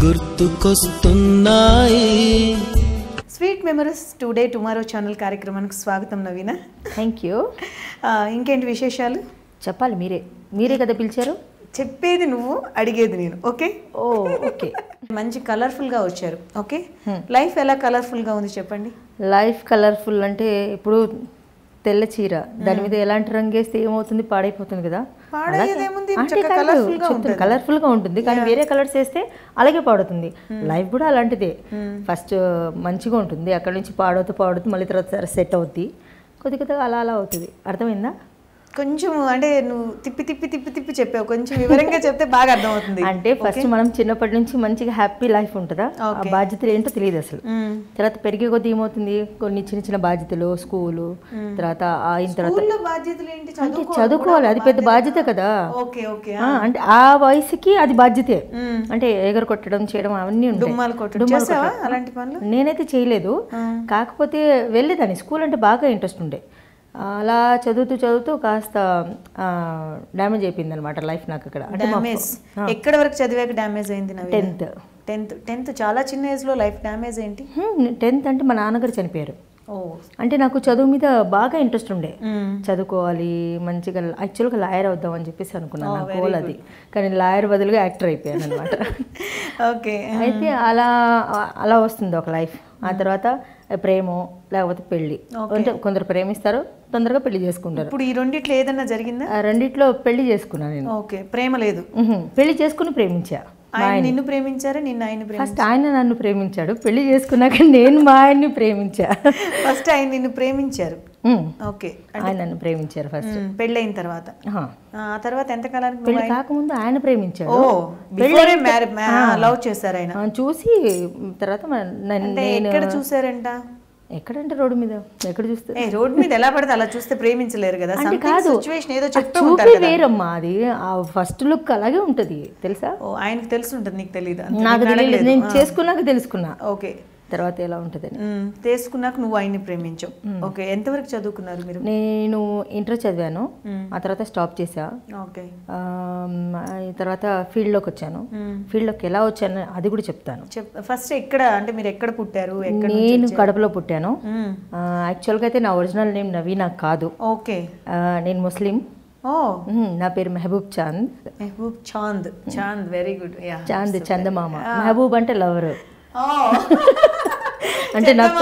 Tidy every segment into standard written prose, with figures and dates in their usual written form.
గుర్తుకొస్తున్నాయి. Sweet memories today tomorrow channel కార్యక్రమానికి స్వాగతం నవీన. Thank you. ఇంకేంటి విశేషాలు చెప్పాలి, మీరే కదా పిలిచారు. చెప్పేది నువ్వు, అడిగేది నేను. Okay okay. మంచి కలర్ఫుల్గా వచ్చారు. ఓకే, లైఫ్ ఎలా కలర్ఫుల్గా ఉంది చెప్పండి. లైఫ్ కలర్ఫుల్ అంటే ఇప్పుడు తెల్ల చీర, దాని మీద ఎలాంటి రంగు వేస్తే ఏమవుతుంది, పాడైపోతుంది కదా. కలర్ఫుల్ గా ఉంటుంది, కానీ వేరే కలర్స్ వేస్తే అలాగే పాడుతుంది. లైఫ్ కూడా అలాంటిదే. ఫస్ట్ మంచిగా ఉంటుంది, అక్కడ నుంచి పాడుతూ మళ్ళీ తర్వాత సెట్ అవుద్ది, కొద్దిగా అలా అవుతుంది. అర్థమైందా? కొంచెం అంటే నువ్వు తిప్పి చెప్పావు, కొంచెం వివరంగా చెప్తే బాగా అర్థమవుతుంది. అంటే ఫస్ట్ మనం చిన్నప్పటి నుంచి మంచిగా హ్యాపీ లైఫ్ ఉంటుందా, ఆ బాధ్యతలు ఏంటో తెలియదు అసలు. తర్వాత పెరిగే కొద్ది ఏమవుతుంది, కొన్ని చిన్న బాధ్యతలు, స్కూలు, తర్వాత అయిన తర్వాత అంటే చదువుకోవాలి, అది పెద్ద బాధ్యత కదా. అంటే ఆ వయసుకి అది బాధ్యతే. అంటే ఎగర కొట్టడం, చేయడం అవన్నీ ఉంటాయి. నేనైతే చేయలేదు, కాకపోతే వెళ్ళేదాన్ని. స్కూల్ అంటే బాగా ఇంట్రెస్ట్ ఉండే. అలా చదువుతూ కాస్త డ్యామేజ్ అయిపోయింది అనమాట లైఫ్ నాకు అక్కడ. ఎక్కడ వరకు చదివాక డ్యామేజ్ అయింది? 10th. చాలా చిన్న ఏజ్ లో లైఫ్ డ్యామేజ్ ఏంటి? 10th అంటే మా నాన్నగారు చనిపోయారు. అంటే నాకు చదువు మీద బాగా ఇంట్రెస్ట్ ఉండే, చదువుకోవాలి మంచిగా, యాక్చువల్గా లాయర్ అవుద్దాం అని చెప్పేసి అనుకున్నాను, నా గోల్ అది. కానీ లాయర్ బదులుగా యాక్టర్ అయిపోయాను అనమాట. ఓకే. అయితే అలా వస్తుంది ఒక లైఫ్. ఆ తర్వాత ప్రేమో లేకపోతే పెళ్లి. అంటే కొందరు ప్రేమిస్తారు, తొందరగా పెళ్లి చేసుకుంటారు. ఇప్పుడు ఈ రెండిట్లో ఏదన్నా జరిగిందా? రెండిట్లో పెళ్లి చేసుకున్నాను నేను. ఓకే, ప్రేమ లేదు, పెళ్లి చేసుకుని ప్రేమించా. నిన్ను ప్రేమించారా, నిన్న ఆయన? ఫస్ట్ ఆయన నన్ను ప్రేమించాడు, పెళ్లి చేసుకున్నాక నేను మా ఆయన్ని ప్రేమించా. ఫస్ట్ ఆయన నిన్ను ప్రేమించారు. ఓకే, ఆయన నన్ను ప్రేమించారు ఫస్ట్, పెళ్ళైన తర్వాత. ఆ తర్వాత ఎంతకాలానికి? పెళ్లి కాకముందు ఆయన ప్రేమించాడు. లవ్ చేశారు ఆయన. చూసి తర్వాత ఎక్కడ చూసారంట? ఎక్కడంటే రోడ్డు మీద, ఎక్కడ చూస్తే రోడ్డు మీద ఎలా పడితే అలా చూస్తే ప్రేమించలేరు కదా. కాదు, చూపి వేరమ్మా, అది ఫస్ట్ లుక్ అలాగే ఉంటది తెలుసా. ఆయనకు తెలిసి ఉంటుంది, నీకు తెలియదు? నాకు తెలియదు, నేను చేసుకున్నాక తెలుసుకున్నా. ఓకే, తర్వాత ఎలా ఉంటుందని. తెలుసుకున్నాక నువ్వు ఆయన్ని ప్రేమించావు. ఓకే, ఎంతవరకు చదువుకున్నారు మీరు? నేను ఇంటర్ చదివాను, ఆ తర్వాత స్టాప్ చేసా. ఓకే, తర్వాత ఫీల్డ్లోకి వచ్చాను. ఫీల్డ్లోకి ఎలా వచ్చాను అది కూడా చెప్తాను. ఫస్ట్ ఎక్కడ, అంటే మీరు ఎక్కడ పుట్టారు? నేను కడపలో పుట్టాను. యాక్చువల్గా అయితే నా ఒరిజినల్ నేమ్ నవీనా కాదు. ఓకే, నేను ముస్లిం. నా పేరు మెహబూబ్ చాంద్. Chand, very good. చాంద్ చందమామ, మెహబూబ్ అంటే లవర్, అంటే నాకు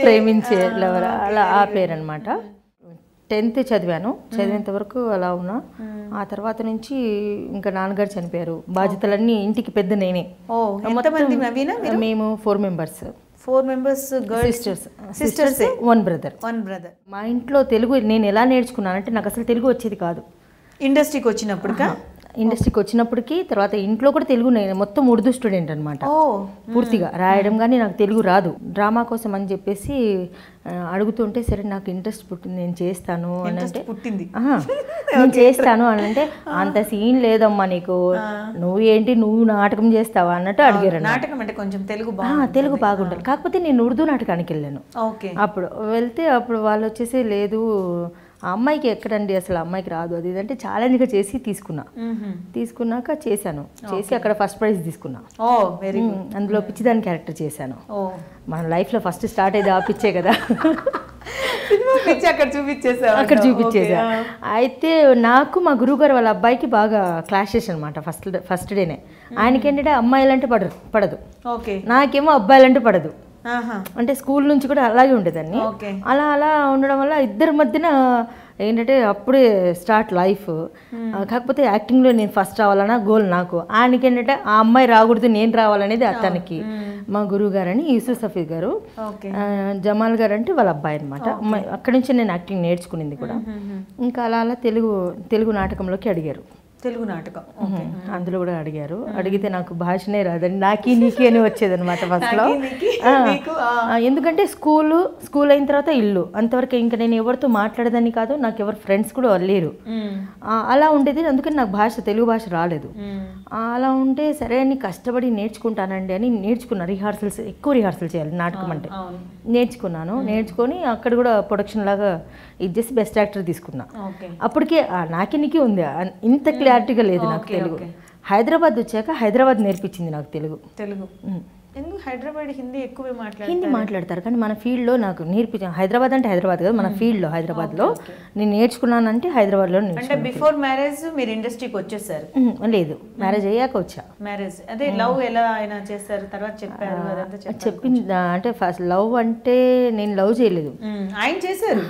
ప్రేమించే లవర్, అలా ఆ పేరు అనమాట. 10th చదివాను, చదివేంత వరకు అలా ఉన్నా. ఆ తర్వాత నుంచి ఇంకా నాన్నగారు చనిపోయారు, బాధ్యతలన్నీ ఇంటికి పెద్ద నేనే. మేము 4 members. 4 members, sisters, 1 brother. మా ఇంట్లో తెలుగు నేను ఎలా నేర్చుకున్నానంటే, నాకు అసలు తెలుగు వచ్చేది కాదు. ఇండస్ట్రీకి వచ్చినప్పటికీ తర్వాత ఇంట్లో కూడా తెలుగు, నేను మొత్తం ఉర్దూ స్టూడెంట్ అనమాట. పూర్తిగా రాయడం కానీ నాకు తెలుగు రాదు. డ్రామా కోసం అని చెప్పేసి అడుగుతుంటే, సరే నాకు ఇంట్రెస్ట్ పుట్టింది, నేను చేస్తాను అని అంటే, నేను చేస్తాను అని అంటే, అంత సీన్ లేదమ్మా నీకు, నువ్వు నాటకం చేస్తావా అన్నట్టు అడిగారు. నాటకం అంటే కొంచెం తెలుగు బాగుంటుంది, కాకపోతే నేను ఉర్దూ నాటకానికి వెళ్ళాను. అప్పుడు వెళ్తే అప్పుడు వాళ్ళు వచ్చేసి, లేదు ఆ అమ్మాయికి ఎక్కడండి, అసలు అమ్మాయికి రాదు అది ఇదంటే ఛాలెంజ్గా చేసి తీసుకున్నాక చేశాను. చేసి అక్కడ ఫస్ట్ ప్రైజ్ తీసుకున్నా. అందులో పిచ్చిదాని క్యారెక్టర్ చేశాను. మన లైఫ్లో ఫస్ట్ స్టార్ట్ అయ్యేది ఆ పిచ్చే కదా. అక్కడ చూపించేసా. అయితే నాకు మా గురువుగారు వాళ్ళ అబ్బాయికి బాగా క్లాషెస్ అనమాట ఫస్ట్ డేనే. ఆయనకి ఏంటంటే అమ్మాయిలంటే పడదు, నాకేమో అబ్బాయిలంటే పడదు. అంటే స్కూల్ నుంచి కూడా అలాగే ఉండేదాన్ని. అలా ఉండడం వల్ల ఇద్దరి మధ్యన ఏంటంటే అప్పుడే స్టార్ట్ లైఫ్. కాకపోతే యాక్టింగ్లో నేను ఫస్ట్ రావాలన్నా గోల్ నాకు. ఆయనకి ఏంటంటే ఆ అమ్మాయి రాకూడదు, నేను రావాలనేది అతనికి. మా గురువు గారని యూసుఫ్ సఫీ గారు, జమాల్ గారు అంటే వాళ్ళ అబ్బాయి అనమాట. అక్కడి నుంచి నేను యాక్టింగ్ నేర్చుకునింది కూడా. ఇంకా అలా తెలుగు నాటకంలోకి అడిగారు. తెలుగు నాటకం అందులో కూడా అడిగారు. అడిగితే నాకు భాషనే రాదండి, నీకే అని వచ్చేది అనమాట ఫస్ట్లో. ఎందుకంటే స్కూల్ అయిన తర్వాత ఇల్లు, అంతవరకు ఇంకా నేను ఎవరితో మాట్లాడేదాన్ని కాదు, నాకు ఎవరు ఫ్రెండ్స్ కూడా లేరు. అలా ఉండేది, అందుకని నాకు తెలుగు భాష రాలేదు. అలా ఉంటే సరే అని కష్టపడి నేర్చుకుంటానండి అని నేర్చుకున్నా. ఎక్కువ రిహార్సల్ చేయాలి నాటకం అంటే. నేర్చుకొని అక్కడ కూడా ప్రొడక్షన్ లాగా ఇది చేసి బెస్ట్ యాక్టర్ తీసుకున్నా. అప్పటికే నాకి ఉంది, ఇంత క్లారిటీగా లేదు నాకు తెలుగు. హైదరాబాద్ వచ్చాక హైదరాబాద్ నేర్పించింది నాకు తెలుగు. ఎందుకు హైదరాబాద్ హిందీ ఎక్కువ హిందీ మాట్లాడతారు కానీ మన ఫీల్డ్లో నాకు నేర్పించాను. హైదరాబాద్ అంటే హైదరాబాద్ కదా, మన ఫీల్డ్లో హైదరాబాద్లో నేను నేర్చుకున్నానంటే హైదరాబాద్లో. అంటే బిఫోర్ మ్యారేజ్ మీరు ఇండస్ట్రీకి వచ్చేసారు? లేదు, మ్యారేజ్ అయ్యాక వచ్చా. మ్యారేజ్ అదే లవ్ ఎలా అయినా చేస్తారు తర్వాత చెప్పారు అదంతా చెప్పింది. అంటే ఫస్ట్ లవ్ అంటే నేను లవ్ చేయలేదు, ఆయన చేశారు.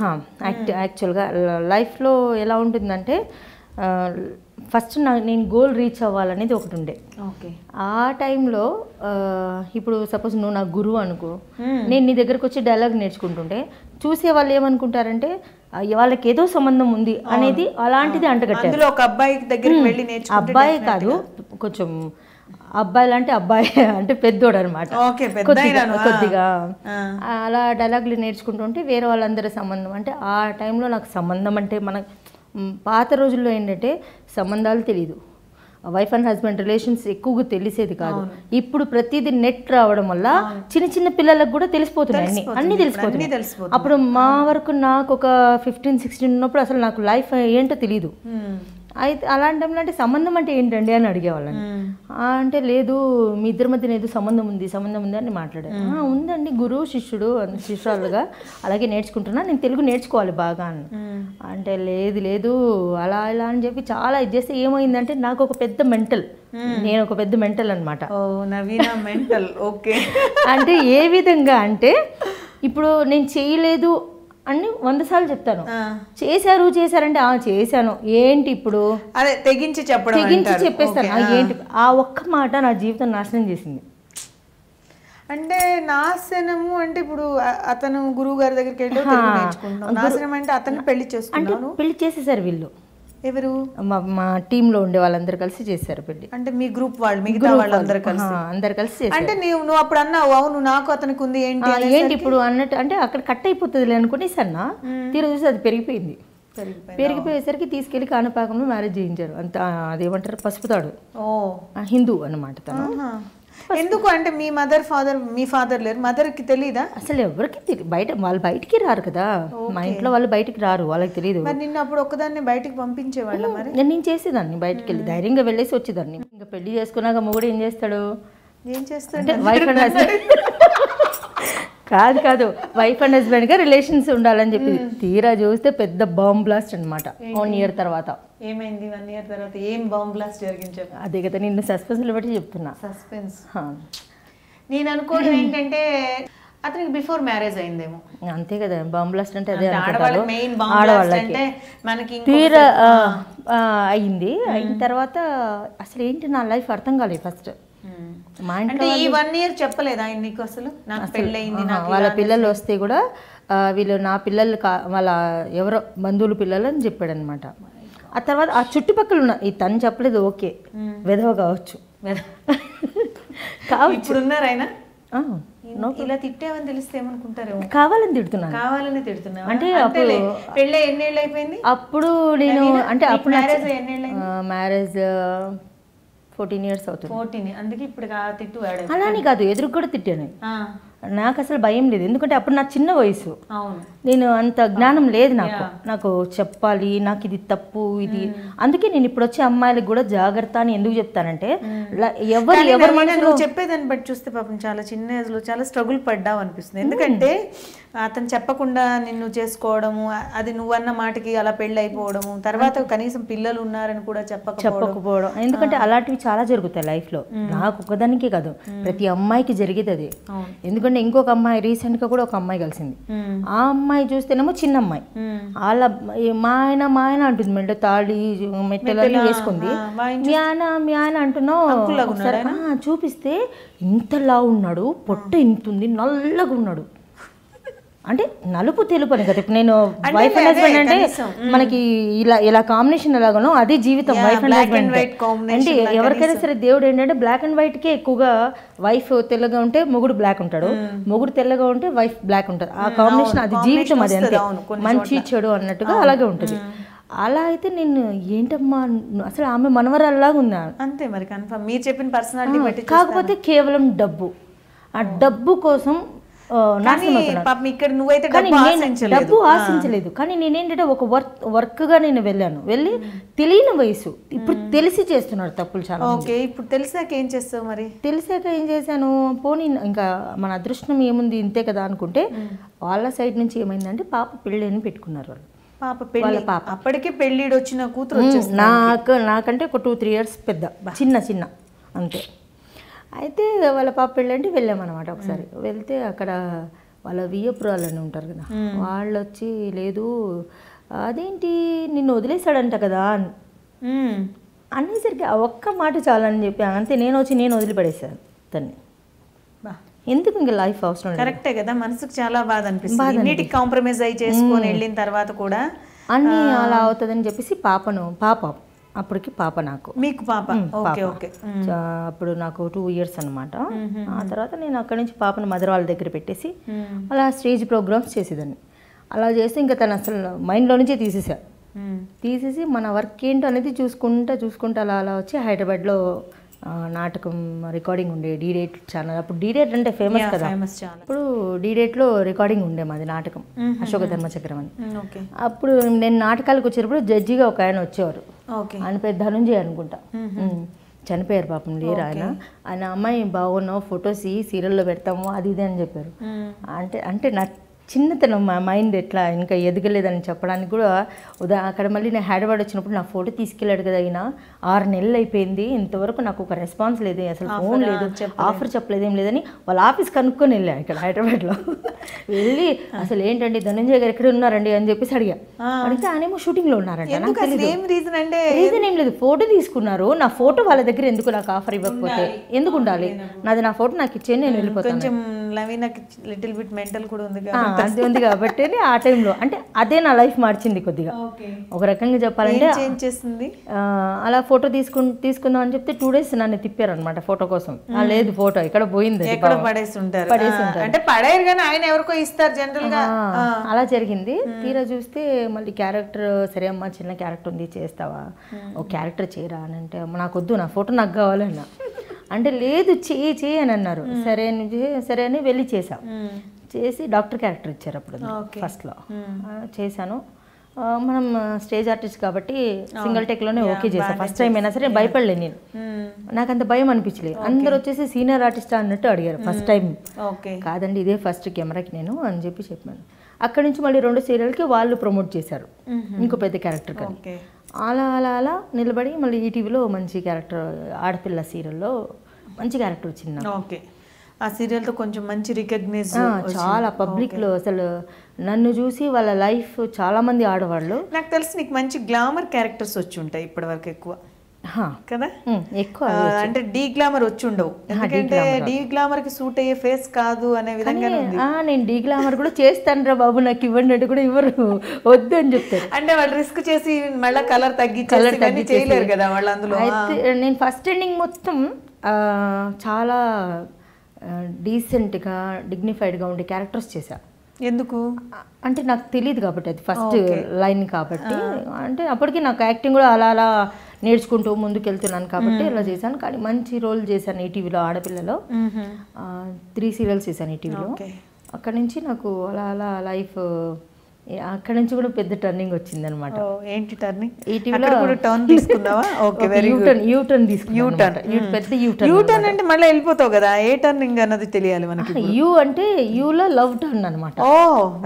యాక్చువల్గా లైఫ్లో ఎలా ఉంటుందంటే ఫస్ట్ నేను గోల్ రీచ్ అవ్వాలనేది ఒకటి ఉండే. ఆ టైంలో ఇప్పుడు సపోజ్ నువ్వు నా గురువు అనుకో, నేను నీ దగ్గరకు వచ్చి డైలాగ్ నేర్చుకుంటుంటే చూసే వాళ్ళు ఏమనుకుంటారంటే వాళ్ళకి ఏదో సంబంధం ఉంది అనేది, అలాంటిది అంటగట్టారు. ఒక అబ్బాయి దగ్గరికి వెళ్ళి అబ్బాయి కాదు, కొంచెం అబ్బాయిలు అంటే అబ్బాయి అంటే పెద్దోడు అనమాట, కొద్దిగా అలా డైలాగులు నేర్చుకుంటుంటే వేరే వాళ్ళందరి సంబంధం అంటే ఆ టైంలో నాకు సంబంధం అంటే మన పాత రోజుల్లో ఏంటంటే సంబంధాలు తెలియదు, వైఫ్ అండ్ హస్బెండ్ రిలేషన్స్ ఎక్కువగా తెలిసేది కాదు. ఇప్పుడు ప్రతిదీ నెట్ రావడం వల్ల చిన్న చిన్న పిల్లలకు కూడా తెలిసిపోతున్నాయి, అన్నీ తెలిసిపోతున్నాయి. అప్పుడు మా వరకు నాకు ఒక 15-16 ఉన్నప్పుడు అసలు నాకు లైఫ్ ఏంటో తెలియదు. అయితే అలాంటి టైంలో అంటే సంబంధం అంటే ఏంటండి అని అడిగేవాళ్ళని. అంటే లేదు, మీ ఇద్దరి మధ్యన ఏదో సంబంధం ఉంది అని మాట్లాడారు. ఉందండి, గురువు శిష్యుడు శిష్యురాలుగా అలాగే నేర్చుకుంటున్నా, నేను తెలుగు నేర్చుకోవాలి బాగా అని. అంటే లేదు అలా ఇలా అని చెప్పి చాలా ఇది చేస్తే ఏమైందంటే నాకు ఒక పెద్ద మెంటల్, నేను ఒక పెద్ద మెంటల్ అనమాట. అంటే ఏ విధంగా అంటే ఇప్పుడు నేను చేయలేదు అని 100 సార్లు చెప్తాను, చేశారంటే చేశాను ఏంటి ఇప్పుడు అదే తెగించి చెప్పేస్తాను. ఏంటి ఆ ఒక్క మాట నా జీవితం నాశనం చేసింది. అంటే నాశనము అంటే ఇప్పుడు అతను గురువు గారి దగ్గరికి వెళ్ళి నేర్చుకుంటాం, నాశనం అంటే అతను పెళ్లి చేసుకున్నాను. పెళ్లి చేసేసారు వీళ్ళు. ఎవరు? మా టీంలో ఉండే వాళ్ళందరూ కలిసి చేశారు పెళ్లి. అంటే మీ గ్రూప్ వాళ్ళు, మిగతా వాళ్ళందరూ కలిసి అంటే నువ్వు అప్పుడు అన్నావు, అవును నాకు అతనికి ఉంది ఏంటి ఇప్పుడు అన్నట్టు. అంటే అక్కడ కట్ అయిపోతుంది అనుకునేసి అన్నా, తీరు చూసి అది పెరిగిపోయేసరికి తీసుకెళ్లి కాణపాకంలో మ్యారేజ్ చేయించారు. అంత అదేమంటారు, పసుపుతాడు. హిందూ అన్నమాట తను. ఎందుకు అంటే మీ మీ ఫాదర్ లేరు, మదర్ కి తెలీదా? అసలు ఎవరికి తెలియదు, వాళ్ళు బయటికి రారు కదా, మా ఇంట్లో వాళ్ళు బయటికి రారు, వాళ్ళకి తెలియదు. నిన్ను అప్పుడు ఒక్కదాన్ని బయటికి పంపించేవాళ్ళ? మరి నేను చేసేదాన్ని, బయటికి వెళ్ళి ధైర్యంగా వెళ్ళేసి వచ్చేదాన్ని. ఇంకా పెళ్లి చేసుకున్నాక మొగుడు ఏం చేస్తాడు అంటే వైఫ్ అండ్ హస్బెండ్ కాదు వైఫ్ అండ్ హస్బెండ్ గా రిలేషన్స్ ఉండాలని చెప్పి తీరా చూస్తే పెద్ద బాంబ్ బ్లాస్ట్ అనమాట. 1 year తర్వాత ఏమైంది? 1 year తర్వాత ఏం బాంబ్ బ్లాస్ట్ జరిగింది? అదే కదా నిన్ను సస్పెన్స్ బట్టి చెప్తున్నా. సస్పెన్స్. నేను అనుకోవడం ఏంటంటే అతనికి బిఫోర్ మ్యారేజ్ అయిందేమో. అంతే కదా, బాంబ్ బ్లాస్ట్ అంటే అదే ఆడవాళ్ళకి. మనకి తీరా అయింది. అయిన తర్వాత అసలు ఏంటి నా లైఫ్ అర్థం కాలేదు. ఫస్ట్ మా ఇంట్లో ఈ 1 year చెప్పలేదు ఆయన నీకు అసలు నాకు పెళ్ళయింది? వాళ్ళ పిల్లలు వస్తే కూడా వీళ్ళు నా పిల్లలు వాళ్ళ ఎవరో బంధువుల పిల్లలు అని చెప్పాడు అనమాట. ఆ తర్వాత ఆ చుట్టుపక్కల ఉన్న ఈ తను చెప్పలేదు, ఓకే వెధవ కావచ్చు ఇప్పుడు ఉన్నారు ఆయన. ఇలా తిట్టావని తెలిస్తే ఏమనుకుంటారేమో. కావాలని తిడుతున్నాను. అంటే పెళ్ళి ఎన్నేళ్ళు అయిపోయింది అప్పుడు? నేను అంటే అప్పుడు మ్యారేజ్ 14 years అవుతుంది. 14. అందుకే ఇప్పుడు తిట్టు అలానే కాదు, ఎదురు కూడా తిట్టాను. నాకు అసలు భయం లేదు, ఎందుకంటే అప్పుడు నా చిన్న వయసు, నేను అంత జ్ఞానం లేదు నాకు చెప్పాలి, నాకు ఇది తప్పు ఇది. అందుకే నేను ఇప్పుడు వచ్చే అమ్మాయిలకు కూడా జాగ్రత్త అని ఎందుకు చెప్తానంటే ఎవరు మనసులో చెప్పేదాన్ని బట్టి చూస్తే పాపం చాలా చిన్న ఏజ్ లో చాలా స్ట్రగుల్ పడ్డావు అనిపిస్తుంది. ఎందుకంటే అతను చెప్పకుండా నిన్ను చేసుకోవడము, అది నువ్వన్న మాటకి అలా పెళ్ళి అయిపోవడము, తర్వాత కనీసం పిల్లలు ఉన్నారని కూడా చెప్పకపోవడం. ఎందుకంటే అలాంటివి చాలా జరుగుతాయి లైఫ్ లో, నాకు ఒకదానికే కాదు ప్రతి అమ్మాయికి జరిగేది అది. ఎందుకంటే ఇంకొక అమ్మాయి రీసెంట్ గా కూడా ఒక అమ్మాయి కలిసింది. ఆ అమ్మాయి చూస్తేనేమో చిన్న అమ్మాయి, వాళ్ళ మా ఆయన అంటుంది మెడ తాళి మెట్టెలన్నీ వేసుకుంది. మీ ఆయన అంటున్నావు చూపిస్తే ఇంతలా ఉన్నాడు, పొట్ట ఇంతుంది, నల్లగా ఉన్నాడు. అంటే నలుపు తెలుపు అని కదా. ఇప్పుడు నేను వైఫ్ అండ్ హస్బెండ్ అంటే మనకి ఇలా కాంబినేషన్ ఎలాగనో అదే జీవితం. వైఫ్ అండ్ హస్బెండ్ అంటే ఎవరికైనా సరే దేవుడు ఏంటంటే బ్లాక్ అండ్ వైట్ కే ఎక్కువగా, వైఫ్ తెల్లగా ఉంటే మొగుడు బ్లాక్ ఉంటాడు, మొగుడు తెల్లగా ఉంటే వైఫ్ బ్లాక్ ఉంటారు. ఆ కాంబినేషన్ అది జీవితం, అది అంతే, మంచి చెడు అన్నట్టుగా అలాగే ఉంటుంది. అలా అయితే నేను ఏంటమ్మా అసలు ఆమె మనవరాల్లాగా ఉందా అంతే. మరి కన్ఫర్మ్ మీరు చెప్పిన పర్సనాలిటీ బట్టి. కాకపోతే కేవలం డబ్బు, ఆ డబ్బు కోసం డబ్బు ఆశించలేదు. కానీ నేనేంటంటే ఒక వర్క్గా నేను వెళ్ళాను. వెళ్ళి తెలియని వయసు, ఇప్పుడు తెలిసి చేస్తున్నారు తప్పులు చాలా. ఇప్పుడు తెలిసాక ఏం చేస్తావు మరి? తెలిసాక ఏం చేశాను, పోనీ ఇంకా మన అదృష్టం ఏముంది ఇంతే కదా అనుకుంటే, వాళ్ళ సైడ్ నుంచి ఏమైందంటే పాప పెళ్ళి పెట్టుకున్నారు వాళ్ళు. పాప అప్పటికే పెళ్ళిడు వచ్చిన కూతురు నాకంటే ఒక 2-3 years పెద్ద, చిన్న అంతే. అయితే వాళ్ళ పాప పెళ్ళి అంటే వెళ్ళామన్నమాట. ఒకసారి వెళ్తే అక్కడ వాళ్ళ వియ్యపురాలు అని ఉంటారు కదా, వాళ్ళు వచ్చి లేదు అదేంటి నిన్ను వదిలేశాడంట కదా అనేసరికి ఆ ఒక్క మాట చాలని చెప్పి అంతే నేను వదిలిపడేసాను తన్ని. ఎందుకు ఇంకా లైఫ్ అవసరం? కరెక్టే కదా, మనసుకు చాలా బాధ అనిపిస్తుంది. అన్నిటికి కాంప్రమైజ్ అయి చేసుకొని వెళ్ళిన తర్వాత కూడా అన్నీ అలా అవుతుందని చెప్పేసి పాప అప్పటికి పాప నాకు. మీకు పాప? అప్పుడు నాకు 2 years అనమాట. ఆ తర్వాత నేను అక్కడి నుంచి పాపను మదర్ వాళ్ళ దగ్గర పెట్టేసి అలా స్టేజ్ ప్రోగ్రామ్స్ చేసేదాన్ని. అలా చేస్తే ఇంకా తను అసలు మైండ్లో నుంచే తీసేసి మన వర్క్ ఏంటో అనేది చూసుకుంటా అలా వచ్చి హైదరాబాద్లో నాటకం రికార్డింగ్ ఉండే డీడేట్ ఛానల్. అప్పుడు డీడేట్ అంటే ఫేమస్ కదా, అప్పుడు డీడేట్లో రికార్డింగ్ ఉండే మాది నాటకం, అశోక ధర్మచక్రం అని. అప్పుడు నేను నాటకాలకు వచ్చేటప్పుడు జడ్జిగా ఒక ఆయన వచ్చేవారు, ఆయన పేరు ధనుంజయ్ అనుకుంటా, చనిపోయారు పాపం, లేరు ఆయన అమ్మాయి బాగున్నావు ఫొటోస్ సీరియల్లో పెడతాము అది ఇది అని చెప్పారు. అంటే నా చిన్నతనం, మా మైండ్ ఎట్లా ఇంకా ఎదగలేదని చెప్పడానికి కూడా అక్కడ మళ్ళీ నేను హైదరాబాద్ వచ్చినప్పుడు నా ఫోటో తీసుకెళ్ళాడు కదా, అయినా 6 నెలలు అయిపోయింది, ఇంతవరకు నాకు ఒక రెస్పాన్స్ లేదు, అసలు ఫోన్ లేదు, ఆఫర్ చెప్పలేదు, ఏం లేదని వాళ్ళ ఆఫీస్ కనుక్కొని వెళ్ళాను ఇక్కడ హైదరాబాద్లో. వెళ్ళి అసలు ఏంటండి ధనంజయ్ గారు ఎక్కడ ఉన్నారండి అని చెప్పేసి అడిగితే ఆయనేమో షూటింగ్లో ఉన్నారంట. రీజన్ ఏం లేదు, ఫోటో తీసుకున్నారు, నా ఫోటో వాళ్ళ దగ్గర ఎందుకు నాకు ఆఫర్ ఇవ్వకపోతే ఎందుకు ఉండాలి, నాది నా ఫోటో నాకు ఇచ్చేది నేను వెళ్ళిపోతాను. అది ఉంది కాబట్టి ఆ టైంలో అంటే అదే నా లైఫ్ మార్చింది కొద్దిగా. ఒక రకంగా చెప్పాలంటే అలా ఫోటో తీసుకుందాం అని చెప్తే 2 days నన్ను తిప్పారు అనమాట ఫోటో కోసం. లేదు ఫోటో ఇక్కడ పోయింది, అలా జరిగింది. తీరా చూస్తే మళ్ళీ క్యారెక్టర్, సరే అమ్మా చిన్న క్యారెక్టర్ ఉంది చేస్తావా, ఓ క్యారెక్టర్ చేయరా అని అంటే నాకు వద్దు, నా ఫోటో నాకు కావాలన్నా అంటే లేదు చేయి అని అన్నారు. సరే అని వెళ్ళి చేసి డాక్టర్ క్యారెక్టర్ ఇచ్చారు అప్పుడు ఫస్ట్లో చేశాను. మనం స్టేజ్ ఆర్టిస్ట్ కాబట్టి సింగిల్ టేక్లోనే ఓకే చేశాను. ఫస్ట్ టైం అయినా సరే భయపడలేదు నేను, నాకు అంత భయం అనిపించలేదు. అందరు వచ్చేసి సీనియర్ ఆర్టిస్ట్ అన్నట్టు అడిగారు ఫస్ట్ టైం. కాదండి ఇదే ఫస్ట్ కెమెరాకి నేను అని చెప్పాను. అక్కడి నుంచి మళ్ళీ 2 సీరియల్కి వాళ్ళు ప్రమోట్ చేశారు ఇంకో పెద్ద క్యారెక్టర్ కానీ. అలా నిలబడి మళ్ళీ ఈటీవీలో మంచి క్యారెక్టర్, ఆడపిల్ల సీరియల్లో మంచి క్యారెక్టర్ వచ్చింది నాకు. ఆ సీరియల్తో కొంచెం మంచి రికగ్నైజ్, చాలా పబ్లిక్లో అసలు నన్ను చూసి వాళ్ళ లైఫ్ చాలా మంది ఆడవాళ్ళు. నాకు తెలిసి నీకు మంచి గ్లామర్ క్యారెక్టర్స్ వచ్చి ఉంటాయి ఇప్పటి వరకు ఎక్కువ కదా, ఎక్కువ అంటే డీ గ్లామర్ వచ్చి ఉండవు, ఎందుకంటే డీ గ్లామర్ కి సూట్ అయ్యే ఫేస్ కాదు అనే విధంగా. నేను డీ గ్లామర్ కూడా చేస్తాను రా బాబు నాకు ఇవ్వండి కూడా ఇవ్వరు, వద్దు అని చెప్తారు. అంటే వాళ్ళు రిస్క్ చేసి మళ్ళీ కలర్ తగ్గి చేయలేరు కదా వాళ్ళు అందులో. అయితే నేను ఫస్ట్ ఎండింగ్ మొత్తం చాలా డీసెంట్గా డిగ్నిఫైడ్గా ఉండే క్యారెక్టర్స్ చేశాను. ఎందుకు అంటే నాకు తెలియదు కాబట్టి, అది ఫస్ట్ లైన్ కాబట్టి. అంటే అప్పటికి నాకు యాక్టింగ్ కూడా అలా నేర్చుకుంటూ ముందుకు వెళ్తున్నాను కాబట్టి ఇలా చేశాను. కానీ మంచి రోల్ చేశాను ఈటీవీలో, ఆడపిల్లలో 3 సీరియల్స్ చేశాను ఈటీవీలో. అక్కడి నుంచి నాకు అలా లైఫ్, అక్కడ నుంచి కూడా పెద్ద టర్నింగ్ వచ్చింది అనమాట. ఏంటి టర్నింగ్? ఈటీవీలో టర్న్ తీసుకున్నావా? Okay, very good. యూటర్న్ తీసుకున్నాను, పెద్ద యూటర్న్ అంటే మళ్ళీ వెళ్ళిపోతావు కదా, ఏ టర్నింగ్ అన్నది తెలియాలి మనకి. యూ అంటే యూలో లవ్ టర్న్ అనమాట. ఓ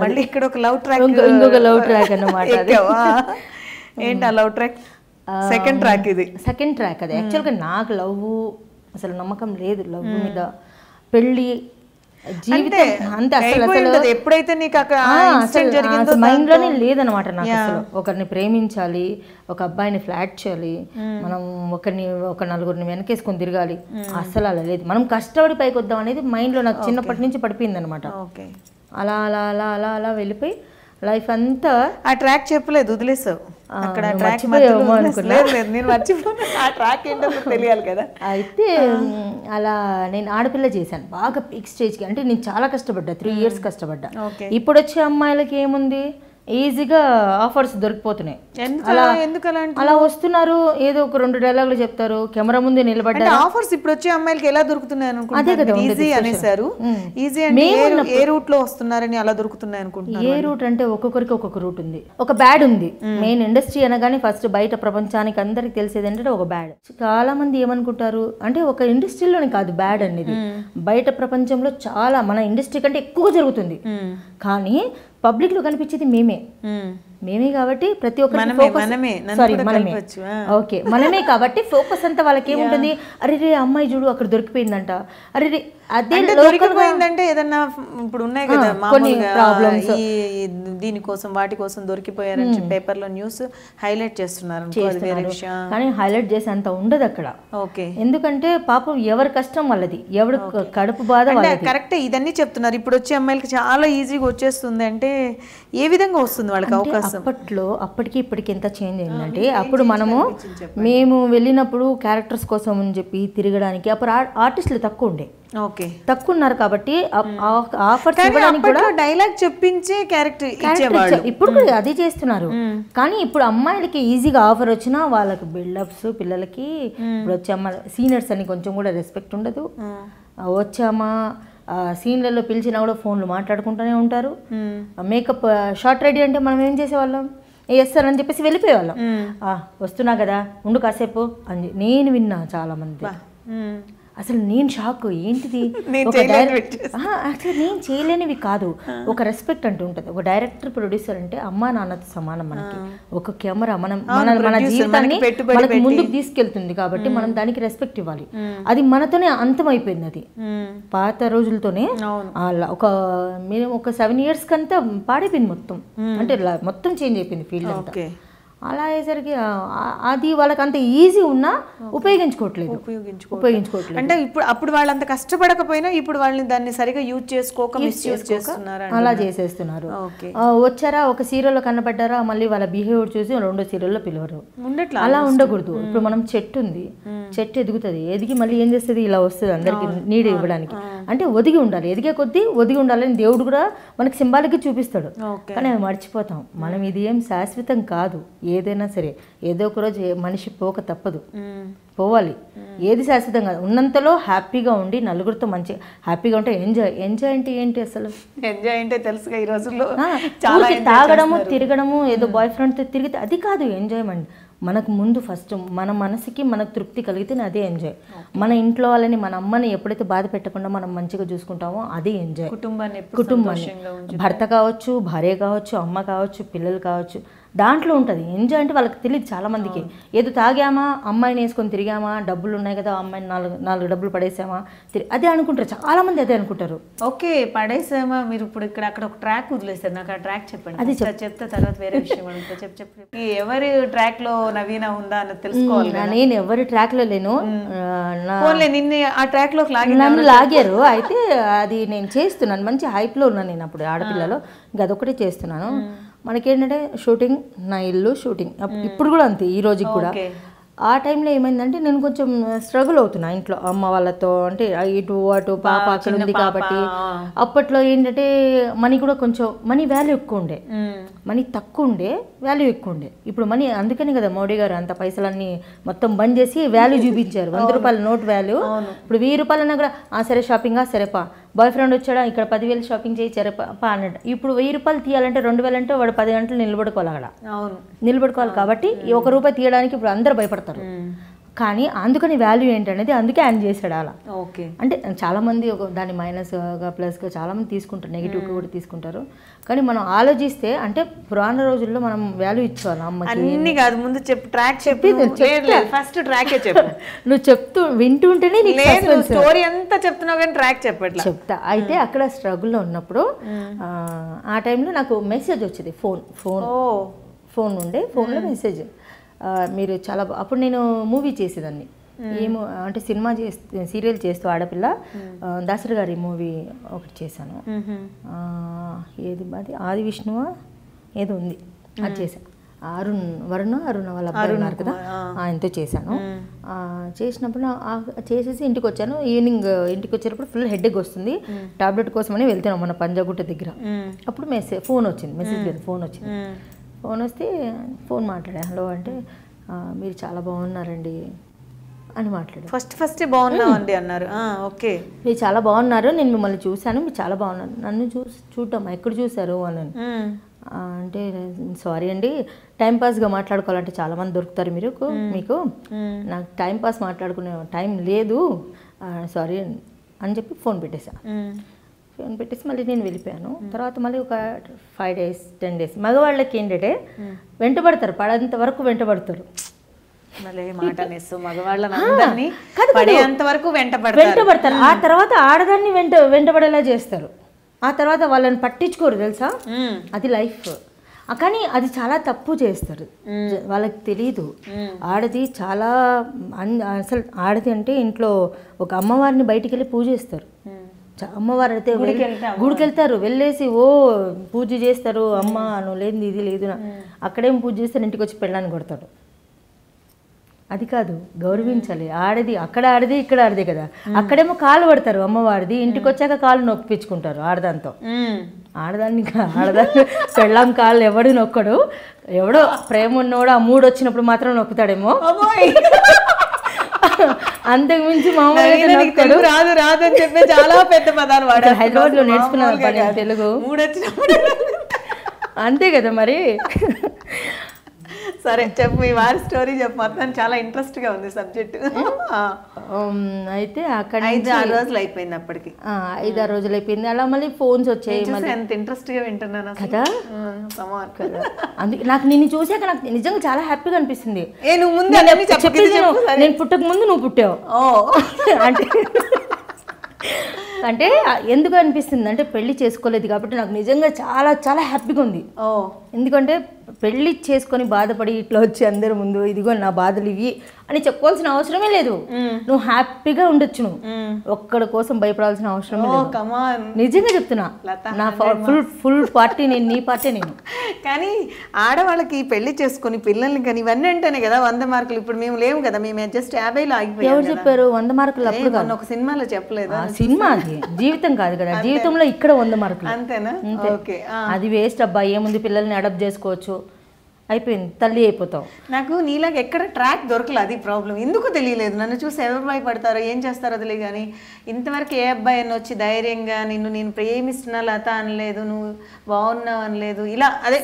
మళ్ళీ ఇక్కడ ఒక లవ్ ట్రాక్, ఇంకొక లవ్ ట్రాక్ అన్నమాట. ఏంటి ఆ లవ్ ట్రాక్? సెకండ్ ట్రాక్ ఇది. సెకండ్ ట్రాక్ అది. యాక్చువల్గా నాకు లవ్ అసలు నమ్మకం లేదు, లవ్ మీద పెళ్ళి జీవితం అంతే అసలు ఎప్పుడైతే నీకు మైండ్ లోనే లేదనమాట నాకు. అసలు ఒకరిని ప్రేమించాలి, ఒక అబ్బాయిని ఫ్లాట్ చేయాలి, మనం ఒక నలుగురిని వెనకేసుకొని తిరగాలి, అసలు అలా లేదు. మనం కష్టపడి పైకి వద్దాం అనేది మైండ్ లో నాకు చిన్నప్పటి నుంచి పడిపోయింది అనమాట. అలా అలా అలా అలా అలా వెళ్ళిపోయి లైఫ్ అంతా. ఆ ట్రాక్ చెప్పలేదు, వదిలేసావు అక్కడ. నేను మర్చిపోను, ఆ ట్రాక్ ఏంటో తెలియాలి కదా. అయితే అలా నేను ఆడపిల్ల చేశాను బాగా పీక్ స్టేజ్కి. అంటే నేను చాలా కష్టపడ్డా, 3 years కష్టపడ్డా. ఇప్పుడు వచ్చే అమ్మాయిలకి ఏముంది, ఈజీగా ఆఫర్స్ దొరికిపోతున్నాయి. అలా వస్తున్నారు, ఏదో ఒక 2 డైలాగులు చెప్తారు, కెమెరా ముందే నిలబడ్డారు. ఆఫర్స్ ఇప్పుడు వచ్చే అమ్మాయిలకి ఎలా దొరుకుతున్నాయి అనుకుంటున్నారు? ఈజీ అనేసారు. ఈజీ అంటే ఏ రూట్ లో వస్తున్నారని అలా దొరుకుతున్నాయి అనుకుంటున్నారు? ఏ రూట్ అంటే ఒక్కొక్కరికి ఒక్కొక్క రూట్ ఉంది. ఒక బ్యాడ్ ఉంది. మెయిన్ ఇండస్ట్రీ అనగానే ఫస్ట్ బయట ప్రపంచానికి అందరికి తెలిసేది ఏంటంటే ఒక బ్యాడ్. చాలా మంది ఏమనుకుంటారు అంటే ఒక ఇండస్ట్రీలోనే కాదు బ్యాడ్ అనేది, బయట ప్రపంచంలో చాలా మన ఇండస్ట్రీ కంటే ఎక్కువ జరుగుతుంది. కానీ పబ్లిక్ లో కనిపించేది మేమే కాబట్టి ప్రతి ఒక్కరికి ఓకే మనమే కాబట్టి ఫోకస్ అంతా వాళ్ళకి ఏముంటుంది, అరే రే అమ్మాయి చూడు అక్కడ దొరికిపోయిందంట, అరే రే అదే దొరికిపోయిందంటే ఏదన్నా ఇప్పుడు ఉన్నాయి కదా కొన్ని ప్రాబ్లమ్స్, దీనికోసం వాటి కోసం దొరికిపోయారని పేపర్ లో న్యూస్ హైలైట్ చేస్తున్నారు. కానీ హైలైట్ చేసే అంత ఉండదు అక్కడ. ఓకే, ఎందుకంటే పాపం ఎవరి కష్టం వాళ్ళది, ఎవరి కడుపు బాధ వాళ్ళది. కరెక్టే, ఇదన్నీ చెప్తున్నారు. ఇప్పుడు వచ్చే అమ్మాయిలకి చాలా ఈజీగా వచ్చేస్తుంది అంటే ఏ విధంగా వస్తుంది వాళ్ళకి అవకాశం? అప్పటికి ఇప్పటికి ఎంత చేంజ్ అయిందంటే, అప్పుడు మేము వెళ్ళినప్పుడు క్యారెక్టర్స్ కోసం అని చెప్పి తిరగడానికి అప్పుడు ఆర్టిస్టులు తక్కువ ఉండే, తక్కువ ఉన్నారు కాబట్టి ఆఫర్స్ ఇవ్వడానికి కూడా డైలాగ్ చెప్పించే క్యారెక్టర్ ఇప్పుడు కూడా అదే చేస్తున్నారు. కానీ ఇప్పుడు అమ్మాయిలకి ఈజీగా ఆఫర్ వచ్చినా వాళ్ళకి బిల్డప్స్, పిల్లలకి ఇప్పుడు వచ్చే అమ్మాయి సీనియర్స్ అని కొంచెం కూడా రెస్పెక్ట్ ఉండదు. వచ్చామా సీన్లలో పిలిచినా కూడా ఫోన్లు మాట్లాడుకుంటూనే ఉంటారు. మేకప్ షార్ట్ రెడీ అంటే మనం ఏం చేసేవాళ్ళం, వేస్తారు అని చెప్పేసి వెళ్ళిపోయేవాళ్ళం. వస్తున్నా కదా ఉండు కాసేపు అని నేను విన్నా చాలా మంది. అసలు నేను షాక్, ఏంటిది యాక్చువల్లీ నేను చేయలేనివి కాదు, ఒక రెస్పెక్ట్ అంటూ ఉంటుంది. ఒక డైరెక్టర్ ప్రొడ్యూసర్ అంటే అమ్మా నాన్నతో సమానం మనకి. ఒక కెమెరా మన జీవితాన్ని మనకు ముందుకు తీసుకెళ్తుంది కాబట్టి మనం దానికి రెస్పెక్ట్ ఇవ్వాలి. అది మనతోనే అంతం అయిపోయింది, అది పాత రోజులతోనే. ఒక 7 years కంతా పాడైపోయింది మొత్తం, అంటే మొత్తం చేంజ్ అయిపోయింది ఫీల్డ్ అంతా. అలా అయ్యేసరికి అది వాళ్ళకి అంత ఈజీ ఉన్నా ఉపయోగించుకోవట్లేదు. అంటే ఇప్పుడు అప్పుడు వాళ్ళు అంత కష్టపడకపోయినా ఇప్పుడు వాళ్ళని దాన్ని సరిగా యూజ్ చేసుకోక మిస్యూజ్ చేస్తున్నారు, అలా చేసేస్తున్నారు. వచ్చారా ఒక సీరియల్లో కనబడ్డారా మళ్ళీ వాళ్ళ బిహేవియర్ చూసి 2వ సీరియల్లో పిలవరు. అలా ఉండకూడదు. ఇప్పుడు మనం చెట్టు ఉంది, చెట్టు ఎదుగుతుంది, ఎదిగి మళ్ళీ ఏం చేస్తుంది, ఇలా వస్తుంది అందరికి నీడ ఇవ్వడానికి. అంటే ఒదిగి ఉండాలి, ఎదిగే కొద్దీ ఒదిగి ఉండాలని దేవుడు కూడా మనకి సింబాలిక్గా చూపిస్తాడు. కానీ అది మర్చిపోతాం మనం. ఇది ఏం శాశ్వతం కాదు, ఏదైనా సరే ఏదో ఒక రోజు మనిషి పోక తప్పదు, పోవాలి. ఏది శాశ్వతం కాదు. ఉన్నంతలో హ్యాపీగా ఉండి నలుగురితో మంచి హ్యాపీగా ఉంటే ఎంజాయ్ అంటే ఏంటి అసలు? ఎంజాయ్ అంటే తెలుసుగా ఈ రోజుల్లో తాగడము తిరగడము, ఏదో బాయ్ ఫ్రెండ్తో తిరిగితే అది కాదు ఎంజాయ్మెంట్. మనకు ముందు ఫస్ట్ మన మనసుకి మనకు తృప్తి కలిగితే అదే ఎంజాయ్. మన ఇంట్లో వాళ్ళని, మన అమ్మని ఎప్పుడైతే బాధ పెట్టకుండా మనం మంచిగా చూసుకుంటామో అదే ఎంజాయ్. కుటుంబాన్ని భర్త కావచ్చు, భార్య కావచ్చు, అమ్మ కావచ్చు, పిల్లలు కావచ్చు, దాంట్లో ఉంటుంది ఎంజాయ్. అంటే వాళ్ళకి తెలియదు చాలా మందికి. ఏదో తాగామా, అమ్మాయిని వేసుకొని తిరిగామా, డబ్బులు ఉన్నాయి కదా అమ్మాయిని నాలుగు డబ్బులు పడేసామా, అదే అనుకుంటారు చాలా మంది, అదే అనుకుంటారు. ఓకే, పడేసామా. మీరు ఇప్పుడు అక్కడ ఒక ట్రాక్ వదిలేస్తారు, నాకు ఆ ట్రాక్ చెప్పండి. అది చెప్తే తర్వాత వేరే విషయం చెప్పి ఎవరి ట్రాక్ లో నవీన ఉందా అని తెలుసుకోవాలి. నేను ఎవరి ట్రాక్ లో లేను, నిన్న ఆ ట్రాక్ లో నన్ను లాగారు. అయితే అది నేను చేస్తున్నాను, మంచి హైప్ లో ఉన్నాను నేను అప్పుడు ఆడపిల్లలో, ఇంకా అదొకటి చేస్తున్నాను. మనకేంటంటే షూటింగ్, నా ఇల్లు షూటింగ్, ఇప్పుడు కూడా అంతే, ఈ రోజుకి కూడా. ఆ టైంలో ఏమైందంటే నేను కొంచెం స్ట్రగుల్ అవుతున్నా ఇంట్లో అమ్మ వాళ్ళతో. అంటే ఇటు అటు పాప అక్కడ ఉంది కాబట్టి అప్పట్లో ఏంటంటే మనీ కూడా కొంచెం మనీ వాల్యూ ఎక్కువ ఉండే, మనీ తక్కువ ఉండే వాల్యూ ఎక్కువ ఉండే. ఇప్పుడు మనీ, అందుకని కదా మోడీ గారు అంత పైసలన్నీ మొత్తం బంద్ చేసి వాల్యూ చూపించారు. 100 రూపాయల నోట్ వాల్యూ. ఇప్పుడు 1000 రూపాయలన్నా కూడా సరే షాపింగా సరేపా, బాయ్ ఫ్రెండ్ వచ్చాడా ఇక్కడ 10,000 షాపింగ్ చేయి సరేపా అన్నట్టు. ఇప్పుడు 1000 రూపాయలు తీయాలంటే 2,000 అంటే వాడు 10 గంటలు నిలబడుకోవాలి అక్కడ, నిలబడుకోవాలి. కాబట్టి ₹1 తీయడానికి ఇప్పుడు అందరూ భయపడతారు. కానీ అందుకని వాల్యూ ఏంటనేది అందుకే ఆయన చేశాడు అలా. ఓకే, అంటే చాలా మంది దాన్ని మైనస్గా ప్లస్గా చాలా మంది తీసుకుంటారు, నెగిటివ్గా కూడా తీసుకుంటారు. కానీ మనం ఆలోచిస్తే అంటే పురాణ రోజుల్లో మనం వాల్యూ ఇచ్చేవాళ్ళం అమ్మకి. అన్ని కాదు, ముందు చెప్పు, ట్రాక్ చెప్పి ఫస్ట్ ట్రాకే చెప్పు. నువ్వు చెప్తూ వింటుంటేనే స్టోరీ అంతా చెప్తున్నావు కానీ ట్రాక్ చెప్పట్లా. చెప్తా. అయితే అక్కడ స్ట్రగుల్లో ఉన్నప్పుడు ఆ టైంలో నాకు మెసేజ్ వచ్చేది, ఫోన్ ఉండే, ఫోన్లో మెసేజ్, మీరు చాలా అప్పుడు నేను మూవీ చేసేదాన్ని, ఏమో అంటే సినిమా సీరియల్ చేస్తూ ఆడపిల్ల, దాసరి గారి మూవీ ఒకటి చేశాను. ఏది అది ఆది విష్ణువా ఏదో ఉంది, అది చేశాను. అరుణ వాళ్ళ అబ్బాయి ఉన్నారు కదా, ఆయనతో చేశాను. చేసినప్పుడు చేసేసి ఇంటికి వచ్చాను. ఈవినింగ్ ఇంటికి వచ్చేటప్పుడు ఫుల్ హెడేక్ వస్తుంది, టాబ్లెట్ కోసమని వెళ్తున్నాం మన పంజాగుట్ట దగ్గర. అప్పుడు ఫోన్ వచ్చింది, మెసేజ్ లేదు, ఫోన్ వచ్చింది. ఫోన్ వస్తే ఫోన్ మాట్లాడా. హలో అంటే మీరు చాలా బాగున్నారండి అని మాట్లాడారు. ఫస్ట్ బాగున్నామండి అన్నారు. ఓకే, మీరు చాలా బాగున్నారు, నేను మిమ్మల్ని చూశాను, మీరు చాలా బాగున్నారు. నన్ను చూడటం ఎక్కడ చూశారు అని అంటే సారీ అండి, టైంపాస్గా మాట్లాడుకోవాలంటే చాలామంది దొరుకుతారు మీకు నాకు టైంపాస్ మాట్లాడుకునే టైం లేదు, సారీ అని చెప్పి ఫోన్ పెట్టేశాను. ఫోన్ పెట్టేసి మళ్ళీ నేను వెళ్ళిపోయాను. తర్వాత మళ్ళీ ఒక 5 days 10 days మగవాళ్ళకి ఏంటంటే వెంటబడతారు, పడేంత వరకు వెంటబడతారు. వెంటబడతారు. ఆ తర్వాత ఆడదాన్ని వెంటబడేలా చేస్తారు. ఆ తర్వాత వాళ్ళని పట్టించుకోరు, తెలుసా, అది లైఫ్. కానీ అది చాలా తప్పు చేస్తారు, వాళ్ళకి తెలీదు. ఆడది చాలా అసలు ఆడది అంటే ఇంట్లో ఒక అమ్మవారిని బయటికి వెళ్ళి పూజ చేస్తారు. అమ్మవారు అయితే గుడికి వెళ్తారు, వెళ్ళేసి పూజ చేస్తారు. అమ్మ నువ్వు లేదు ఇది లేదు, అక్కడేం పూజ చేస్తారు, ఇంటికి వచ్చి పెళ్ళాన్ని కొడతాడు. అది కాదు, గౌరవించాలి. ఆడది అక్కడ ఆడది ఇక్కడ ఆడదే కదా. అక్కడేమో కాలు పడతారు అమ్మవారిది, ఇంటికి వచ్చాక కాలు నొప్పించుకుంటారు ఆడదాంతో. ఆడదాన్ని పెళ్ళాం కాళ్ళు ఎవడు నొక్కడు, ఎవడో ప్రేమ ఉన్నవాడు ఆ మూడు వచ్చినప్పుడు మాత్రం నొక్కుతాడేమో, అంతకు మించి మామూలుగా రాదు రాదు అని చెప్పి చాలా పెద్ద పదాలు వాడారు. హైదరాబాద్ లో నేర్చుకున్నాను తెలుగు, అంతే కదా మరి. సరే చెప్పు, మీ వారి స్టోరీ చెప్పు, మొత్తం చాలా ఇంట్రెస్ట్ గా ఉంది సబ్జెక్ట్. అయితే అక్కడ 5-6 రోజులు అయిపోయింది, అప్పటికి 5-6 రోజులు అయిపోయింది. అలా మళ్ళీ ఫోన్స్ వచ్చాయి. ఎంత ఇంట్రెస్ట్ గా వింటున్నాను కదా. అందుకే నాకు నిన్ను చూసాక నాకు నిజంగా చాలా హ్యాపీగా అనిపిస్తుంది. నేను పుట్టక ముందు నువ్వు పుట్టావు అంటే ఎందుకు అనిపిస్తుంది అంటే పెళ్లి చేసుకోలేదు కాబట్టి నాకు నిజంగా చాలా చాలా హ్యాపీగా ఉంది. ఎందుకంటే పెళ్లి చేసుకొని బాధపడి ఇట్లా వచ్చి అందరి ముందు ఇదిగో నా బాధలు ఇవి అని చెప్పుకోవాల్సిన అవసరమే లేదు. నువ్వు హ్యాపీగా ఉండొచ్చు, నువ్వు ఒక్కడి కోసం భయపడాల్సిన అవసరం లేదు. నిజంగా చెప్తున్నా, నా ఫుల్ పార్టీ నేను, నీ పార్టీ నేను. కానీ ఆడవాళ్ళకి పెళ్లి చేసుకుని పిల్లల్ని కానీ ఇవన్నీ అంటేనే కదా 100 మార్కులు. ఇప్పుడు మేము లేవు కదా, మేము జస్ట్ 50లో ఆగిపోయాం. ఎవరు చెప్పారు 100 మార్కులు? అప్పుడు ఒక సినిమాలో చెప్పలేదు. సినిమా అది జీవితం కాదు కదా, జీవితంలో ఇక్కడ 100 మార్కులు అంతేనా? ఓకే, అది వేస్ట్ అబ్బా. ఏముంది, పిల్లల్ని అడాప్ట్ చేసుకోవచ్చు, అయిపోయింది, తల్లి అయిపోతావు. నాకు నీలాగా ఎక్కడ ట్రాక్ దొరకలేదు, అది ప్రాబ్లం. ఎందుకు తెలియలేదు, నన్ను చూసి ఎవరు భయపడతారో ఏం చేస్తారో తెలియదు. కానీ ఇంతవరకు ఏ అబ్బాయి అని వచ్చి ధైర్యంగా నేను ప్రేమిస్తున్నా లత అనలేదు, నువ్వు బాగున్నావు అనలేదు. ఇలా అదే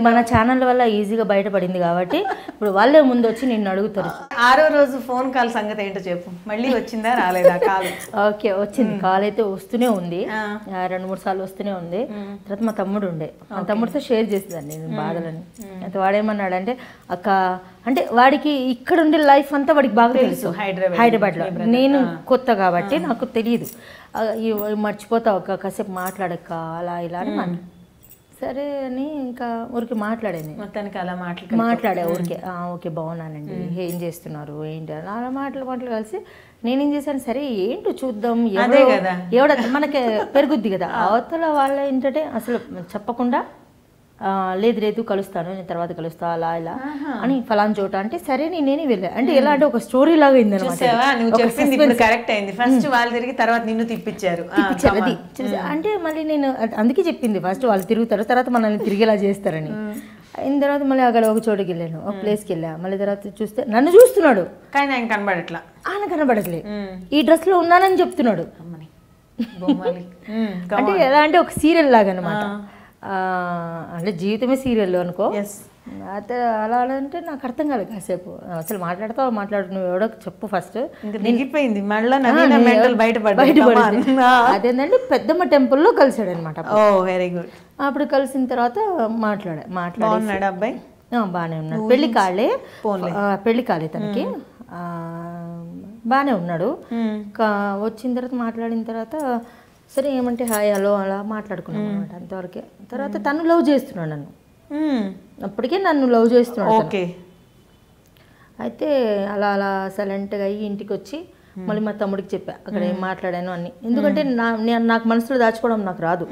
మన ఛానల్ వల్ల ఈజీగా బయటపడింది కాబట్టి ఇప్పుడు వాళ్ళే ముందు వచ్చి నిన్ను అడుగుతారు. 6వ రోజు ఫోన్ కాల్ సంగతి ఏంటో చెప్పు, మళ్ళీ వచ్చిందా రాలేదా కాల్? ఓకే, వచ్చింది. కాల్ అయితే వస్తూనే ఉంది, 2-3 సార్లు వస్తూనే ఉంది. తర్వాత మా తమ్ముడు ఉండే, మా తమ్ముడితో షేర్ చేసేదాన్ని నేను బాధలని. అయితే వాడేమన్నాడంటే అక్క అంటే వాడికి ఇక్కడ ఉండే లైఫ్ అంతా వాడికి బాగా తెలుసు, హైదరాబాద్లో. నేను కొత్త కాబట్టి నాకు తెలియదు. మర్చిపోతావు అక్క, కాసేపు మాట్లాడక్క అలా ఇలా అని సరే అని ఇంకా ఊరికి మాట్లాడాను. మొత్తానికి అలా మాట్లాడా ఊరికే. ఓకే బాగున్నానండి, ఏం చేస్తున్నారు ఏంటి అలా అలా మాటలు కలిసి నేనేం చేశాను, సరే ఏంటో చూద్దాం, ఎవడ మనకి పెరుగుద్ది కదా. అవతల వాళ్ళ ఏంటంటే అసలు చెప్పకుండా లేదు కలుస్తాను, నేను తర్వాత కలుస్తా అలా ఇలా అని ఫలాన్ చోట అంటే సరే నేనే వెళ్ళా. అంటే ఎలా అంటే ఒక స్టోరీ లాగా అయింది అనమాట. అంటే మళ్ళీ నేను అందుకే చెప్పింది, ఫస్ట్ వాళ్ళు తిరుగుతారు, తర్వాత మనల్ని తిరిగేలా చేస్తారని. అయిన తర్వాత మళ్ళీ అక్కడ ఒక చోటుకి వెళ్ళాను, ఒక ప్లేస్కి వెళ్ళా. మళ్ళీ తర్వాత చూస్తే నన్ను చూస్తున్నాడు కానీ ఆయన కనబడట్లే. ఈ డ్రెస్ లో ఉన్నానని చెప్తున్నాడు. అంటే ఎలా అంటే ఒక సీరియల్ లాగా అనమాట. అంటే జీవితమే సీరియల్ అనుకో. అయితే అలా అంటే నాకు అర్థం కాదు. కాసేపు అసలు మాట్లాడు, నువ్వు ఎవడో చెప్పు ఫస్ట్. అదేంటంటే పెద్దమ్మ టెంపుల్లో కలిసాడు అనమాట. Very good. అప్పుడు కలిసిన తర్వాత మాట్లాడాడు. అబ్బాయి బాగానే ఉన్నాడు, పెళ్లి కాలే తనకి, బాగానే ఉన్నాడు. వచ్చిన తర్వాత మాట్లాడిన తర్వాత సరే ఏమంటే హాయ్ హలో అలా మాట్లాడుకున్నాం అనమాట, అంతవరకే. తర్వాత తను లవ్ చేస్తున్నాడు నన్ను, అప్పటికే నన్ను లవ్ చేస్తున్నాడు. ఓకే. అయితే అలా సైలెంట్గా అయ్యి ఇంటికి వచ్చి మళ్ళీ మా తమ్ముడికి చెప్పా అక్కడ ఏం మాట్లాడాను అన్ని. ఎందుకంటే నాకు మనసులో దాచుకోవడం నాకు రాదు,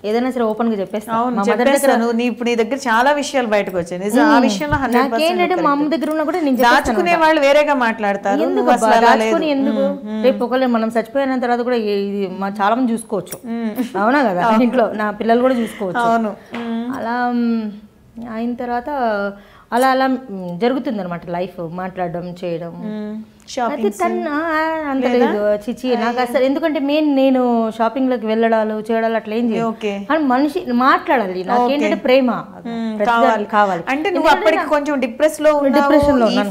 ఏదైనా సరే ఓపెన్ గా చెప్పేస్తాను. ఇప్పుడు నీ దగ్గర చాలా విషయాలు బయటకు వచ్చాయి. ఆ విషయంలో నాకేంటంటే మా అమ్మ దగ్గర ఉన్నా కూడా నేను దాచుకునే వాళ్ళు వేరేగా మాట్లాడతారు. ఎందుకు దాచుకుని ఎందుకు, రేపు ఒకవేళ మనం చచ్చిపోయిన తర్వాత కూడా ఇది చాలా మంది చూసుకోవచ్చు, అవునా కదా, ఇంట్లో నా పిల్లలు కూడా చూసుకోవచ్చు. అవును. అలా అయిన తర్వాత అలా అలా జరుగుతుంది అనమాట లైఫ్, మాట్లాడడం చేయడం. అయితే తను అంత లేదు చిచి నాకు అసలు, ఎందుకంటే నేను షాపింగ్ లోకి వెళ్ళడాలు చేయడాలు అట్లా ఏం చేయను, కానీ మనిషి మాట్లాడాలి, నాకేంటంటే ప్రేమ కావాలి. అంటే నువ్వు అప్పటికి కొంచెం డిప్రెషన్ లో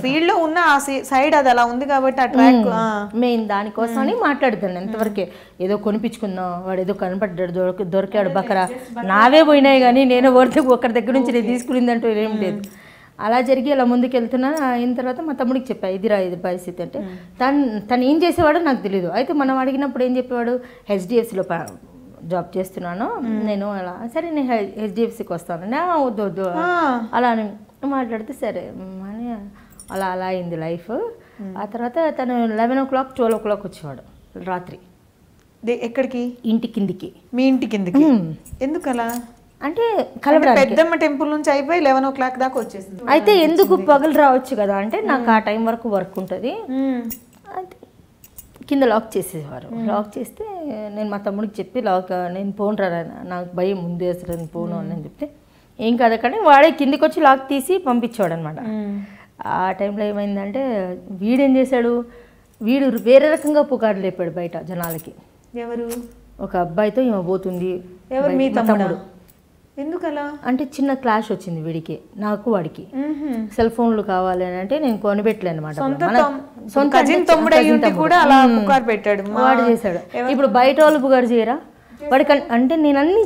ఫీల్డ్ లో ఉన్న ఆ సైడ్ అది అలా ఉంది కాబట్టి ఆ ట్రాక్ మెయిన్ దానికోసమని మాట్లాడుతాను. ఎంతవరకే ఏదో కొనిపించుకుందాం, వాడు ఏదో కనపడ్డాడు దొరికాడు బకరా, నావే పోయినాయి కానీ నేను ఒకరి దగ్గర నుంచి నేను తీసుకునిందంటూ ఏం లేదు. అలా జరిగి అలా ముందుకు వెళ్తున్నా. అయిన తర్వాత మా తమ్ముడికి చెప్పా ఇది పరిస్థితి అంటే, తను ఏం చేసేవాడో నాకు తెలియదు. అయితే మనం అడిగినప్పుడు ఏం చెప్పేవాడు, హెచ్డిఎఫ్సిలో జాబ్ చేస్తున్నాను నేను, అలా సరే నేను హెచ్డిఎఫ్సికి వస్తాను, వద్దు అలా అని మాట్లాడితే సరే అని అలా అలా అయింది లైఫ్. ఆ తర్వాత తను 11 o'clock 12 o'clock వచ్చేవాడు రాత్రి. ఎక్కడికి? ఇంటి కిందికి. మీ ఇంటి కిందికి? ఎందుకు అలా అంటే పెద్దమ్మ టెంపుల్ నుంచి అయిపోయి 11 o'clock దాకా వచ్చేసింది. అయితే ఎందుకు పగలు రావచ్చు కదా అంటే, నాకు ఆ టైం వరకు వర్క్ ఉంటుంది. కింద లాక్ చేసేవారు. లాక్ చేస్తే నేను మా తమ్ముడికి చెప్పి నేను పోను రా, నాకు భయం ముందే అసలు నేను పోను అని చెప్తే ఏం కాదు కానీ వాడే కిందికి వచ్చి లాక్ తీసి పంపించాడు అనమాట. ఆ టైంలో ఏమైందంటే వీడేం చేశాడు, వీడు వేరే రకంగా పుకారు లేపాడు బయట జనాలకి. ఎవరు? ఒక అబ్బాయితో ఈమె పోతుంది. ఎవరు? మీ తమ్ముడు? ఎందుకలా అంటే చిన్న క్లాష్ వచ్చింది వీడికి నాకు వాడికి. సెల్ ఫోన్లు కావాలి అని అంటే నేను కొనిపెట్టలే అనమాట. వాడు చేశాడు. ఇప్పుడు బయట వాళ్ళు పుగారు చేయరా వాడికి అంటే నేను అన్ని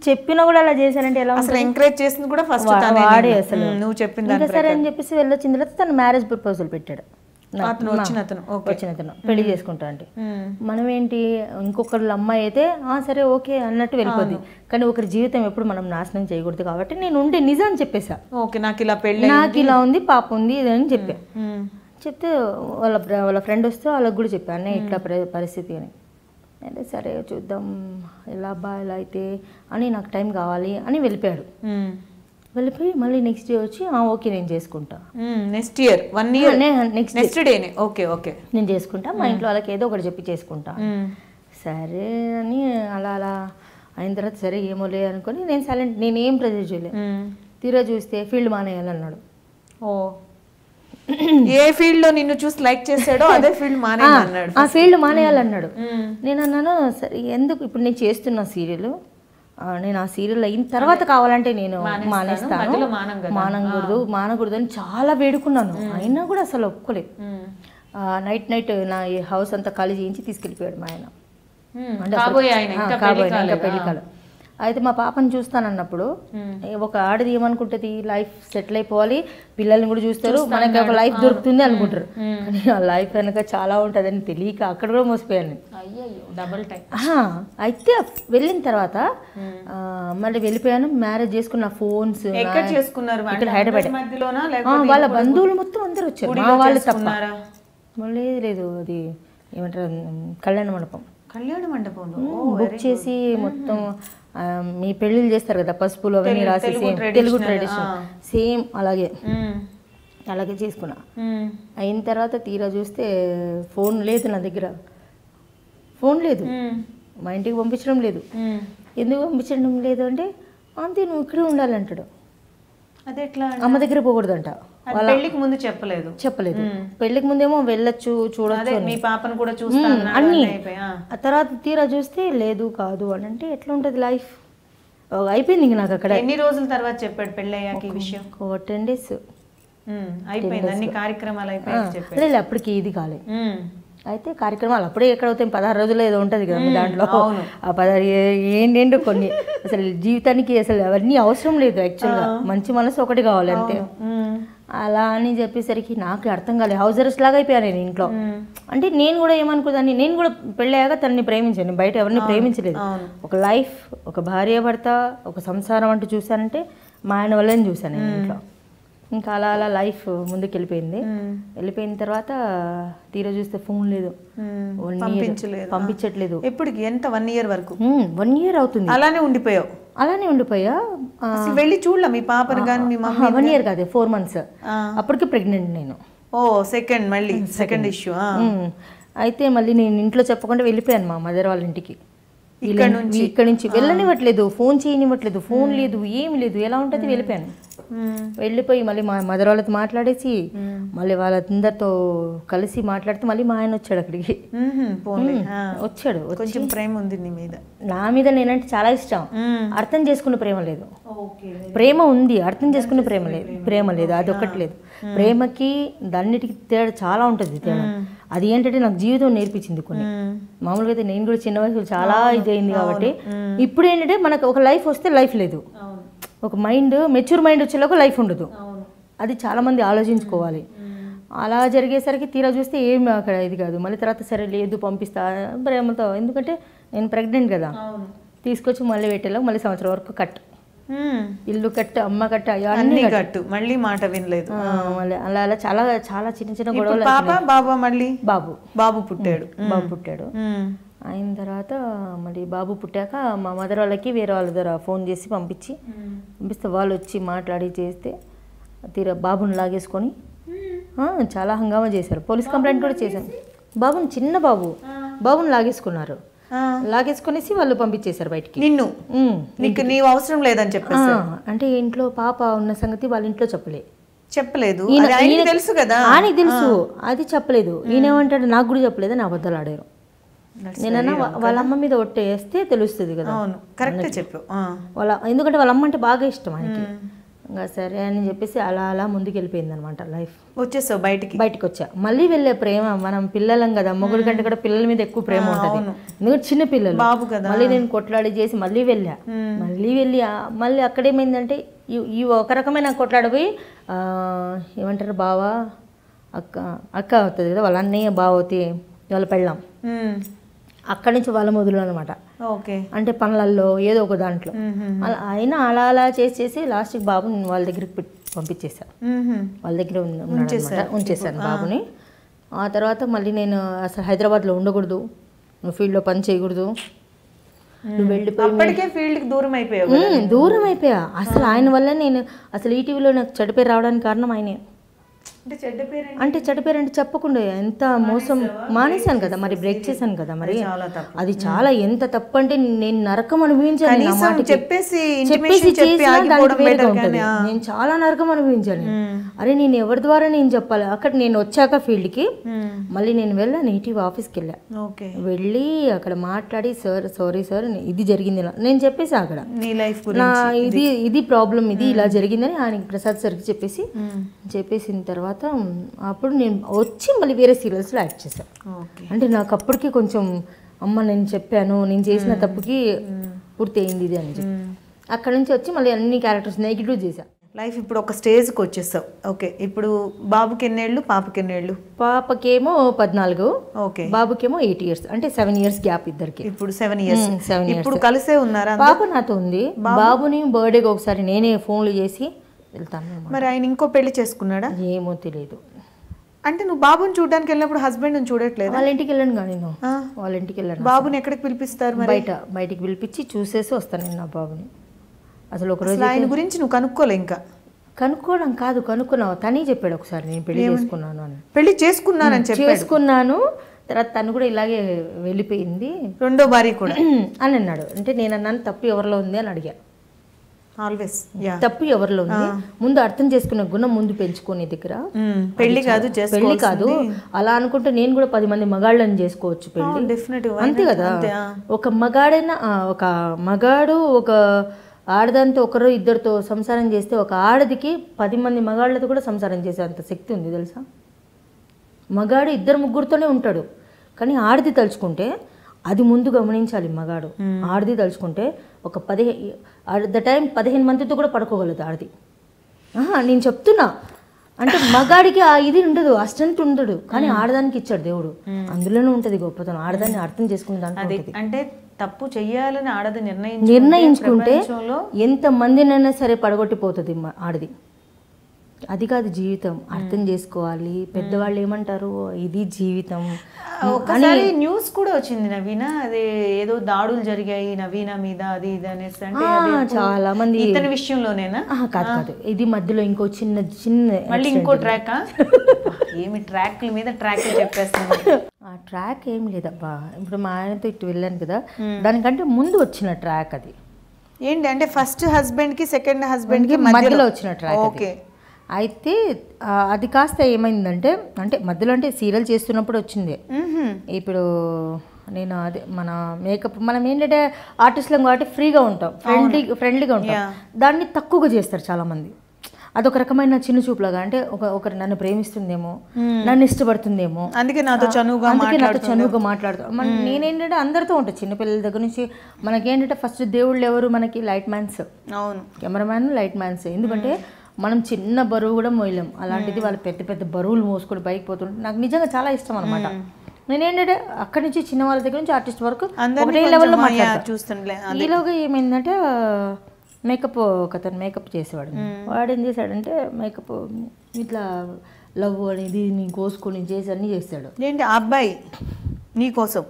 చెప్పినా కూడా అలా చేశానంటే ఎలా అసలు ఎంకరేజ్ చేసింది కూడా ఫస్ట్ వాడే అసలు. నువ్వు చెప్పింది సరే అని చెప్పేసి వెళ్ళొచ్చిన తర్వాత తను మ్యారేజ్ ప్రపోజల్ పెట్టాడు. వచ్చిన అతను పెళ్లి చేసుకుంటా అంటే మనం ఏంటి, ఇంకొకరు అమ్మాయి అయితే సరే ఓకే అన్నట్టు వెళ్ళిపోద్ది, కానీ ఒకరి జీవితం ఎప్పుడు మనం నాశనం చేయకూడదు కాబట్టి నేను ఉంటే నిజం చెప్పేసా. నాకు ఇలా ఉంది, పాప ఉంది ఇదని చెప్పా. చెప్తే వాళ్ళ ఫ్రెండ్ వస్తే వాళ్ళకి కూడా చెప్పా అన్నయ్య ఇట్లా పరిస్థితి అని. అంటే సరే చూద్దాం ఎలా ఇలా అయితే అని, నాకు టైం కావాలి అని వెళ్ళిపోయాడు. వెళ్ళిపోయి మళ్ళీ నెక్స్ట్ డే వచ్చి ఓకే నేను చేసుకుంటా, నెక్స్ట్ ఇయర్ 1 year నెక్స్ట్ డేనే ఓకే ఓకే నేను చేసుకుంటా, మా ఇంట్లో వాళ్ళకి ఏదో ఒకటి చెప్పి చేసుకుంటా. సరే అని అలా అలా అయిన తర్వాత సరే ఏమో లే అనుకొని నేను సైలెంట్, నేనేం ప్రెజర్ చేయలే. తీరా చూస్తే ఫీల్డ్ మానేయాలన్నాడు. ఏ ఫీల్డ్ లో నిన్ను చూసి లైక్ చేశాడో అదే ఫీల్డ్ మానేయాలన్నాడు. ఆ ఫీల్డ్ మానేయాలన్నాడు. నేను అన్నాను సరే ఎందుకు, ఇప్పుడు నేను చేస్తున్నా సీరియల్, నేను ఆ సీరియల్ అయిన తర్వాత కావాలంటే నేను మానేస్తాను, మానకూడదు అని చాలా వేడుకున్నాను. అయినా కూడా అసలు ఒప్పుకోలేదు. నైట్ నా హౌస్ అంతా ఖాళీ చేయించి తీసుకెళ్ళిపోయాడు మా ఆయన. ఇంకా పెళ్లి కాలం. అయితే మా పాపను చూస్తానన్నప్పుడు ఒక ఆడది ఏమనుకుంటుంది, లైఫ్ సెటిల్ అయిపోవాలి, పిల్లల్ని కూడా చూస్తారు, మనకి ఒక లైఫ్ దొరుకుతుంది అనుకుంటారు. కానీ ఆ లైఫ్ కనుక చాలా ఉంటుందని తెలియక అక్కడ కూడా మోసపోయాను. అయితే వెళ్ళిన తర్వాత మళ్ళీ వెళ్ళిపోయాను. మ్యారేజ్ చేసుకున్న ఫోన్స్ ఇక్కడ హైదరాబాద్, వాళ్ళ బంధువులు మొత్తం అందరు వచ్చారు, మా వాళ్ళు తప్ప. మళ్ళీ లేదు అది ఏమంటారు కళ్యాణ మండపం బుక్ చేసి మొత్తం మీ పెళ్ళిళ్ళు చేస్తారు కదా పసుపులు అవన్నీ రాసి, తెలుగు ట్రెడిషన్ సేమ్ అలాగే చేసుకున్నా. అయిన తర్వాత తీరా చూస్తే ఫోన్ లేదు నా దగ్గర, ఫోన్ లేదు, మా ఇంటికి పంపించడం లేదు. ఎందుకు పంపించడం లేదు అంటే అంతే నువ్వు ఇక్కడే ఉండాలంటాడు. అమ్మ దగ్గర పోకూడదంట. పెళ్లికి ముందు చెప్పలేదు. పెళ్లికి ముందేమో వెళ్ళొచ్చు చూడొచ్చు మీ పాపను కూడా చూస్తాను అన్ని. ఆ తర్వాత తీరా చూస్తే లేదు కాదు అని అంటే ఎట్లా ఉంటుంది లైఫ్. అయిపోయింది ఇంక నాకు అక్కడ. ఎన్ని రోజుల తర్వాత చెప్పాడు పెళ్ళి అయ్యాక ఈ విషయం? 10 days అయిపోయింది, అన్ని కార్యక్రమాలు అయిపోయాయి. అప్పటికి ఇది కాలేదు. అయితే కార్యక్రమాలు అప్పుడే ఎక్కడ అవుతాయి, 16 రోజులు ఏదో ఉంటుంది కదా దాంట్లో. ఆ 16 ఏంటంటే కొన్ని అసలు జీవితానికి అసలు అవన్నీ అవసరం లేదు యాక్చువల్గా, మంచి మనసు ఒకటి కావాలి అంతే. అలా అని చెప్పేసరికి నాకు అర్థం కాలేదు, హౌస్ అరెస్ట్ లాగా అయిపోయాను నేను ఇంట్లో. అంటే నేను కూడా ఏమనుకోదాన్ని, నేను కూడా పెళ్ళయ్యాక తనని ప్రేమించాను, బయట ఎవరిని ప్రేమించలేదు. ఒక లైఫ్, ఒక భార్య భర్త, ఒక సంసారం అంటూ చూశానంటే మా ఆయన వల్లనే చూశాను నేను ఇంట్లో. ఇంకా అలా అలా లైఫ్ ముందుకు వెళ్ళిపోయిన తర్వాత తీరా చూస్తే ఫోన్ లేదు, పంపించట్లేదు. ఎప్పటికి ఎంత 1 year వరకు? 1 year అవుతుంది. అలానే ఉండిపోయా. వెళ్ళి చూడలే మీ పాపని కానీ మీ మమ్మీ? 1 year కాదు, 4 months. అప్పటికి ప్రెగ్నెంట్ నేను. Second issue. అయితే మళ్ళీ నేను ఇంట్లో చెప్పకుండా వెళ్ళిపోయాను మా మదర్ వాళ్ళ ఇంటికి. ఇక్కడ నుంచి వెళ్ళనివ్వట్లేదు, ఫోన్ చేయనివ్వట్లేదు, ఫోన్ లేదు, ఏమి లేదు, ఎలా ఉంటుంది. వెళ్ళిపోయాను. వెళ్ళిపోయి మళ్ళీ మా మదర్ వాళ్ళతో మాట్లాడేసి మళ్ళీ వాళ్ళందరితో కలిసి మాట్లాడితే మళ్ళీ మా ఆయన వచ్చాడు అక్కడికి. వచ్చాడు. కొంచెం ప్రేమ ఉంది నీ మీద? నా మీద నేనంటే చాలా ఇష్టం. అర్థం చేసుకున్న ప్రేమ లేదు. ప్రేమ ఉంది, అర్థం చేసుకున్న ప్రేమ లేదు. అది ఒక్కటి లేదు. ప్రేమకి దాన్నిటికి తేడా చాలా ఉంటుంది. తేడా అది ఏంటంటే నాకు జీవితం నేర్పించింది కొన్ని. మామూలుగా అయితే నేను కూడా చిన్న వయసులో చాలా ఇది అయింది కాబట్టి ఇప్పుడు ఏంటంటే మనకు ఒక లైఫ్ వస్తే లైఫ్ లేదు, ఒక మెచ్యూర్ మైండ్ వచ్చేలాగా లైఫ్ ఉండదు. అది చాలామంది ఆలోచించుకోవాలి. అలా జరిగేసరికి తీరా చూస్తే ఏమి అక్కడ ఇది కాదు. మళ్ళీ తర్వాత సరే లేదు పంపిస్తా ప్రేమతో, ఎందుకంటే నేను ప్రెగ్నెంట్ కదా, తీసుకొచ్చి మళ్ళీ పెట్టేలా మళ్ళీ సంవత్సరం వరకు కట్, ఇల్లు కట్టు, అమ్మ కట్టు, అన్ని కట్టు, మళ్ళీ మాట వినలేదు. మళ్ళీ అలా అలా చాలా చాలా చిన్న చిన్న గొడవలు. బాబు పుట్టాడు. అయిన తర్వాత మళ్ళీ బాబు పుట్టాక మా మదర్ వాళ్ళకి వేరే వాళ్ళ ద్వారా ఫోన్ చేసి పంపిస్తే వాళ్ళు వచ్చి మాట్లాడి చేస్తే తీరా బాబుని లాగేసుకొని చాలా హంగామా చేశారు. పోలీస్ కంప్లైంట్ కూడా చేశాను. బాబుని, చిన్న బాబుని లాగేసుకునేసి వాళ్ళు పంపించేశారు బయటికి. నీకు నీవు అవసరం లేదని చెప్పేసి. అంటే ఇంట్లో పాప ఉన్న సంగతి వాళ్ళ ఇంట్లో చెప్పలేదు. తెలుసు కదా, ఆయనకి తెలుసు, అది చెప్పలేదు. ఈయనేమంటాడు, నాకు కూడా చెప్పలేదు, నా అబద్ధాలు ఆడారు. నేనన్నా వాళ్ళ అమ్మ మీద ఒట్టేస్తే తెలుస్తుంది కదా. ఎందుకంటే వాళ్ళ అమ్మ అంటే బాగా ఇష్టం ఆయనకి. ఇంకా సరే అని చెప్పేసి అలా అలా ముందుకు వెళ్ళిపోయింది అనమాట లైఫ్. వచ్చేసావు బయటికి వచ్చా. మళ్ళీ వెళ్ళే ప్రేమ, మనం పిల్లలం కదా, మొగుడు కంటే కూడా పిల్లల మీద ఎక్కువ ప్రేమ ఉంటుంది. ఎందుకంటే చిన్న పిల్లలు. మళ్ళీ నేను కొట్లాడి చేసి మళ్ళీ వెళ్ళి మళ్ళీ అక్కడేమైందంటే ఈ ఒక రకమైన కొట్లాడిపోయి ఏమంటారు, బావా అక్క అవుతుంది కదా, వాళ్ళ అన్నయ్య బావ అవుతాయి, వాళ్ళ పెళ్ళాం. అక్కడి నుంచి వాళ్ళ మొదలు అనమాట. అంటే పనులలో ఏదో ఒక దాంట్లో అయినా అలా అలా చేసి లాస్ట్కి బాబుని వాళ్ళ దగ్గరికి పంపించేశారు. వాళ్ళ దగ్గర ఉంచేశాను బాబుని. ఆ తర్వాత మళ్ళీ నేను అసలు హైదరాబాద్లో ఉండకూడదు, నువ్వు ఫీల్డ్లో పని చేయకూడదు, నువ్వు వెళ్ళిపోయి దూరం అయిపోయా. అసలు ఆయన వల్ల నేను అసలు ఈటీవీలో నాకు చెడ్డ పేరు రావడానికి కారణం ఆయనే. అంటే చెడ్డ పేరు అంటే చెప్పకుండా ఎంత మోసం మానేశాను కదా, మరి బ్రేక్ చేశాను కదా, మరి అది చాలా ఎంత తప్పు అంటే నేను నరకం అనుభవించాను. నేను చాలా నరకం అనుభవించాను. అరే నేను ఎవరి ద్వారా నేను చెప్పాలి. అక్కడ నేను వచ్చాక ఫీల్డ్కి మళ్ళీ నేను వెళ్ళాను, ఈటీవీ ఆఫీస్కి వెళ్ళి అక్కడ మాట్లాడి సారీ సార్ ఇది జరిగింది నేను చెప్పేసి అక్కడ ఇది ప్రాబ్లం, ఇది ఇలా జరిగిందని ఆయనకి ప్రసాద్ సార్కి చెప్పేసిన తర్వాత అప్పుడు నేను వచ్చి మళ్ళీ వేరే సీరియల్స్లో యాక్ట్ చేశాను. అంటే నాకు అప్పటికి కొంచెం అమ్మ నేను చెప్పాను, నేను చేసిన తప్పుకి పూర్తి అయింది ఇది అని చెప్పి అక్కడ నుంచి వచ్చి మళ్ళీ అన్ని క్యారెక్టర్స్ నెగిటివ్ చేశాను. లైఫ్ ఇప్పుడు ఒక స్టేజ్కి వచ్చేస్తావు. ఓకే, ఇప్పుడు బాబుకి ఎన్నేళ్ళు, పాపకి ఎన్నేళ్ళు? పాపకేమో 14, బాబుకేమో 8 years, అంటే 7 years గ్యాప్ ఇద్దరికి. ఇప్పుడు 7 years. ఇప్పుడు కలిసే ఉన్నారా? పాప నాతో ఉంది. బాబుని బర్త్డేకి ఒకసారి నేనే ఫోన్లు చేసి వెళ్తాను. మరి ఆయన ఇంకో పెళ్లి చేసుకున్నాడా? ఏమో తెలియదు. అంటే నువ్వు బాబుని చూడడానికి వెళ్ళినప్పుడు హస్బెండ్ చూడట్లేదు? వాళ్ళ ఇంటికి వెళ్ళాను కానీ నేను వాళ్ళ ఇంటికి వెళ్ళాను. బాబుని ఎక్కడికి పిలిపిస్తారు? బయటికి పిలిపించి చూసేసి వస్తాను నేను నా బాబుని. అసలు ఒకరోజు ఆయన గురించి నువ్వు కనుక్కోలే? ఇంకా కనుక్కోవడం కాదు, కనుక్కున్నావు. తనే చెప్పాడు ఒకసారి నేను పెళ్లి చేసుకున్నాను అని. పెళ్లి చేసుకున్నానని చేసుకున్నాను. తర్వాత తను కూడా ఇలాగే వెళ్ళిపోయింది, రెండో భార్య కూడా అని అన్నాడు. అంటే నేను అన్నాను తప్పు ఎవరిలో ఉంది అని అడిగా. ఆల్వేస్ తప్పు ఎవరిలో ఉంది, ముందు అర్థం చేసుకునే గుణం ముందు పెంచుకునే దగ్గర. పెళ్లి కాదు అలా అనుకుంటే నేను కూడా 10 మంది మగాళ్ళని చేసుకోవచ్చు పెళ్లి, అంతే కదా. ఒక మగాడు ఒక ఆడదాంతో ఒకరు ఇద్దరితో సంసారం చేస్తే ఒక ఆడదికి 10 మంది మగాళ్ళతో కూడా సంసారం చేసే అంత శక్తి ఉంది తెలుసా. మగాడు 2-3తోనే ఉంటాడు, కానీ ఆడది తలుచుకుంటే అది ముందు గమనించాలి. మగాడు ఆడది తలుచుకుంటే ఒక 15 మందితో కూడా పడుకోగలదు ఆడది. నేను చెప్తున్నా, అంటే మగాడికి ఆ ఇది ఉండదు, ఆ స్ట్రెంత్ ఉండదు, కానీ ఆడదానికి ఇచ్చాడు దేవుడు. అందులోనే ఉంటుంది గొప్పతనం. ఆడదాన్ని అర్థం చేసుకునే దాంట్లో. అంటే తప్పు చెయ్యాలని ఆడది నిర్ణయించుకుంటే ఎంత మందినైనా సరే పడగొట్టిపోతుంది ఆడది. అది కాదు జీవితం, అర్థం చేసుకోవాలి. పెద్దవాళ్ళు ఏమంటారు, ఇది జీవితం. ఒకసారి న్యూస్ కూడా వచ్చింది నవీన, అదే ఏదో దాడులు జరిగాయి నవీన మీద అది ఇది అనేసి, అంటే చాలా మంది ఇతని విషయంలోనేనా? కాదు కాదు, ఇది మధ్యలో ఇంకో చిన్న చిన్న మళ్ళీ ఇంకో ట్రాకా? ఏమి ట్రాక్ల మీద ట్రాక్ చెప్పేస్తుంది. ఆ ట్రాక్ ఏం లేదబ్బా, ఇప్పుడు మా ఆయనతో ఇటు వెళ్ళాను కదా, దానికంటే ముందు వచ్చిన ట్రాక్ అది. ఏంటి అంటే ఫస్ట్ హస్బెండ్ కి సెకండ్ హస్బెండ్ కి మధ్యలో వచ్చిన ట్రాక్. ఓకే. అయితే అది కాస్త ఏమైందంటే, అంటే మధ్యలో అంటే సీరియల్ చేస్తున్నప్పుడు వచ్చింది. ఇప్పుడు నేను అదే మన మేకప్, మనం ఏంటంటే ఆర్టిస్ట్లం కాబట్టి ఫ్రీగా ఉంటాం, ఫ్రెండ్లీగా ఉంటాం. దాన్ని తక్కువగా చేస్తారు చాలామంది. అదొక రకమైన చిన్న చూపులాగా, అంటే ఒకరు నన్ను ప్రేమిస్తుందేమో, నన్ను ఇష్టపడుతుందేమో, అందుకే నాతో చనువుగా మాట్లాడుతాం. నేనేంటంటే అందరితో ఉంటాను, చిన్నపిల్లల దగ్గర నుంచి. మనకేంటంటే ఫస్ట్ దేవుళ్ళు ఎవరు మనకి? లైట్ మ్యాన్స్, అవును, కెమెరామ్యాన్, లైట్ మ్యాన్స్. ఎందుకంటే మనం చిన్న బరువు కూడా మోయలేం, అలాంటిది వాళ్ళు పెద్ద పెద్ద బరువులు మోసుకొని బైక్ పోతుంటే నాకు నిజంగా చాలా ఇష్టం అనమాట. నేనేంటంటే అక్కడి నుంచి చిన్న వాళ్ళ దగ్గర నుంచి ఆర్టిస్ట్ వరకు ఒకటే లెవెల్లో మాట్లాడుతుండే. ఈలోగా ఏమైందంటే మేకప్, ఒకతను మేకప్ చేసేవాడు. వాడు ఏం చేశాడంటే మేకప్ ఇట్లా లవ్ అనేది నీ కోసుకొని చేసి అన్నీ చేస్తాడు. ఏంటి అబ్బాయి నీ కోసం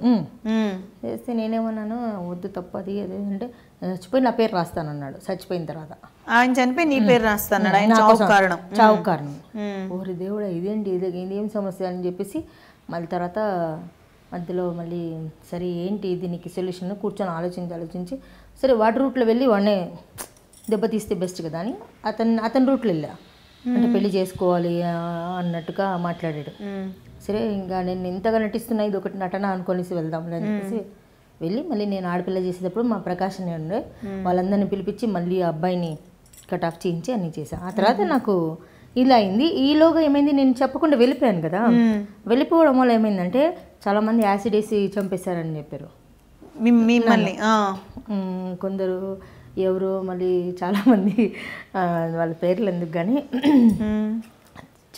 చేస్తే నేనేమన్నాను, వద్దు తప్పది అంటే చచ్చిపోయి నా పేరు రాస్తానన్నాడు. చచ్చిపోయిన తర్వాత ఆయన చనిపోయి నీ పేరు రాస్తాడు, చావు కారణం. ఓరి దేవుడా, ఇదేంటి ఇదేం సమస్య అని చెప్పేసి మళ్ళీ తర్వాత మధ్యలో మళ్ళీ సరే ఏంటి దీనికి సొల్యూషన్ కూర్చొని ఆలోచించి సరే వాటి రూట్లో వెళ్ళి వాడినే దెబ్బతీస్తే బెస్ట్ కదా అని అతని రూట్లో వెళ్ళా. అంటే పెళ్లి చేసుకోవాలి అన్నట్టుగా మాట్లాడాడు. సరే ఇంకా నేను ఇంతగా నటిస్తున్నా, ఇది ఒకటి నటన అనుకొని వెళ్దాంలే అని చెప్పేసి వెళ్ళి మళ్ళీ నేను ఆడపిల్ల చేసేటప్పుడు మా ప్రకాశం ఉండే వాళ్ళందరినీ పిలిపించి మళ్ళీ ఆ అబ్బాయిని కట్ ఆఫ్ చేయించి అన్నీ చేశాను. ఆ తర్వాత నాకు ఇలా అయింది. ఈలోగా ఏమైంది, నేను చెప్పకుండా వెళ్ళిపోయాను కదా, వెళ్ళిపోవడం వల్ల ఏమైందంటే చాలామంది యాసిడ్ వేసి చంపేశారని చెప్పారు మిమ్మల్ని. కొందరు ఎవరు మళ్ళీ చాలామంది, వాళ్ళ పేర్లు ఎందుకు కానీ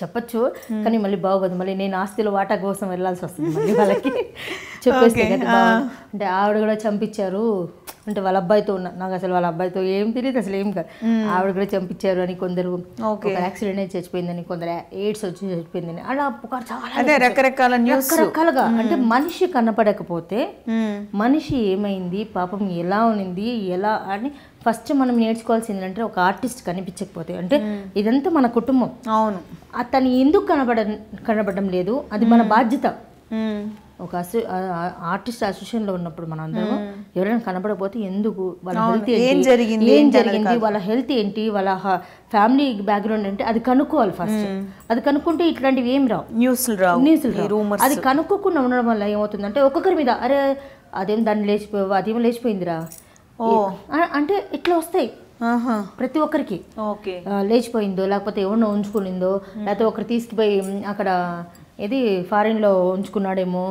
చెప్పచ్చు, కానీ మళ్ళీ బాగోదు. మళ్ళీ నేను ఆస్తిలో వాటా కోసం వెళ్ళాల్సి వస్తుంది మళ్ళీ వాళ్ళకి చెప్పేస్తే కదా. అంటే ఆవిడ కూడా చంపించారు అంటే వాళ్ళ అబ్బాయితో ఉన్న, నాకు అసలు వాళ్ళ అబ్బాయితో ఏం తెలియదు, అసలు ఏం కాదు. ఆవిడ కూడా చంపించారు అని కొందరు, ఒక యాక్సిడెంట్ అయితే చచ్చిపోయిందని, కొందరు ఎయిడ్స్ వచ్చి చచ్చిపోయిందని, అలా చాలా రకరకాలుగా. అంటే మనిషి కనపడకపోతే మనిషి ఏమైంది, పాపం ఎలా ఉన్నింది, ఎలా అని ఫస్ట్ మనం నేర్చుకోవాల్సింది అంటే ఒక ఆర్టిస్ట్ కనిపించకపోతే, అంటే ఇదంతా మన కుటుంబం, అవును, అతను ఎందుకు కనబడడం లేదు, అది మన బాధ్యత. ఒక ఆర్టిస్ట్ అసోసియేషన్లో ఉన్నప్పుడు మనం అందరం ఎవరైనా కనపడకపోతే ఎందుకు, వాళ్ళ హెల్త్ ఏం జరిగింది, వాళ్ళ హెల్త్ ఏంటి, వాళ్ళ ఫ్యామిలీ బ్యాక్గ్రౌండ్ ఏంటి, అది కనుక్కోవాలి ఫస్ట్. అది కనుక్కుంటే ఇట్లాంటివి ఏం రావు, న్యూస్లు రావు. అది కనుక్కోకుండా ఉండడం వల్ల ఏమవుతుందంటే ఒక్కొక్కరి మీద అరే అదేం దాన్ని అదేమో లేచిపోయిందిరా అంటే ఇట్లా వస్తాయి ప్రతి ఒక్కరికి. లేచిపోయిందో, లేకపోతే ఎవరినో ఉంచుకునిందో, లేకపోతే ఒకరు తీసుకుపోయి అక్కడ ఏది ఫారిన్లో ఉంచుకున్నాడేమో,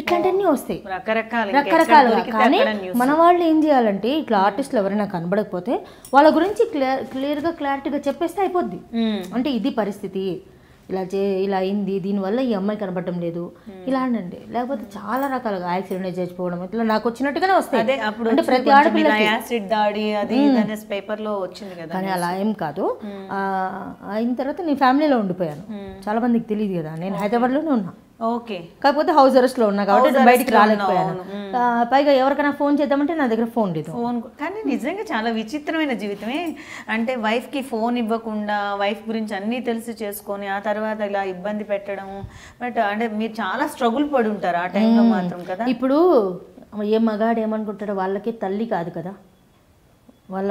ఇట్లాంటివన్నీ వస్తాయి రకరకాలుగా. కానీ మన వాళ్ళు ఏం చేయాలంటే ఇట్లా ఆర్టిస్టులు ఎవరైనా కనబడకపోతే వాళ్ళ గురించి క్లియర్గా క్లారిటీగా చెప్పేస్తే అయిపోద్ది. అంటే ఇది పరిస్థితి, ఇలా అయింది, దీనివల్ల ఈ అమ్మాయి కనబడటం లేదు, ఇలా అనండి. లేకపోతే చాలా రకాలుగా యాక్సిడెంట్ చచ్చిపోవడం ఇట్లా నాకు వచ్చినట్టుగానే వస్తాయి. అంటే ప్రతి ఆడపిల్లకి యాసిడ్ దాడి అది పేపర్లో వచ్చింది కదా, కానీ అలా ఏం కాదు. అయిన తర్వాత నేను ఫ్యామిలీలో ఉండిపోయాను. చాలా మందికి తెలియదు కదా, నేను హైదరాబాద్లోనే ఉన్నా. ఓకే, కాకపోతే హౌస్ అరెస్ట్లో ఉన్నా కాబట్టి బయటికి రాలేకపోయాను. పైగా ఎవరికైనా ఫోన్ చేద్దామంటే నా దగ్గర ఫోన్ లేదు. కానీ నిజంగా చాలా విచిత్రమైన జీవితమే. అంటే వైఫ్కి ఫోన్ ఇవ్వకుండా వైఫ్ గురించి అన్నీ తెలిసి చేసుకొని ఆ తర్వాత ఇలా ఇబ్బంది పెట్టడం. బట్ అంటే మీరు చాలా స్ట్రగుల్ పడి ఉంటారు ఆ టైంలో మాత్రం కదా. ఇప్పుడు ఏ మగాడు ఏమనుకుంటాడో వాళ్ళకి తల్లి కాదు కదా, వాళ్ళ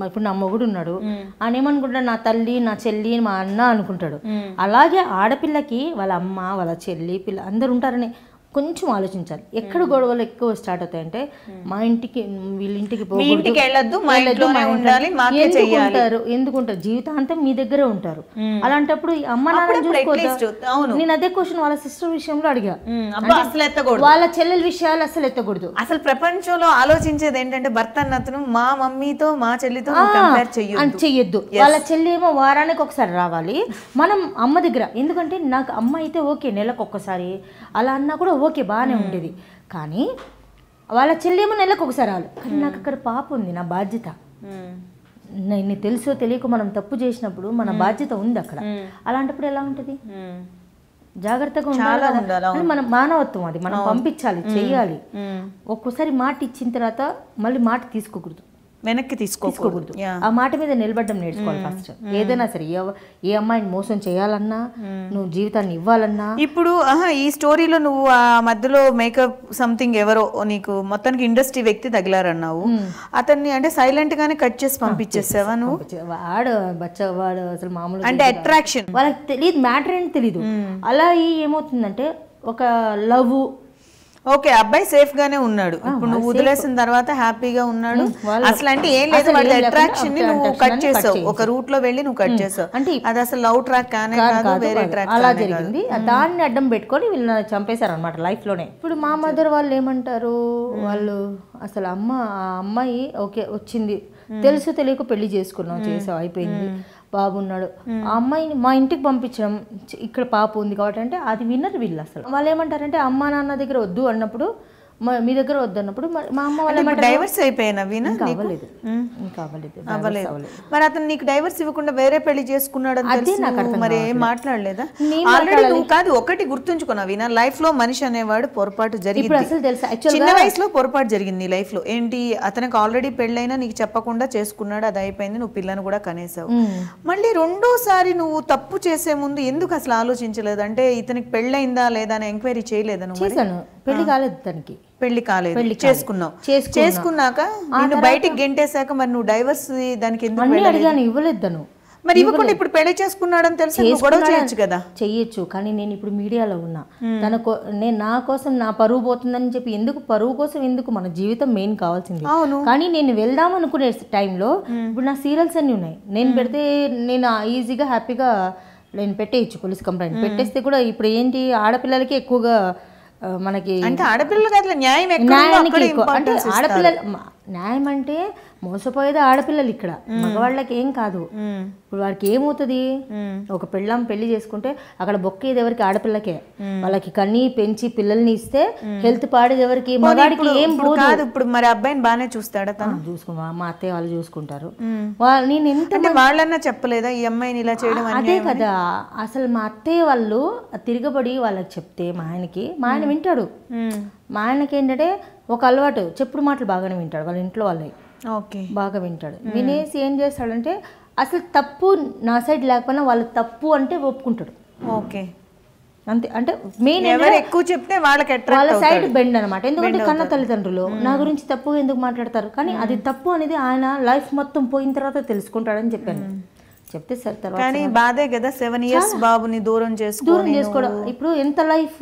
ఇప్పుడు నా మొగుడు ఉన్నాడు, ఆయన ఏమనుకుంటాడు, నా తల్లి, నా చెల్లి, మా అన్న అనుకుంటాడు. అలాగే ఆడపిల్లకి వాళ్ళ అమ్మ, వాళ్ళ చెల్లి, పిల్ల అందరు ఉంటారని కొంచెం ఆలోచించాలి. ఎక్కడ గొడవలు ఎక్కువ స్టార్ట్ అవుతాయంటే మా ఇంటికి వీళ్ళింటికి ఉంటారు, ఎందుకుంటారు జీవితాంతం మీ దగ్గరే ఉంటారు. అలాంటప్పుడు అమ్మ నాన్న చూసుకోవద్దు. నేను అదే క్వశ్చన్ వాళ్ళ సిస్టర్ విషయంలో అడిగా, వాళ్ళ చెల్లెల విషయాలు అసలు ఎత్తకూడదు. అసలు ప్రపంచంలో ఆలోచించేది ఏంటంటే భర్త అన్నతను మా మమ్మీతో మా చెల్లితో చెయ్యొద్దు. వాళ్ళ చెల్లి ఏమో వారానికి ఒకసారి రావాలి, మనం అమ్మ దగ్గర. ఎందుకంటే నాకు అమ్మ అయితే ఓకే నెలకు ఒక్కసారి అలా అన్నా కూడా ఓకే బాగానే ఉండేది, కానీ వాళ్ళ చెల్లి ఏమో నెలకు ఒకసారి రావాలి. కానీ నాకు అక్కడ పాప ఉంది, నా బాధ్యత. నేను తెలుసో తెలియక మనం తప్పు చేసినప్పుడు మన బాధ్యత ఉంది అక్కడ. అలాంటప్పుడు ఎలా ఉంటుంది? జాగ్రత్తగా ఉండాలి. మన మానవత్వం అది, మనం పంపించాలి, చెయ్యాలి. ఒక్కోసారి మాట ఇచ్చిన తర్వాత మళ్ళీ మాట తీసుకోకూడదు, వెనక్కి తీసుకోకూడదు. ఆ మాట మీద నిలబడడం నేర్చుకోవాలి ఫస్ట్. ఏదైనా సరే, ఏ అమ్మాయిని మోసం చేయాలన్నా, నువ్వు జీవితాన్ని ఇవ్వాలన్నా. ఇప్పుడు ఈ స్టోరీలో నువ్వు ఆ మధ్యలో మేకప్ సంథింగ్ ఎవరో నీకు మొత్తానికి ఇండస్ట్రీ వ్యక్తి తగిలారన్నావు, అతన్ని అంటే సైలెంట్ గానే కట్ చేసి పంపించేసావా నువ్వు? వాడు అసలు మామూలు అంటే అట్రాక్షన్ వాళ్ళకి తెలియదు, మ్యాటర్ ఏంటి తెలీదు. అలా ఏమవుతుందంటే ఒక లవ్, ఓకే అబ్బాయి సేఫ్ గానే ఉన్నాడు, ఇప్పుడు నువ్వు వదిలేసిన తర్వాత హ్యాపీగా ఉన్నాడు, అసలు అంటే ఏం లేదు, వాళ్ళ అట్రాక్షన్ ని నువ్వు కట్ చేసావు, ఒక రూట్ లో వెళ్ళి నువ్వు కట్ చేసావు. అంటే అది అసలు లవ్ ట్రాక్ కానే కాదు, వేరే ట్రాక్. అలా జరిగింది. దాన్ని అడ్డం పెట్టుకొని వీళ్ళు చంపేశారు అనమాట లైఫ్ లోనే. ఇప్పుడు మా మదర్ వాళ్ళు ఏమంటారు, వాళ్ళు అసలు ఆ అమ్మాయి ఓకే వచ్చింది, తెలుసు తెలియక పెళ్లి చేసుకున్నాం, చేసావు, అయిపోయింది, బాబు ఉన్నాడు, ఆ అమ్మాయిని మా ఇంటికి పంపించడం, ఇక్కడ పాప ఉంది కాబట్టి అంటే అది విన్నర్ వీళ్ళు. అసలు వాళ్ళు ఏమంటారంటే అమ్మా నాన్న దగ్గర వద్దు అన్నప్పుడు, మీ దగ్గర వద్దు అన్నప్పుడు మా అమ్మ వాళ్ళు డైవర్స్ అయిపోయినా అవ్వలేదు. మరి అతను నీకు డైవర్స్ ఇవ్వకుండా వేరే పెళ్లి చేసుకున్నాడు మరి ఏం మాట్లాడలేదా? ఆల్రెడీ నువ్వు కాదు, ఒకటి గుర్తుంచుకున్నా వీణా, లైఫ్ లో మనిషి అనేవాడు పొరపాటు జరిగింది, చిన్న వయసులో పొరపాటు జరిగింది నీ లైఫ్ లో. ఏంటి, అతనికి ఆల్రెడీ పెళ్ళైనా నీకు చెప్పకుండా చేసుకున్నాడు, అది అయిపోయింది, నువ్వు పిల్లని కూడా కనేసావు. మళ్ళీ రెండోసారి నువ్వు తప్పు చేసే ముందు ఎందుకు అసలు ఆలోచించలేదు? అంటే ఇతనికి పెళ్ళైందా లేదా అని ఎంక్వైరీ చేయలేదా నువ్వు? పెళ్లి కాలేదు, తనకి పెళ్లి కాలేదు, చేసుకున్నాక నిన్ను బయటికి గెంటేశాక మరి నువ్వు డైవర్స్ దానికి ఎందుకు అడిగాను? ఇవ్వలేదు తను. మరి ఇవ్వకుండా ఇప్పుడు పెళ్లి చేసుకున్నాడని తెలిసి గొడవ చేయొచ్చు కదా? చెయ్యొచ్చు, కానీ నేను ఇప్పుడు మీడియాలో ఉన్నా, నేను నా కోసం నా పరువు పోతుందని చెప్పి ఎందుకు, పరువు కోసం ఎందుకు, మన జీవితం మెయిన్ కావాల్సింది. కానీ నేను వెళ్దాం అనుకునే టైంలో ఇప్పుడు నా సీరియల్స్ అన్ని ఉన్నాయి, నేను పెడితే నేను ఈజీగా హ్యాపీగా నేను పెట్టేయచ్చు, పోలీస్ కంప్లైంట్ పెట్టేస్తే కూడా. ఇప్పుడు ఏంటి, ఆడపిల్లలకి ఎక్కువగా మనకి, అంటే ఆడపిల్లలు కాదు, న్యాయం అంటే ఆడపిల్లలు న్యాయం అంటే మోసపోయేది ఆడపిల్లలు, ఇక్కడ మగవాళ్ళకి ఏం కాదు. ఇప్పుడు వాడికి ఏమవుతుంది, ఒక పెళ్ళాం పెళ్లి చేసుకుంటే అక్కడ బొక్కేది ఎవరికి, ఆడపిల్లకే. వాళ్ళకి కన్నీ పెంచి పిల్లల్ని ఇస్తే హెల్త్ పాడేది ఎవరికి, మగాడికి ఏం కాదు. ఇప్పుడు మరి అబ్బాయిని బాగానే చూస్తాడా తను? చూసుకున్నా, మా అత్తయ్య వాళ్ళు చూసుకుంటారు. నేను ఎంత వాళ్ళన్నా చెప్పలేదా ఈ అమ్మాయిని ఇలా చేయడం? అదే కదా అసలు, మా అత్తయ్య వాళ్ళు తిరగబడి వాళ్ళకి చెప్తే మా ఆయన వింటాడు. మా ఆయనకి ఏంటంటే ఒక అలవాటు, చెప్పుడు మాటలు బాగానే వింటాడు, వాళ్ళ ఇంట్లో వాళ్ళవి బాగా వింటాడు. వినేసి ఏం చేస్తాడంటే అసలు తప్పు నా సైడ్ లేకపోయినా వాళ్ళు తప్పు అంటే ఒప్పుకుంటాడు. ఓకే, అంతే. అంటే మెయిన్ ఎక్కువ చెప్తే వాళ్ళ సైడ్ బెండ్ అనమాట. ఎందుకంటే కన్న తల్లిదండ్రులు నా గురించి తప్పు ఎందుకు మాట్లాడతారు, కానీ అది తప్పు అనేది ఆయన లైఫ్ మొత్తం పోయిన తర్వాత తెలుసుకుంటాడని చెప్పాను. చెప్తే సరే తర్వాత. కానీ బాధే కదా, 7 years బాబుని దూరం చేసుకోవడం. ఇప్పుడు ఎంత లైఫ్,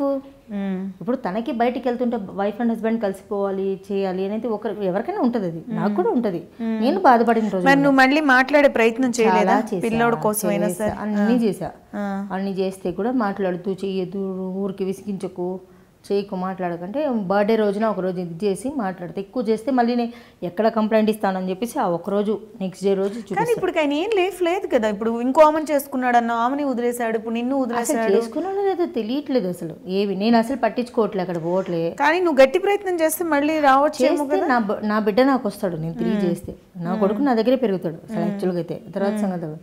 ఇప్పుడు తనకి బయటికి వెళ్తుంటే వైఫ్ అండ్ హస్బెండ్ కలిసిపోవాలి, చేయాలి అనేది ఎవరికైనా ఉంటది, అది నాకు కూడా ఉంటది. నేను బాధపడిన రోజు నువ్వు మళ్ళీ మాట్లాడే ప్రయత్నం చేయలేదా? పిల్లోడు కోసం అన్ని చేస్తే కూడా మాట్లాడుతూ చెయ్యదు, ఊరికి విసిగించకు, చేయకు, మాట్లాడకంటే బర్త్డే రోజున ఒకరోజు ఇది చేసి మాట్లాడితే, ఎక్కువ చేస్తే మళ్ళీ నేను ఎక్కడ కంప్లైంట్ ఇస్తానని చెప్పేసి ఆ ఒకరోజు నెక్స్ట్ డే రోజు చూపిస్తాను. ఇప్పుడు ఆయన ఏం లైఫ్ లేదు కదా, ఇప్పుడు ఇంకో ఆమెను చేసుకున్నాడు అన్న, ఆమెని వదిలేశాడు, ఇప్పుడు నిన్ను వదిలేశాడు. చేసుకున్నాడో లేదో తెలియట్లేదు అసలు, ఏవి నేను అసలు పట్టించుకోవట్లేదు, అక్కడ పోవట్లే. కానీ నువ్వు గట్టి ప్రయత్నం చేస్తే మళ్ళీ రావచ్చు. నా బిడ్డ నాకు వస్తాడు, నేను తిరిగి చేస్తే నా కొడుకు నా దగ్గరే పెరుగుతాడు అసలు యాక్చువల్గా అయితే. తర్వాత సంగతి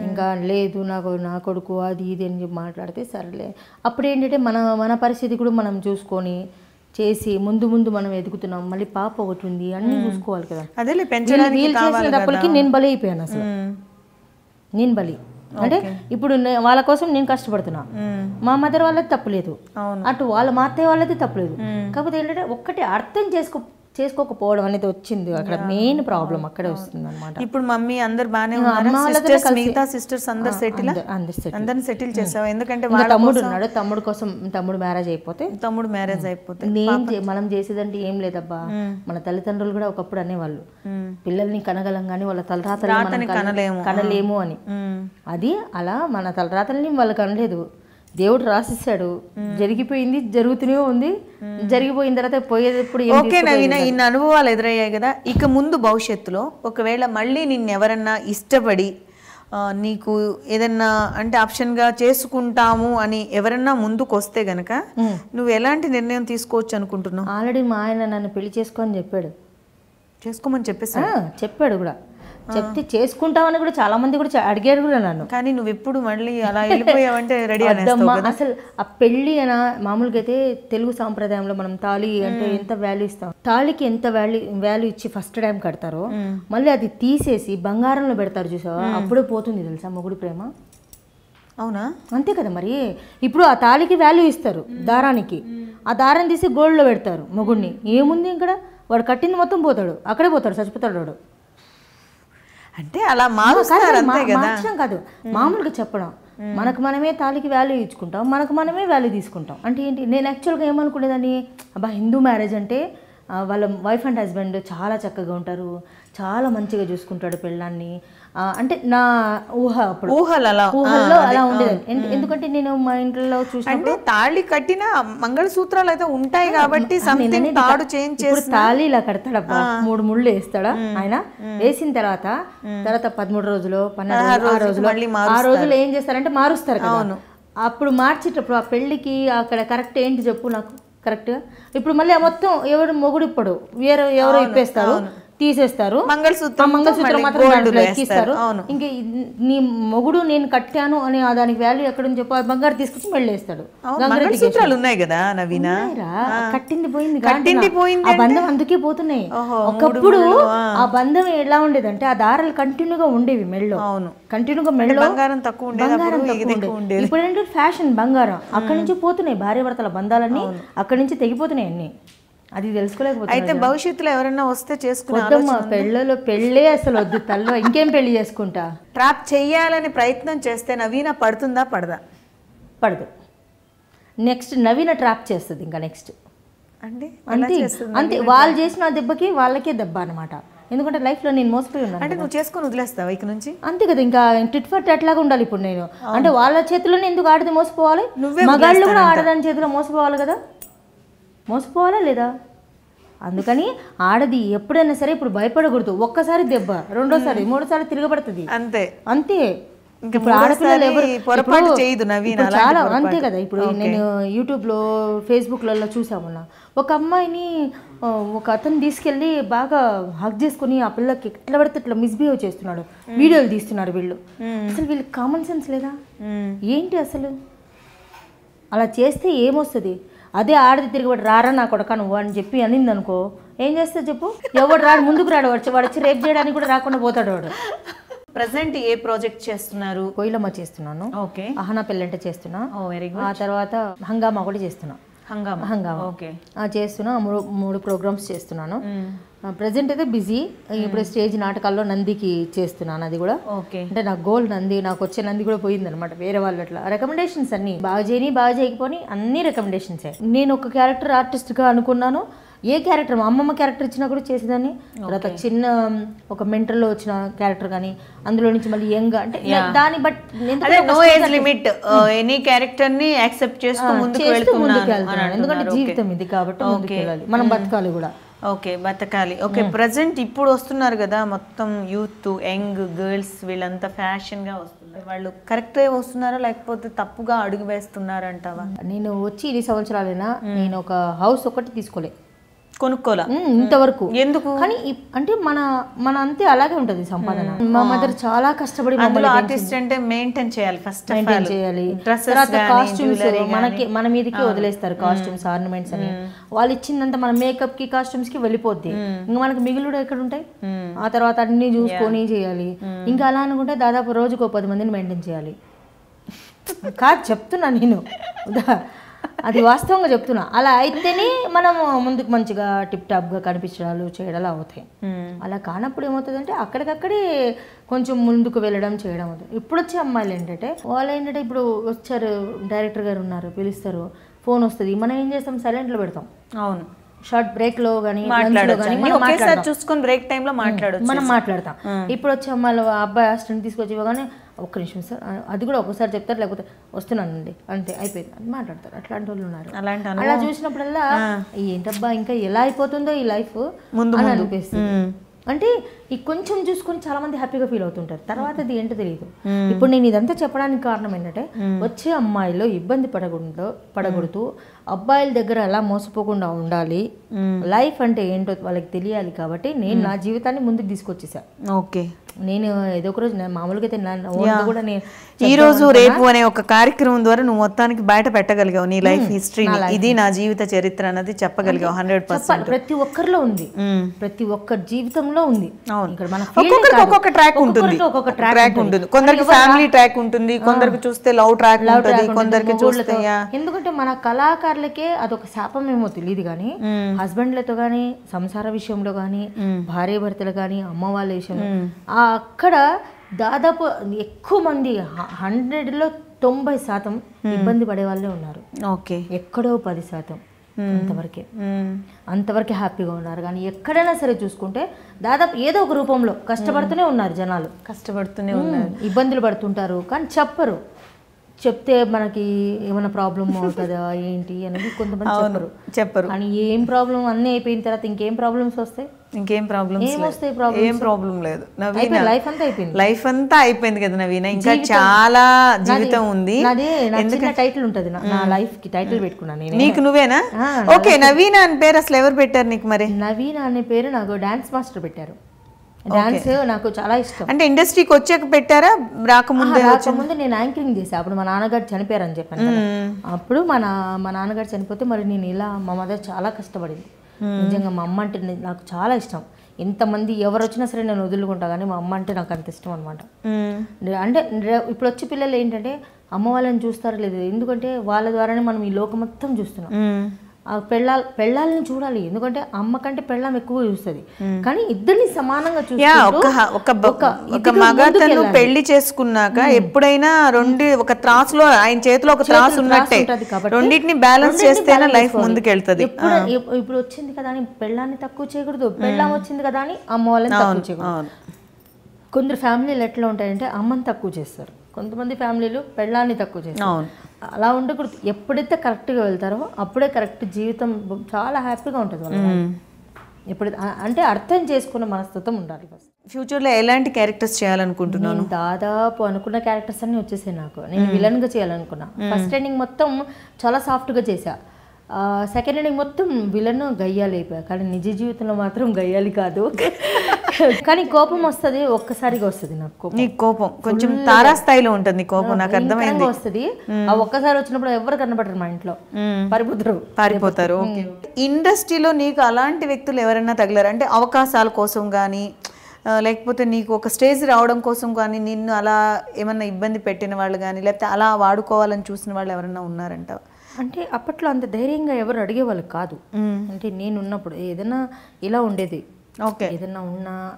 ఇంకా లేదు, నా కొడుకు అది ఇది అని చెప్పి మాట్లాడితే సరేలే. అప్పుడు ఏంటంటే మన పరిస్థితి కూడా మనం చూసుకొని చేసి ముందు మనం ఎదుగుతున్నాం, మళ్ళీ పాప ఒకటి ఉంది, అన్నీ చూసుకోవాలి కదా. చేసినప్పటికీ నేను బలి అయిపోయాను అసలు. నేను బలి అంటే ఇప్పుడు వాళ్ళ కోసం నేను కష్టపడుతున్నా, మా మదర్ వాళ్ళది తప్పులేదు, అటు మా అత్తయ్య వాళ్ళది తప్పులేదు. కాకపోతే ఏంటంటే ఒక్కటి అర్థం చేసుకోకపోవడం అనేది వచ్చింది అక్కడ, మెయిన్ ప్రాబ్లం అక్కడే వస్తుంది అనమాట. ఇప్పుడు మమ్మీ అందరు బాగానే మిగతా సిస్టర్స్ అందరు అందరిని సెటిల్ చేసావా? ఎందుకంటే తమ్ముడు ఉన్నాడు, తమ్ముడు మ్యారేజ్ అయిపోతే మనం చేసేదంటే ఏం లేదబ్బా. మన తల్లిదండ్రులు కూడా ఒకప్పుడు అనేవాళ్ళు, పిల్లల్ని కనగలం కానీ వాళ్ళ తలరాతల్ని కనలేము అని. అది అలా మన తలరాతల్ని వాళ్ళు కనలేదు, దేవుడు రాసిస్తాడు, జరిగిపోయింది, జరుగుతూనే ఉంది. జరిగిపోయిన తర్వాత పోయేటప్పుడు ఓకే నవీన, ఇన్ని అనుభవాలు ఎదురయ్యాయి కదా, ఇక ముందు భవిష్యత్తులో ఒకవేళ మళ్ళీ నిన్నెవరన్నా ఇష్టపడి నీకు ఏదన్నా అంటే ఆప్షన్గా చేసుకుంటాము అని ఎవరన్నా ముందుకు వస్తే గనక నువ్వు ఎలాంటి నిర్ణయం తీసుకోవచ్చు అనుకుంటున్నావు? ఆల్రెడీ మా ఆయన నన్ను పెళ్లి చేసుకోమని చెప్పాడు, చేసుకోమని చెప్పేసి చెప్పాడు కూడా. చెప్తే చేసుకుంటామని కూడా చాలా మంది కూడా అడిగారు కూడా నన్ను. కానీ నువ్వు ఎప్పుడు మళ్ళీ అలా వెళ్ళిపోయావంటే రెడీ అసలు ఆ పెళ్ళి అన మామూలుగా అయితే తెలుగు సాంప్రదాయంలో మనం తాళి అంటే ఎంత వాల్యూ ఇస్తాం, తాళికి ఎంత వాల్యూ ఇచ్చి ఫస్ట్ టైం కడతారో మళ్ళీ అది తీసేసి బంగారంలో పెడతారు చూసావా, అప్పుడే పోతుంది తెలుసా మొగుడు ప్రేమ. అవునా? అంతే కదా మరి. ఇప్పుడు ఆ తాళికి వాల్యూ ఇస్తారు, దారానికి, ఆ దారం తీసి గోల్డ్లో పెడతారు మొగుడిని. ఏముంది ఇక్కడ, వాడు కట్టింది మొత్తం పోతాడు, అక్కడే పోతాడు, చచ్చిపోతాడు వాడు. అంటే అలా మార్చడం కాదు, మామూలుగా చెప్పడం. మనకు మనమే తాళికి వాల్యూ ఇచ్చుకుంటాం, మనకు మనమే వాల్యూ తీసుకుంటాం. అంటే ఏంటి, నేను యాక్చువల్గా ఏమనుకునేదాన్ని, అబ్బా హిందూ మ్యారేజ్ అంటే వాళ్ళ వైఫ్ అండ్ హస్బెండ్ చాలా చక్కగా ఉంటారు, చాలా మంచిగా చూసుకుంటాడు పెళ్ళాన్ని, అంటే నా ఊహల్లో అలా ఉండేది. ఎందుకంటే నేను మా ఇంట్లో చూసినప్పుడు తాళి కట్టిన మంగళసూత్రాలు అయితే ఉంటాయి కాబట్టి తాళి ఇలా కడతాడబ్బా, 3 ముళ్ళు వేస్తాడా ఆయన. వేసిన తర్వాత 13 రోజులు 12 రోజులు ఆ రోజులు ఏం చేస్తారంటే మారుస్తారు కదా. అప్పుడు మార్చేటప్పుడు ఆ పెళ్లికి అక్కడ కరెక్ట్ ఏంటి చెప్పు నాకు కరెక్ట్గా. ఇప్పుడు మళ్ళీ మొత్తం ఎవరు మొగుడు ఇప్పుడు ఎవరో ఇప్పేస్తారు, తీసేస్తారు, మంగళసూత్రం మాత్రం ఎక్కిస్తారు. ఇంకా నీ మొగుడు నేను కట్టాను అని దానికి వాల్యూ ఎక్కడని చెప్పి బంగారు తీసుకొచ్చి వెళ్ళేస్తాడు. ఉన్నాయి కదా నవీన, కట్టింది పోయింది, ఆ బంధం అందుకే పోతున్నాయి. ఒకప్పుడు ఆ బంధం ఎలా ఉండేదంటే ఆ దారాలు కంటిన్యూగా ఉండేవి మెళ్ళో, కంటిన్యూగా మెళ్ళో బంగారం తక్కువ ఉండేది. ఇప్పుడు ఏంటంటే ఫ్యాషన్ బంగారం అక్కడి నుంచి పోతున్నాయి, భార్యాభర్తల బంధాలన్నీ అక్కడి నుంచి తెగిపోతున్నాయి అన్ని. అది తెలుసుకోలేకపోతే అయితే భవిష్యత్తులో ఎవరైనా వస్తే చేసుకుంటాం. పెళ్ళే అసలు వద్దు తల్లో, ఇంకేం పెళ్లి చేసుకుంటా. ట్రాప్ చెయ్యాలని ప్రయత్నం చేస్తే నవీన పడుతుందా పడదా? పడదు. నెక్స్ట్ నవీన ట్రాప్ చేస్తుంది. ఇంకా నెక్స్ట్ అంటే అంతే, వాళ్ళు చేసిన దెబ్బకి వాళ్ళకే దెబ్బ అనమాట. ఎందుకంటే లైఫ్లో నేను మోసపోయి ఉన్నాను. అంటే నువ్వు చేసుకొని వదిలేస్తావా ఇక నుంచి? అంతే కదా, ఇంకా టిట్ ఫర్ టాట్ లాగా ఉండాలి ఇప్పుడు నేను. అంటే వాళ్ళ చేతిలోనే ఎందుకు ఆడది మోసపోవాలి, మగాళ్ళు కూడా ఆడదాని చేతిలో మోసపోవాలి కదా, మోసపోవాలా లేదా? అందుకని ఆడది ఎప్పుడైనా సరే ఇప్పుడు భయపడకూడదు. ఒక్కసారి దెబ్బ, రెండోసారి, మూడోసారి తిరగబడుతుంది. అంతే అంతే. ఇప్పుడు ఆడపిల్లలు ఎవరు చాలా అంతే కదా. ఇప్పుడు నేను యూట్యూబ్లో ఫేస్బుక్లలో చూసామన్నా, ఒక అమ్మాయిని ఒక అతను తీసుకెళ్ళి బాగా హక్ చేసుకుని ఆ పిల్లకి ఎట్లా పడితే ఇట్లా మిస్బిహేవ్ చేస్తున్నాడు, వీడియోలు తీస్తున్నారు వీళ్ళు. అసలు వీళ్ళకి కామన్ సెన్స్ లేదా ఏంటి అసలు? అలా చేస్తే ఏమొస్తుంది? అదే ఆడది తిరిగిబడి రారా నా కొడక నువ్వు అని చెప్పి అనింది అనుకో, ఏం చేస్తా చెప్పు? ఎవడు రాడు, ముందుకు రాడు, వాడు వచ్చి రేప్ చేయడానికి కూడా రాకుండా పోతాడు వాడు. ప్రెసెంట్ ఏ ప్రాజెక్ట్ చేస్తున్నారు? కోయిలమ్మ చేస్తున్నాను, ఓకే. అహనా పెళ్ళంటే చేస్తున్నా, ఆ తర్వాత హంగామా కూడా చేస్తున్నా. హంగామా ఓకే చేస్తున్నా. 3 ప్రోగ్రామ్స్ చేస్తున్నాను. ప్రజెంట్ అయితే బిజీ. ఇప్పుడు స్టేజ్ నాటకాల్లో నందికి చేస్తున్నాను, అది కూడా ఓకే. అంటే నాకు గోల్ నంది, నాకు వచ్చే నంది కూడా పోయింది అనమాట. వేరే వాళ్ళు అట్లా రికమెండేషన్స్ అన్ని బాగా చేయకపోని అన్ని రికమెండేషన్సే. నేను ఒక క్యారెక్టర్ ఆర్టిస్ట్గా అనుకున్నాను. ఏ క్యారెక్టర్, మా అమ్మమ్మ క్యారెక్టర్ ఇచ్చినా కూడా చేసేదాన్ని. తర్వాత చిన్న ఒక మెంటర్లో వచ్చిన క్యారెక్టర్ కానీ అందులో నుంచి మళ్ళీ యంగ్ అంటే దాన్ని but no age limit, any character ని యాక్సెప్ట్ చేస్తూ ముందుకు వెళ్తున్నాను. ఎందుకంటే జీవితం ఇది కాబట్టి ముందుకు వెళ్ళాలి, మనం బతకాలి కూడా. ఓకే బతకాలి. ఓకే ప్రజెంట్ ఇప్పుడు వస్తున్నారు కదా మొత్తం యూత్, యంగ్ గర్ల్స్, వీళ్ళంతా ఫ్యాషన్గా వస్తున్నారు. వాళ్ళు కరెక్ట్గా వస్తున్నారా లేకపోతే తప్పుగా అడుగు వేస్తున్నారంటావా? నేను వచ్చి 2 సంవత్సరాలైనా నేను ఒక హౌస్ ఒకటి తీసుకోలే, కొనుక్కోలా ఇంతవరకు. ఎందుకు? కానీ అంటే మన అంతే అలాగే ఉంటది సంపాదన. మా మదర్ చాలా కష్టపడి ఆర్టిస్ట్ అంటే మెయింటైన్ చేయాలి, ఫస్ట్ మెయింటైన్ చేయాలి. తర్వాత కాస్ట్యూమ్స్ మన మీదకి వదిలేస్తారు, కాస్ట్యూమ్స్ ఆర్నమెంట్స్ అని. వాళ్ళు ఇచ్చిందంత మన మేకప్ కి కాస్ట్యూమ్స్ కి వెళ్ళిపోద్ది. ఇంకా మనకి మిగులు ఎక్కడ ఉంటాయి? ఆ తర్వాత అన్ని చూసుకొని చేయాలి. ఇంకా అలా అనుకుంటే దాదాపు రోజుకు 10 మందిని మెయింటైన్ చేయాలి. కాదు చెప్తున్నా నేను, అది వాస్తవంగా చెప్తున్నా. అలా అయితేనే మనం ముందుకు మంచిగా టిప్ టాప్గా కనిపించడాలు చేయడాలు అవుతాయి. అలా కానప్పుడు ఏమవుతుందంటే అక్కడికక్కడే కొంచెం ముందుకు వెళ్ళడం చేయడం అవుతుంది. ఇప్పుడు వచ్చే అమ్మాయిలు ఏంటంటే వాళ్ళు ఏంటంటే ఇప్పుడు వచ్చారు, డైరెక్టర్ గారు ఉన్నారు, పిలుస్తారు, ఫోన్ వస్తుంది, మనం ఏం చేస్తాం, సైలెంట్లో పెడతాం. అవును, షార్ట్ బ్రేక్ లో కానీ చూసుకొని బ్రేక్ టైంలో మనం మాట్లాడతాం. ఇప్పుడు వచ్చే అమ్మాయిలు అబ్బాయి అసిస్టెంట్ తీసుకొచ్చి ఇవ్వగానే ఒక్క నిమిషం సార్, అది కూడా ఒకసారి చెప్తారు, లేకపోతే వస్తున్నానండి అంతే అయిపోయింది అని మాట్లాడతారు. అట్లాంటి వాళ్ళు ఉన్నారు. అలా చూసినప్పుడల్లా ఏంటబ్బా ఇంకా ఎలా అయిపోతుందో ఈ లైఫ్ అని అనిపిస్తుంది. అంటే ఈ కొంచెం చూసుకొని చాలా మంది హ్యాపీగా ఫీల్ అవుతుంటారు, తర్వాత అది ఏంటో తెలియదు. ఇప్పుడు నేను ఇదంతా చెప్పడానికి కారణం ఏంటంటే వచ్చే అమ్మాయిలో ఇబ్బంది పడకూడదు, అబ్బాయిల దగ్గర ఎలా మోసపోకుండా ఉండాలి, లైఫ్ అంటే ఏంటో వాళ్ళకి తెలియాలి కాబట్టి నేను నా జీవితాన్ని ముందుకు తీసుకొచ్చేసా. ఓకే, నేను ఏదో ఒక రోజు మామూలుగా అయితే కూడా నేను ఈ రోజు రేపు అనే ఒక కార్యక్రమం ద్వారా నువ్వు మొత్తానికి బయట పెట్టగలిగావు నీ లైఫ్ హిస్టరీ, ఇది నా జీవిత చరిత్ర అన్నది చెప్పగలిగావు. 100% ప్రతి ఒక్కరిలో ఉంది, ప్రతి ఒక్కరి జీవితంలో ఉంది. ఇక్కడ మన ఒక్కొక్క ట్రాక్ ఉంటుంది, ట్రాక్ ఉంటుంది. కొందరికి ఫ్యామిలీ ట్రాక్ ఉంటుంది, కొందరికి చూస్తే లవ్ ట్రాక్ ఉంటుంది, కొందరికి చూస్తే. ఎందుకంటే మన కళాకారులకే అదొక శాపం ఏమో తెలియదు కానీ హస్బెండ్లతో కానీ సంసార విషయంలో కానీ భార్య భర్తలు కానీ అమ్మ వాళ్ళ విషయంలో అక్కడ దాదాపు ఎక్కువ మంది 100లో 90% ఇబ్బంది పడే వాళ్ళే ఉన్నారు. ఓకే, ఎక్కడో 10% అంతవరకే హ్యాపీగా ఉన్నారు. కానీ ఎక్కడైనా సరే చూసుకుంటే దాదాపు ఏదో ఒక రూపంలో కష్టపడుతూనే ఉన్నారు జనాలు, కష్టపడుతూనే ఉన్నారు, ఇబ్బందులు పడుతుంటారు. కానీ చెప్పరు, చెప్తే మనకి ఏమైనా ప్రాబ్లం అవుతుందా ఏంటి అనేది కొంతమంది చెప్పరు. కానీ ఏం ప్రాబ్లం అన్నీ అయిపోయిన తర్వాత ఇంకేం ప్రాబ్లమ్స్ వస్తాయి? ఇంకేం ప్రాబ్లమ్స్ వస్తాయి? ఏం ప్రాబ్లం లేదు. లైఫ్ అంతా అయిపోయింది, లైఫ్ అంతా అయిపోయింది కదా నవీన, ఇంకా చాలా జీవితం ఉంది. ఎందుకంటే టైటిల్ ఉంటుంది నా లైఫ్ కి, టైటిల్ పెట్టుకున్నాను నేను. నీకు నువ్వేనా? ఓకే, నవీన అని పేరు అసలు ఎవరు పెట్టారు నీకు? మరి నవీన అనే పేరు నాకు డాన్స్ మాస్టర్ పెట్టారు. డాన్స్ నాకు చాలా ఇష్టం. అంటే ఇండస్ట్రీకి వచ్చాక పెట్టారా? రాకముందు నేను యాంకరింగ్ చేసా. అప్పుడు మా నాన్నగారు చనిపోయారని చెప్పాను కదా, అప్పుడు మా నాన్నగారు చనిపోతే మరి నేను ఇలా మా మదర్ చాలా కష్టపడింది. నిజంగా మా అమ్మ అంటే నాకు చాలా ఇష్టం. ఎంతమంది ఎవరు వచ్చినా సరే నేను వదులుకుంటా, కానీ మా అమ్మ అంటే నాకు అంత ఇష్టం అనమాట. అంటే ఇప్పుడు వచ్చే పిల్లలు ఏంటంటే అమ్మ వాళ్ళని చూస్తారో లేదు, ఎందుకంటే వాళ్ళ ద్వారానే మనం ఈ లోకం మొత్తం చూస్తున్నాం. పెళ్ళాలని చూడాలి, ఎందుకంటే అమ్మ కంటే పెళ్ళాం ఎక్కువ చూస్తుంది. కానీ ఇద్దరిని సమానంగా ఒక మగతను పెళ్లి చేసుకున్నాక ఎప్పుడైనా ఒక త్రాసులో ఆయన చేతిలో ఒక త్రాసు ఉన్నట్టే, రెండింటిని బ్యాలెన్స్ చేస్తేనే లైఫ్ ముందుకు వెళ్తుంది. ఇప్పుడు వచ్చింది కదా అని పెళ్ళాన్ని తక్కువ చేయకూడదు, పెళ్ళాం వచ్చింది కదా అని అమ్మ వాళ్ళని తక్కువ చేయకూడదు. కొందరు ఫ్యామిలీలు ఎట్లా ఉంటాయంటే అమ్మని తక్కువ చేస్తారు, కొంతమంది ఫ్యామిలీలు పెళ్ళాన్ని తక్కువ చేస్తారు. అలా ఉండకూడదు. ఎప్పుడైతే కరెక్ట్గా వెళ్తారో అప్పుడే కరెక్ట్ జీవితం చాలా హ్యాపీగా ఉంటుంది వాళ్ళ. ఎప్పుడు అంటే అర్థం చేసుకున్న మనస్తత్వం ఉండాలి. ఫస్ట్ ఫ్యూచర్లో ఎలాంటి క్యారెక్టర్స్ చేయాలనుకుంటున్నాను? దాదాపు అనుకున్న క్యారెక్టర్స్ అన్నీ వచ్చేసాయి నాకు. నేను విలన్గా చేయాలనుకున్నా. ఫస్ట్ ఎండింగ్ మొత్తం చాలా సాఫ్ట్గా చేశా, సెకండ్ ఎండింగ్ మొత్తం విలన్ గయ్యాలి అయిపోయా. కానీ నిజ జీవితంలో మాత్రం గయ్యాలి కాదు. కానీ కోపం వస్తుంది, ఒక్కసారిగా వస్తుంది నాకు. నీ కోపం కొంచెం తారాస్థాయిలో ఉంటుంది కోపం, నాకు అర్థమైంది. వస్తుంది, ఆ ఒక్కసారి వచ్చినప్పుడు ఎవరు కనబడరు మా ఇంట్లో, పారిపోతారు. ఇండస్ట్రీలో నీకు అలాంటి వ్యక్తులు ఎవరైనా తగిలారు అంటే అవకాశాల కోసం కానీ లేకపోతే నీకు ఒక స్టేజ్ రావడం కోసం కానీ నిన్ను అలా ఏమన్నా ఇబ్బంది పెట్టిన వాళ్ళు కానీ లేకపోతే అలా వాడుకోవాలని చూసిన వాళ్ళు ఎవరైనా ఉన్నారంట? అంటే అప్పట్లో అంత ధైర్యంగా ఎవరు అడిగేవాళ్ళు కాదు. అంటే నేను ఉన్నప్పుడు ఏదైనా ఇలా ఉండేది, ఏదైనా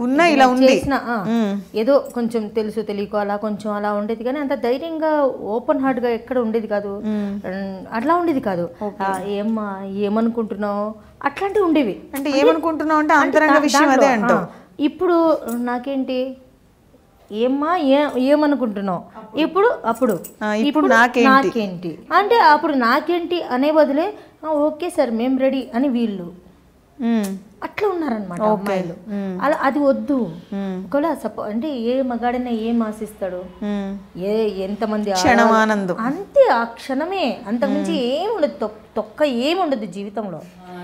ఉన్నా ఇలా చేసిన ఏదో కొంచెం తెలుసు తెలియకో అలా కొంచెం అలా ఉండేది, కానీ అంత ధైర్యంగా ఓపెన్ హార్ట్ గా ఎక్కడ ఉండేది కాదు. అట్లా ఉండేది కాదు. ఏమనుకుంటున్నావు అట్లాంటివి ఉండేవి. అంటే ఏమనుకుంటున్నావు అంటే అంతరంగ విషయం అదే అంటావు. ఇప్పుడు నాకేంటి ఏమనుకుంటున్నావు, ఇప్పుడు నాకేంటి అంటే అప్పుడు నాకేంటి అనే బదులే ఓకే సార్ మేము రెడీ అని వీళ్ళు అట్లా ఉన్నారనమాట అమ్మాయిలు. అలా అది వద్దు. ఒకవేళ అంటే ఏ మగాడైనా ఏం ఆశిస్తాడు, ఎంతమంది అంతే, ఆ క్షణమే, అంతకుమించి ఏముండదు, తొక్క ఏముండదు జీవితంలో.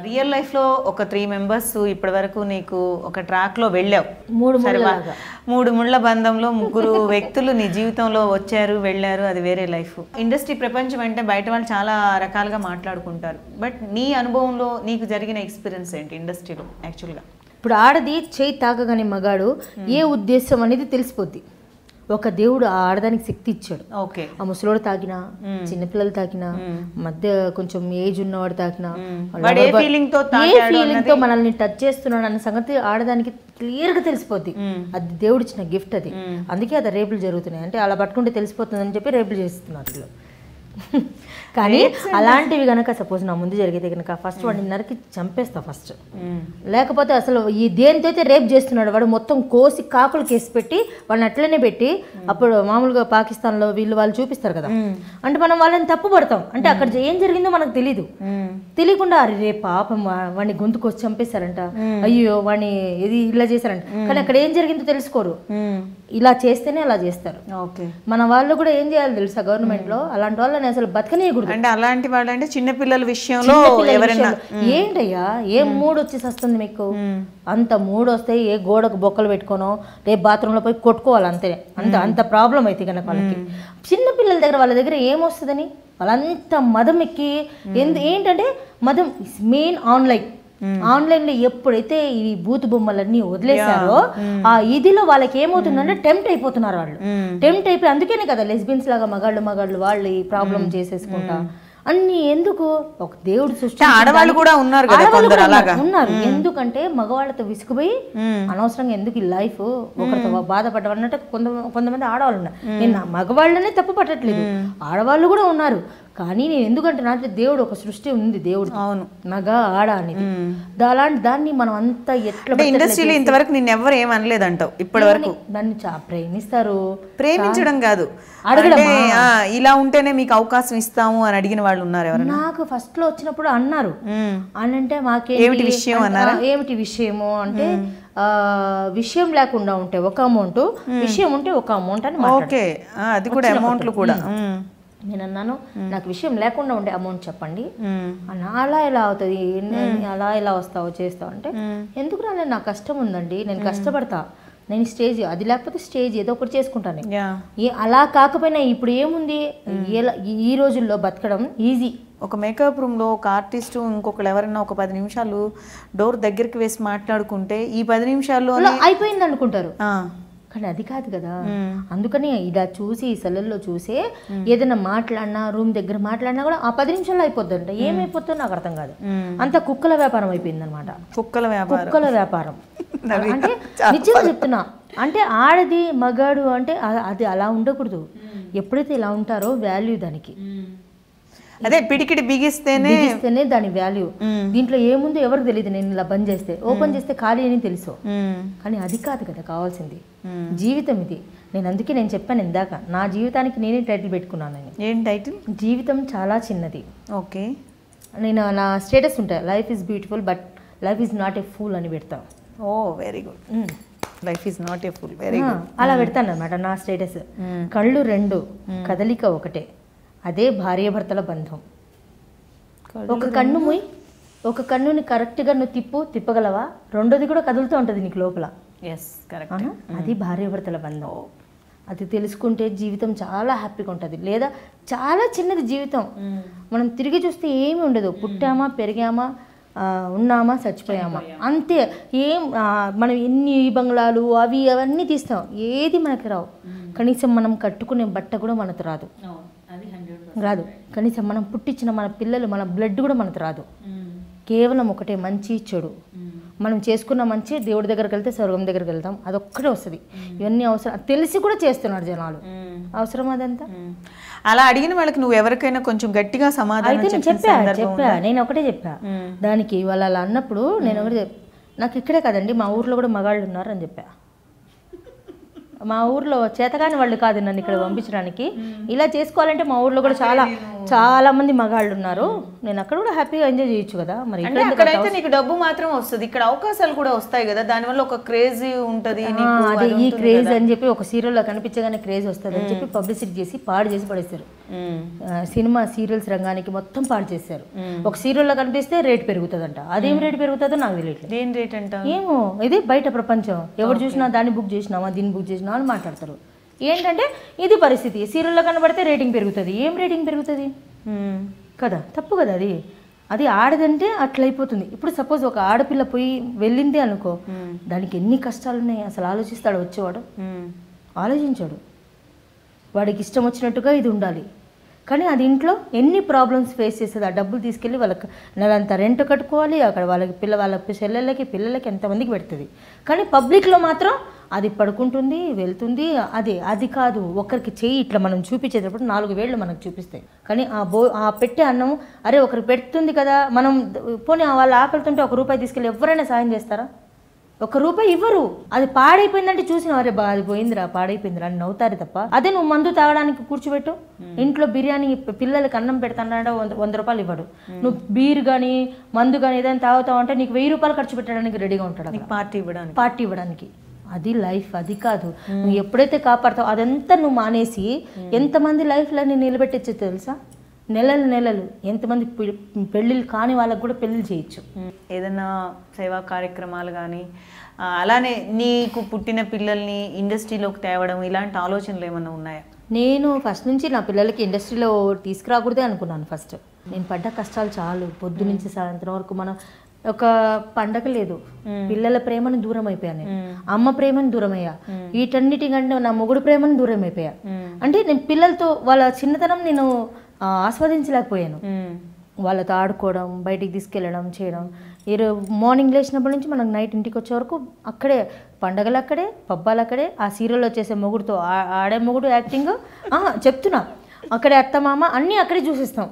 రియల్ లైఫ్ లో ఒక 3 మెంబర్స్ ఇప్పటి వరకు నీకు ఒక ట్రాక్ లో వెళ్ళావు, 3 ముళ్ళ బంధంలో 3 వ్యక్తులు నీ జీవితంలో వచ్చారు వెళ్ళారు, అది వేరే లైఫ్. ఇండస్ట్రీ ప్రపంచం అంటే బయట వాళ్ళు చాలా రకాలుగా మాట్లాడుకుంటారు, బట్ నీ అనుభవంలో నీకు జరిగిన ఎక్స్పీరియన్స్ ఏంటి ఇండస్ట్రీలో? యాక్చువల్గా ఇప్పుడు ఆడది చేయి తాకగానే మగాడు ఏ ఉద్దేశం అనేది తెలిసిపోద్ది. ఒక దేవుడు ఆ ఆడదానికి శక్తి ఇచ్చాడు. ఆ ముసలోడు తాకినా, చిన్నపిల్లలు తాకినా, మధ్య కొంచెం ఏజ్ ఉన్నవాడు తాకినా, ఏ ఫీలింగ్ తో మనల్ని టచ్ చేస్తున్నాడు అన్న సంగతి ఆడదానికి క్లియర్ గా తెలిసిపోద్ది. అది దేవుడిచ్చిన గిఫ్ట్ అది. అందుకే అది రేపులు జరుగుతున్నాయి. అంటే అలా పట్టుకుంటే తెలిసిపోతుంది అని చెప్పి రేపులు చేస్తున్నారు. కానీ అలాంటివి కనుక సపోజ్ నా ముందు జరిగితే కనుక ఫస్ట్ వాడిని నరికి చంపేస్తా ఫస్ట్. లేకపోతే అసలు ఈ దేనితో అయితే రేప్ చేస్తున్నాడు వాడు మొత్తం కోసి కాకులు కేసి పెట్టి వాడిని అట్లనే పెట్టి, అప్పుడు మామూలుగా పాకిస్తాన్లో వాళ్ళు చూపిస్తారు కదా, అంటే మనం వాళ్ళని తప్పు పడతాం. అంటే అక్కడ ఏం జరిగిందో మనకు తెలీదు, తెలియకుండా అరే రే పాపం వాడిని గొంతు కోసి చంపేశారంట, అయ్యో వాడిని ఇది ఇలా చేశారంట. కానీ అక్కడ ఏం జరిగిందో తెలుసుకోరు, ఇలా చేస్తేనే అలా చేస్తారు. మన వాళ్ళు కూడా ఏం చేయాలి తెలుసా, గవర్నమెంట్ లో అలాంటి వాళ్ళని అసలు బతకనీయకూడదు. ఉండకూడదు. అంటే అలాంటి వాళ్ళు అంటే చిన్నపిల్లల విషయంలో ఎవరైనా ఏంటయ్యా ఏం మూడు వచ్చేసి వస్తుంది మీకు, అంత మూడు వస్తాయి, ఏ గోడకు బొక్కలు పెట్టుకోనో రేపు బాత్రూంలో పోయి కొట్టుకోవాలి అంతే, అంత ప్రాబ్లం అయితే కనుక వాళ్ళకి. చిన్నపిల్లల దగ్గర వాళ్ళ దగ్గర ఏమొస్తుందని వాళ్ళంతా మదం ఎక్కి ఏంటంటే మదం మెయిన్ ఆన్లైన్లో ఎప్పుడైతే ఈ బూతు బొమ్మలన్నీ వదిలేశారో ఆ ఇదిలో వాళ్ళకి ఏమవుతుందంటే టెంప్ట్ అయిపోతున్నారు వాళ్ళు. టెంప్ట్ అయిపోయి అందుకనే కదా లెస్బియన్స్ లాగా మగాళ్ళు వాళ్ళు ఈ ప్రాబ్లం చేసేసుకుంటా అన్ని. ఎందుకు ఒక దేవుడు సృష్టి ఆడవాళ్ళు కూడా ఉన్నారు ఉన్నారు, ఎందుకంటే మగవాళ్ళతో విసుకుపోయి అనవసరంగా ఎందుకు ఈ లైఫ్ ఒకరితో బాధపడ్డవన్నట్టు కొంతమంది ఆడవాళ్ళు ఉన్నారు. నేను మగవాళ్ళనే తప్పు పట్టట్లేదు, ఆడవాళ్ళు కూడా ఉన్నారు. కానీ నేను ఎందుకంటే నాకు దేవుడు ఒక సృష్టి ఉంది, దేవుడు మగ ఆడ అనేది. అలాంటి దాన్ని మనం అంతా ఎట్లా ఇండస్ట్రీలో ఇంతవరకు నేను ఎవరు ఏమనలేదంటావు ఇప్పటి వరకు? దాన్ని ప్రేమిస్తారు, ప్రేమించడం కాదు ఇలా ఉంటేనే మీకు అవకాశం ఇస్తాము అని అడిగిన వాళ్ళు ఉన్నారు ఎవరు? నాకు ఫస్ట్ లో వచ్చినప్పుడు అన్నారు, అని అంటే మాకేమిటి విషయం అన్నారా? ఏమిటి విషయము అంటే విషయం లేకుండా ఉంటే ఒక అమౌంట్, విషయం ఉంటే ఒక అమౌంట్ అని. ఓకే, అది కూడా అమౌంట్లు కూడా. నేను అన్నాను నాకు విషయం లేకుండా ఉండే అమౌంట్ చెప్పండి అన్న. అలా ఎలా అవుతుంది, అలా ఎలా వస్తావు చేస్తావు అంటే ఎందుకు రాలేదు, నాకు కష్టం ఉందండి, నేను కష్టపడతా, నేను స్టేజ్ అది లేకపోతే స్టేజ్ ఏదో ఒకటి చేసుకుంటాను. అలా కాకపోయినా ఇప్పుడు ఏముంది, ఈ రోజుల్లో బతకడం ఈజీ. ఒక మేకప్ రూమ్లో ఒక ఆర్టిస్టు ఇంకొకరు ఎవరైనా ఒక 10 నిమిషాలు డోర్ దగ్గరికి వేసి మాట్లాడుకుంటే ఈ 10 నిమిషాల్లో అయిపోయింది అనుకుంటారు, కానీ అది కాదు కదా. అందుకని ఇలా చూసి సెలల్లో చూసే ఏదైనా మాట్లాడినా రూమ్ దగ్గర మాట్లాడినా కూడా ఆ 10 నిమిషాల్లో అయిపోద్దంట. ఏమైపోతుందో నాకు అర్థం కాదు, అంత కుక్కల వ్యాపారం అయిపోయింది అనమాట. కుక్కల వ్యాపారం అంటే నిజంగా చెప్తున్నా. అంటే ఆడది మగాడు అంటే అది అలా ఉండకూడదు. ఎప్పుడైతే ఇలా ఉంటారో వాల్యూ దానికి, అదే పిడికిడి బిగిస్తేనే దాని వాల్యూ. దీంట్లో ఏముందో ఎవరికి తెలియదు. నేను ఇలా బంద్ చేస్తే ఓపెన్ చేస్తే ఖాళీ అని తెలుసు, కానీ అది కాదు కదా కావాల్సింది. జీవితం ఇది. అందుకే నేను చెప్పాను ఇందాక, నా జీవితానికి నేనే టైటిల్ పెట్టుకున్నాను. ఏం టైటిల్? జీవితం చాలా చిన్నది. ఓకే, నేను నా స్టేటస్ ఉంటాయి, life is beautiful but life is not a fool అని పెడతా. Oh very good, life is not a fool, very good. అలా పెడతాను అనమాట నా స్టేటస్. కళ్ళు రెండు, కదలిక ఒకటే, అదే భార్యాభర్తల బంధం. ఒక కన్ను మూయి, ఒక కన్నుని కరెక్ట్గా నువ్వు తిప్పగలవా, రెండోది కూడా కదులుతూ ఉంటుంది నీకు లోపల. అది భార్యాభర్తల బంధం. అది తెలుసుకుంటే జీవితం చాలా హ్యాపీగా ఉంటుంది. లేదా చాలా చిన్నది జీవితం, మనం తిరిగి చూస్తే ఏమి ఉండదు. పుట్టామా, పెరిగామా, ఉన్నామా, చచ్చిపోయామా, అంతే. మనం ఎన్ని బంగ్లాలు అవన్నీ తీస్తాం, ఏది మనకి రావు. కనీసం మనం కట్టుకునే బట్ట కూడా మనకు రాదు. కనీసం మనం పుట్టించిన మన పిల్లలు, మన బ్లడ్ కూడా మనకు రాదు. కేవలం ఒకటే, మంచి చెడు. మనం చేసుకున్న మంచి దేవుడి దగ్గరికి వెళ్తే స్వర్గం దగ్గరికి వెళ్తాం, అదొక్కటే వస్తుంది. ఇవన్నీ అవసరం తెలిసి కూడా చేస్తున్నారు జనాలు. అవసరం అదంతా. అలా అడిగిన వాళ్ళకి నువ్వు ఎవరికైనా కొంచెం గట్టిగా సమాధానం చెప్పా. నేను ఒకటే చెప్పా దానికి. వాళ్ళు అలా అన్నప్పుడు నేను ఒకటి, నాకు ఇక్కడే కదండి మా ఊర్లో కూడా మగాళ్ళు ఉన్నారు అని చెప్పా. మా ఊర్లో చేతగాని వాళ్ళు కాదు నన్ను ఇక్కడ పంపించడానికి. ఇలా చేసుకోవాలంటే మా ఊర్లో కూడా చాలా మంది మగాళ్ళు ఉన్నారు. నేను అక్కడ కూడా హ్యాపీగా ఎంజాయ్ చేయొచ్చు కదా. మరి ఇక్కడైతే నీకు డబ్బు మాత్రం వస్తుంది, ఇక్కడ అవకాశాలు కూడా వస్తాయి కదా, దానివల్ల ఒక క్రేజ్ ఉంటుంది. అదే ఈ క్రేజ్ అని చెప్పి ఒక సీరియల్లో కనిపించగానే క్రేజ్ వస్తుంది అని చెప్పి పబ్లిసిటీ చేసి పాడు చేసి పడేస్తారు. సినిమా సీరియల్స్ రంగానికి మొత్తం పాడు చేశారు. ఒక సీరియల్లో కనిపిస్తే రేట్ పెరుగుతుందంట. అదేం రేట్ పెరుగుతుందో నాకు తెలియట్లేదు. ఏం రేట్ అంట ఏమో, ఇది బయట ప్రపంచం. ఎవరు చూసినా దాన్ని బుక్ చేసినామా, దీన్ని బుక్ చేసినా అని మాట్లాడతారు. ఏంటంటే ఇది పరిస్థితి. సీరియల్లో కనబడితే రేటింగ్ పెరుగుతుంది. ఏం రేటింగ్ పెరుగుతుంది కదా, తప్పు కదా అది. అది ఆడదంటే అట్లయిపోతుంది. ఇప్పుడు సపోజ్ ఒక ఆడపిల్ల పోయి వెళ్ళిందే అనుకో, దానికి ఎన్ని కష్టాలు ఉన్నాయి అసలు ఆలోచిస్తాడు వచ్చేవాడు? ఆలోచించాడు. వాడికి ఇష్టం వచ్చినట్టుగా ఇది ఉండాలి, కానీ అది ఇంట్లో ఎన్ని ప్రాబ్లమ్స్ ఫేస్ చేస్తుంది. ఆ డబ్బులు తీసుకెళ్ళి వాళ్ళకి నెలంతా రెంట్ కట్టుకోవాలి, అక్కడ వాళ్ళ చెల్లెళ్ళకి పిల్లలకి ఎంతమందికి పెడుతుంది. కానీ పబ్లిక్లో మాత్రం అది పడుకుంటుంది, వెళ్తుంది. అది కాదు, ఒకరికి చెయ్యి ఇట్లా మనం చూపించేటప్పుడు 4 వేళ్ళు మనకు చూపిస్తాయి. కానీ ఆ పెట్టే అన్నం అరే ఒకరికి పెడుతుంది కదా, మనం పోనీ వాళ్ళ ఆకలితుంటే ₹1 తీసుకెళ్ళి ఎవరైనా సాయం చేస్తారా? ₹1 ఇవ్వరు. అది పాడైపోయిందంటే చూసిన వారే అది పోయిందిరా, పాడైపోయిందిరా అని నవ్వుతారు తప్ప. అదే నువ్వు మందు తాగడానికి కూర్చోబెట్టు, ఇంట్లో బిర్యానీ పిల్లలకి అన్నం పెడతానంటే ₹100 ఇవ్వడు. నువ్వు బీర్ కానీ మందు కానీ ఏదైనా తాగుతావు అంటే నీకు ₹1000 ఖర్చు పెట్టడానికి రెడీగా ఉంటాడు పార్టీ ఇవ్వడానికి. అది లైఫ్, అది కాదు. నువ్వు ఎప్పుడైతే కాపాడుతావు అదంతా నువ్వు మానేసి ఎంతమంది లైఫ్లని నిలబెట్టచ్చు తెలుసా? నెలలు ఎంతమంది పెళ్ళిళ్ళు కాని వాళ్ళకు కూడా పెళ్ళిళ్ళు చేయొచ్చు. ఏదైనా సేవా కార్యక్రమాలు కానీ అలానే నీకు పుట్టిన పిల్లల్ని ఇండస్ట్రీలోకి తేవడం ఇలాంటి ఆలోచనలు ఏమైనా ఉన్నాయా? నేను ఫస్ట్ నుంచి నా పిల్లలకి ఇండస్ట్రీలో తీసుకురాకూడదే అనుకున్నాను. ఫస్ట్ నేను పడ్డ కష్టాలు చాలు, పొద్దు నుంచి సాయంత్రం వరకు మనం ఒక పండగ లేదు, పిల్లల ప్రేమను దూరం అయిపోయాను నేను, అమ్మ ప్రేమను దూరం అయ్యా, వీటన్నిటికంటే నా మొగుడు ప్రేమను దూరం అయిపోయా. అంటే నేను పిల్లలతో వాళ్ళ చిన్నతనం నేను ఆస్వాదించలేకపోయాను. వాళ్ళతో ఆడుకోవడం, బయటికి తీసుకెళ్ళడం చేయడం. మార్నింగ్ లేచినప్పటి నుంచి మనకు నైట్ ఇంటికి వచ్చే వరకు అక్కడే, పండగలు అక్కడే, పబ్బాలు అక్కడే, ఆ సీరియల్లో చేసే మొగుడుతో ఆడే మొగుడు యాక్టింగ్ చెప్తున్నా, అక్కడే అత్తమామ అన్నీ అక్కడే చూసిస్తాం.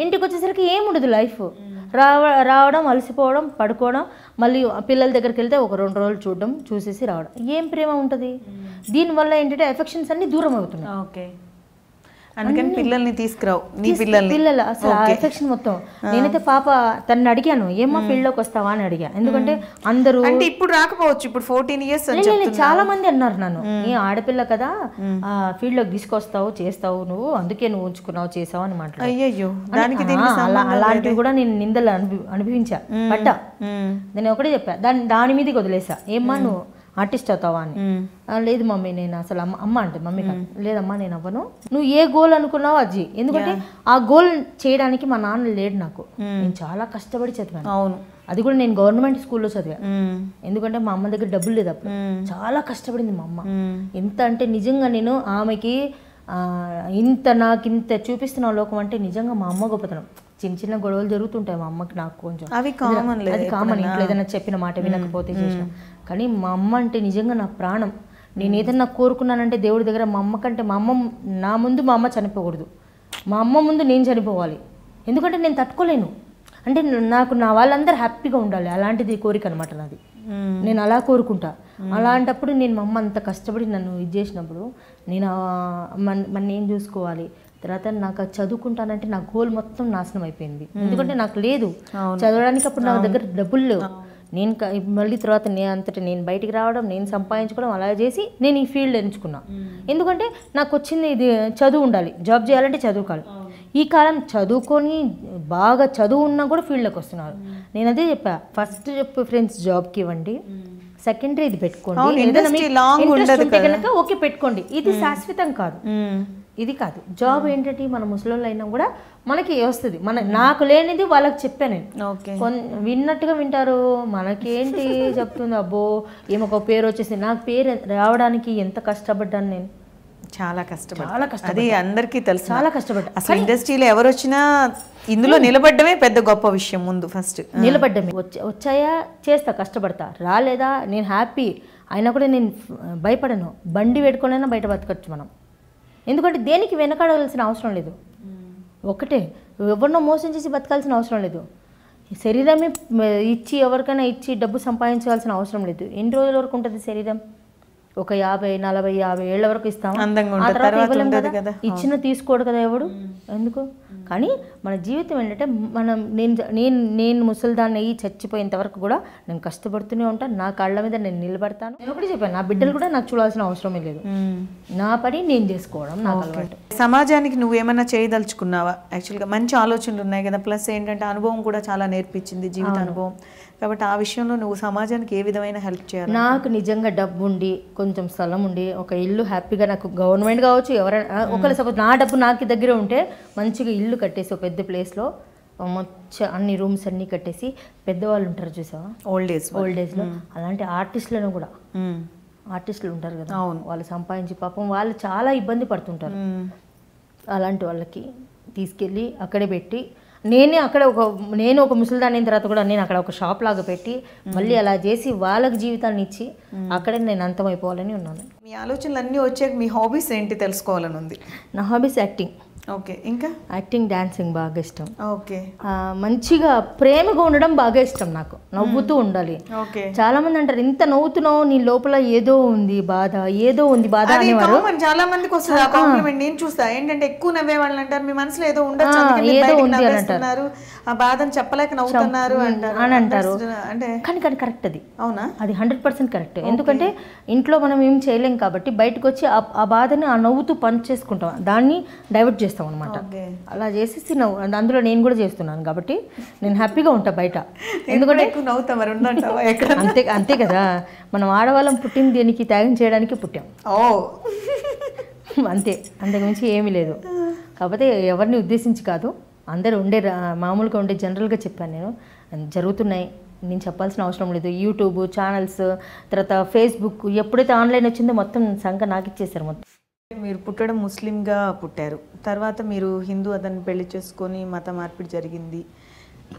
ఇంటికి వచ్చేసరికి ఏముండదు లైఫ్. రావడం, అలసిపోవడం, పడుకోవడం, మళ్ళీ పిల్లల దగ్గరికి వెళ్తే ఒక 2 రోజులు చూడడం, చూసేసి రావడం. ఏం ప్రేమ ఉంటుంది? దీనివల్ల ఏంటంటే ఎఫెక్షన్స్ అన్నీ దూరం అవుతున్నాయి. ఓకే, అందుకని పిల్లల్ని తీసుకురావు. నీ పిల్లలు అసలు ఆ ఎఫెక్షన్ మొత్తం. నేనైతే పాప తనని అడిగాను, ఏమ్మా ఫీల్డ్లోకి వస్తావా అని అడిగా. ఎందుకంటే అందరూ అంటే ఇప్పుడు రాకపోవచ్చు, ఇప్పుడు 14 years చాలా మంది అన్నారు నన్ను, ఏ ఆడపిల్ల కదా ఫీల్డ్లోకి తీసుకొస్తావు, చేస్తావు, నువ్వు అందుకే నువ్వు ఉంచుకున్నావు, చేసావు అని మాట్లాడు. అయ్యో, అలాంటివి కూడా నేను నిందలు అనుభవించా, పడ్డా. నేను ఒకటే చెప్పా, దాని మీదకి వదిలేసా. ఏమ్మా నువ్వు ఆర్టిస్ట్ అవుతావా అని. లేదు మమ్మీ, నేను అసలు అమ్మ అంటే మమ్మీ కాదు, లేదమ్మా నేను అవ్వను, నువ్వు ఏ గోల్ అనుకున్నావు అది. ఎందుకంటే ఆ గోల్ చేయడానికి మా నాన్న లేడు నాకు, నేను చాలా కష్టపడి చదివాను. అవును, అది కూడా నేను గవర్నమెంట్ స్కూల్లో చదివా. ఎందుకంటే మా అమ్మ దగ్గర డబ్బులు లేదు అప్పుడు, చాలా కష్టపడింది మా అమ్మ. ఎంత అంటే నిజంగా నేను ఆమెకి నాకింత చూపిస్తున్న లోకం అంటే నిజంగా మా అమ్మ గొప్పతనం. చిన్న గొడవలు జరుగుతుంటాయి మా అమ్మకి నాకు కొంచెం, అది కామన్. ఇంట్లో ఏదైనా చెప్పిన మాట వినకపోతే చేసిన. కానీ మా అమ్మ అంటే నిజంగా నా ప్రాణం. నేను ఏదన్నా కోరుకున్నానంటే దేవుడి దగ్గర, మా అమ్మ కంటే మా అమ్మ నా ముందు మా అమ్మ చనిపోకూడదు, మా అమ్మ ముందు నేను చనిపోవాలి. ఎందుకంటే నేను తట్టుకోలేను. అంటే నాకు నా వాళ్ళందరూ హ్యాపీగా ఉండాలి, అలాంటిది కోరిక అనమాట నాది. నేను అలా కోరుకుంటా. అలాంటప్పుడు నేను మా అమ్మ అంత కష్టపడి నన్ను ఇది చేసినప్పుడు నేను నేను చూసుకోవాలి. తర్వాత నాకు చదువుకుంటానంటే నా గోల్ మొత్తం నాశనం అయిపోయింది. ఎందుకంటే నాకు లేదు చదవడానికి, అప్పుడు నా దగ్గర డబ్బులు లేవు. నేను మళ్ళీ తర్వాత నేను బయటికి రావడం, నేను సంపాదించుకోవడం, అలా చేసి నేను ఈ ఫీల్డ్ ఎంచుకున్నా. ఎందుకంటే నాకు వచ్చింది ఇది, చదువు ఉండాలి, జాబ్ చేయాలంటే చదువుకోవాలి. ఈ కాలం చదువుకొని బాగా చదువు ఉన్నా కూడా ఫీల్డ్లోకి వస్తున్నారు. నేను అదే చెప్పా, ఫస్ట్ ప్రిఫరెన్స్ జాబ్కి ఇవ్వండి, సెకండరీ ఇది పెట్టుకోండి, కనుక ఓకే పెట్టుకోండి, ఇది శాశ్వతం కాదు. ఇది కాదు జాబ్. ఏంటంటే మన ముసలోళ్ళు అయినా కూడా మనకి వస్తుంది. నాకు లేనిది వాళ్ళకి చెప్పాను నేను. విన్నట్టుగా వింటారు, మనకేంటి చెప్తుంది, అబ్బో ఏమొక పేరు వచ్చేసి. నాకు పేరు రావడానికి ఎంత కష్టపడ్డాను నేను, చాలా కష్టపడ్డా. అది అందరికీ తెలుసు, చాలా కష్టపడ్డా. అసలు ఇండస్ట్రీలో ఎవరు వచ్చినా ఇందులో నిలబడ్డమే పెద్ద గొప్ప విషయం. ముందు ఫస్ట్ నిలబడ్డమే. వచ్చాయా చేస్తా, కష్టపడతా. రాలేదా నేను హ్యాపీ అయినా కూడా నేను భయపడను. బండి పెట్టుకోనైనా బయట బతకచ్చు మనం. ఎందుకంటే దేనికి వెనకాడాల్సిన అవసరం లేదు. ఒకటే, ఎవరినో మోసం చేసి బతకాల్సిన అవసరం లేదు. శరీరమే ఇచ్చి ఎవరికైనా ఇచ్చి డబ్బు సంపాదించాల్సిన అవసరం లేదు. ఎన్ని రోజుల వరకు ఉంటుంది శరీరం? ఒక 50, 40, 50 ఏళ్ళ వరకు ఇస్తాము. ఇచ్చిన తీసుకోడు కదా ఎవడు, ఎందుకు? కానీ మన జీవితం ఏంటంటే నేను ముసలిదాన్ని అయ్యి చచ్చిపోయేంత వరకు కూడా నేను కష్టపడుతూనే ఉంటాను. నా కాళ్ళ మీద నేను నిలబడతాను. నేను ఒకటి చెప్పాను, నా బిడ్డలు కూడా నాకు చూడాల్సిన అవసరమే లేదు. నా పని నేను చేసుకోవడం నాకు అలవాటు. సమాజానికి నువ్వేమన్నా చేయదలుచుకున్నావా? యాక్చువల్గా మంచి ఆలోచనలు ఉన్నాయి కదా, ప్లస్ ఏంటంటే అనుభవం కూడా చాలా నేర్పించింది, జీవిత అనుభవం. కాబట్టి ఆ విషయంలో నువ్వు సమాజానికి ఏ విధమైన హెల్ప్ చేయాలి? నాకు నిజంగా డబ్బు ఉండి, కొంచెం స్థలం ఉండి, ఒక ఇల్లు హ్యాపీగా, నాకు గవర్నమెంట్ కావచ్చు ఎవరైనా, ఒకవేళ సపోజ్ నా డబ్బు నాకు దగ్గర ఉంటే మంచిగా ఇల్లు కట్టేసి ఒక పెద్ద ప్లేస్లో మొత్తం అన్ని రూమ్స్ అన్నీ కట్టేసి, పెద్దవాళ్ళు ఉంటారు చూసావా ఓల్డ్ ఏజ్లో, అలాంటి ఆర్టిస్టులను కూడా, ఆర్టిస్టులు ఉంటారు కదా, వాళ్ళు సంపాదించి పాపం వాళ్ళు చాలా ఇబ్బంది పడుతుంటారు. అలాంటి వాళ్ళకి తీసుకెళ్ళి అక్కడే పెట్టి, నేను ఒక ముసలిదాని అయిన తర్వాత కూడా నేను అక్కడ ఒక షాప్ లాగా పెట్టి మళ్ళీ అలా చేసి వాళ్ళకి జీవితాన్ని ఇచ్చి అక్కడే నేను అంతమైపోవాలని ఉన్నాను. మీ ఆలోచనలు అన్నీ వచ్చాక మీ హాబీస్ ఏంటి తెలుసుకోవాలని ఉంది? నా హాబీస్ యాక్టింగ్. ఓకే, ఇంకా యాక్టింగ్, డాన్సింగ్ బాగా ఇష్టం. ఓకే, మంచిగా ప్రేమగా ఉండడం బాగా ఇష్టం నాకు. నవ్వుతూ ఉండాలి. చాలా మంది అంటారు, ఇంత నవ్వుతున్నావు, నీ లోపల ఏదో ఉంది బాధ అనేవారు. చాలా మందికి వస్తుంది ఆ కాంప్లిమెంట్. నేను చూస్తా ఏంటంటే ఎక్కువ నవ్వే వాళ్ళు అంటారు మీ మనసులో ఏదో ఉండొచ్చు, ఏదో ఉంది అని అంటారు, ఆ బాధను చెప్పలేక నవ్వుతున్నారు అని అంటారు. అంటే కానీ కరెక్ట్, అది అవునా, అది 100% కరెక్ట్. ఎందుకంటే ఇంట్లో మనం ఏం చేయలేం కాబట్టి బయటకు వచ్చి ఆ బాధని ఆ నవ్వుతూ పంచేసుకుంటాం, దాన్ని డైవర్ట్ చేస్తాం. చేస్తాం అనమాట. అలా చేసేసి అందులో నేను కూడా చేస్తున్నాను కాబట్టి నేను హ్యాపీగా ఉంటా బయట. ఎందుకంటే అంతే కదా, మనం ఆడవాళ్ళం పుట్టింది దేనికి, త్యాగం చేయడానికి పుట్టాం. అంతే, అంతకుమించి ఏమీ లేదు. కాకపోతే ఎవరిని ఉద్దేశించి కాదు, అందరూ ఉండే మామూలుగా ఉండే జనరల్గా చెప్పాను. నేను జరుగుతున్నాయి, నేను చెప్పాల్సిన అవసరం లేదు. యూట్యూబ్ ఛానల్స్, తర్వాత ఫేస్బుక్, ఎప్పుడైతే ఆన్లైన్ వచ్చిందో మొత్తం సంఖ్య నాకు ఇచ్చేసారు మొత్తం. మీరు పుట్టడం ముస్లింగా పుట్టారు, తర్వాత మీరు హిందూ అతన్ని పెళ్లి చేసుకొని మత మార్పిడి జరిగింది.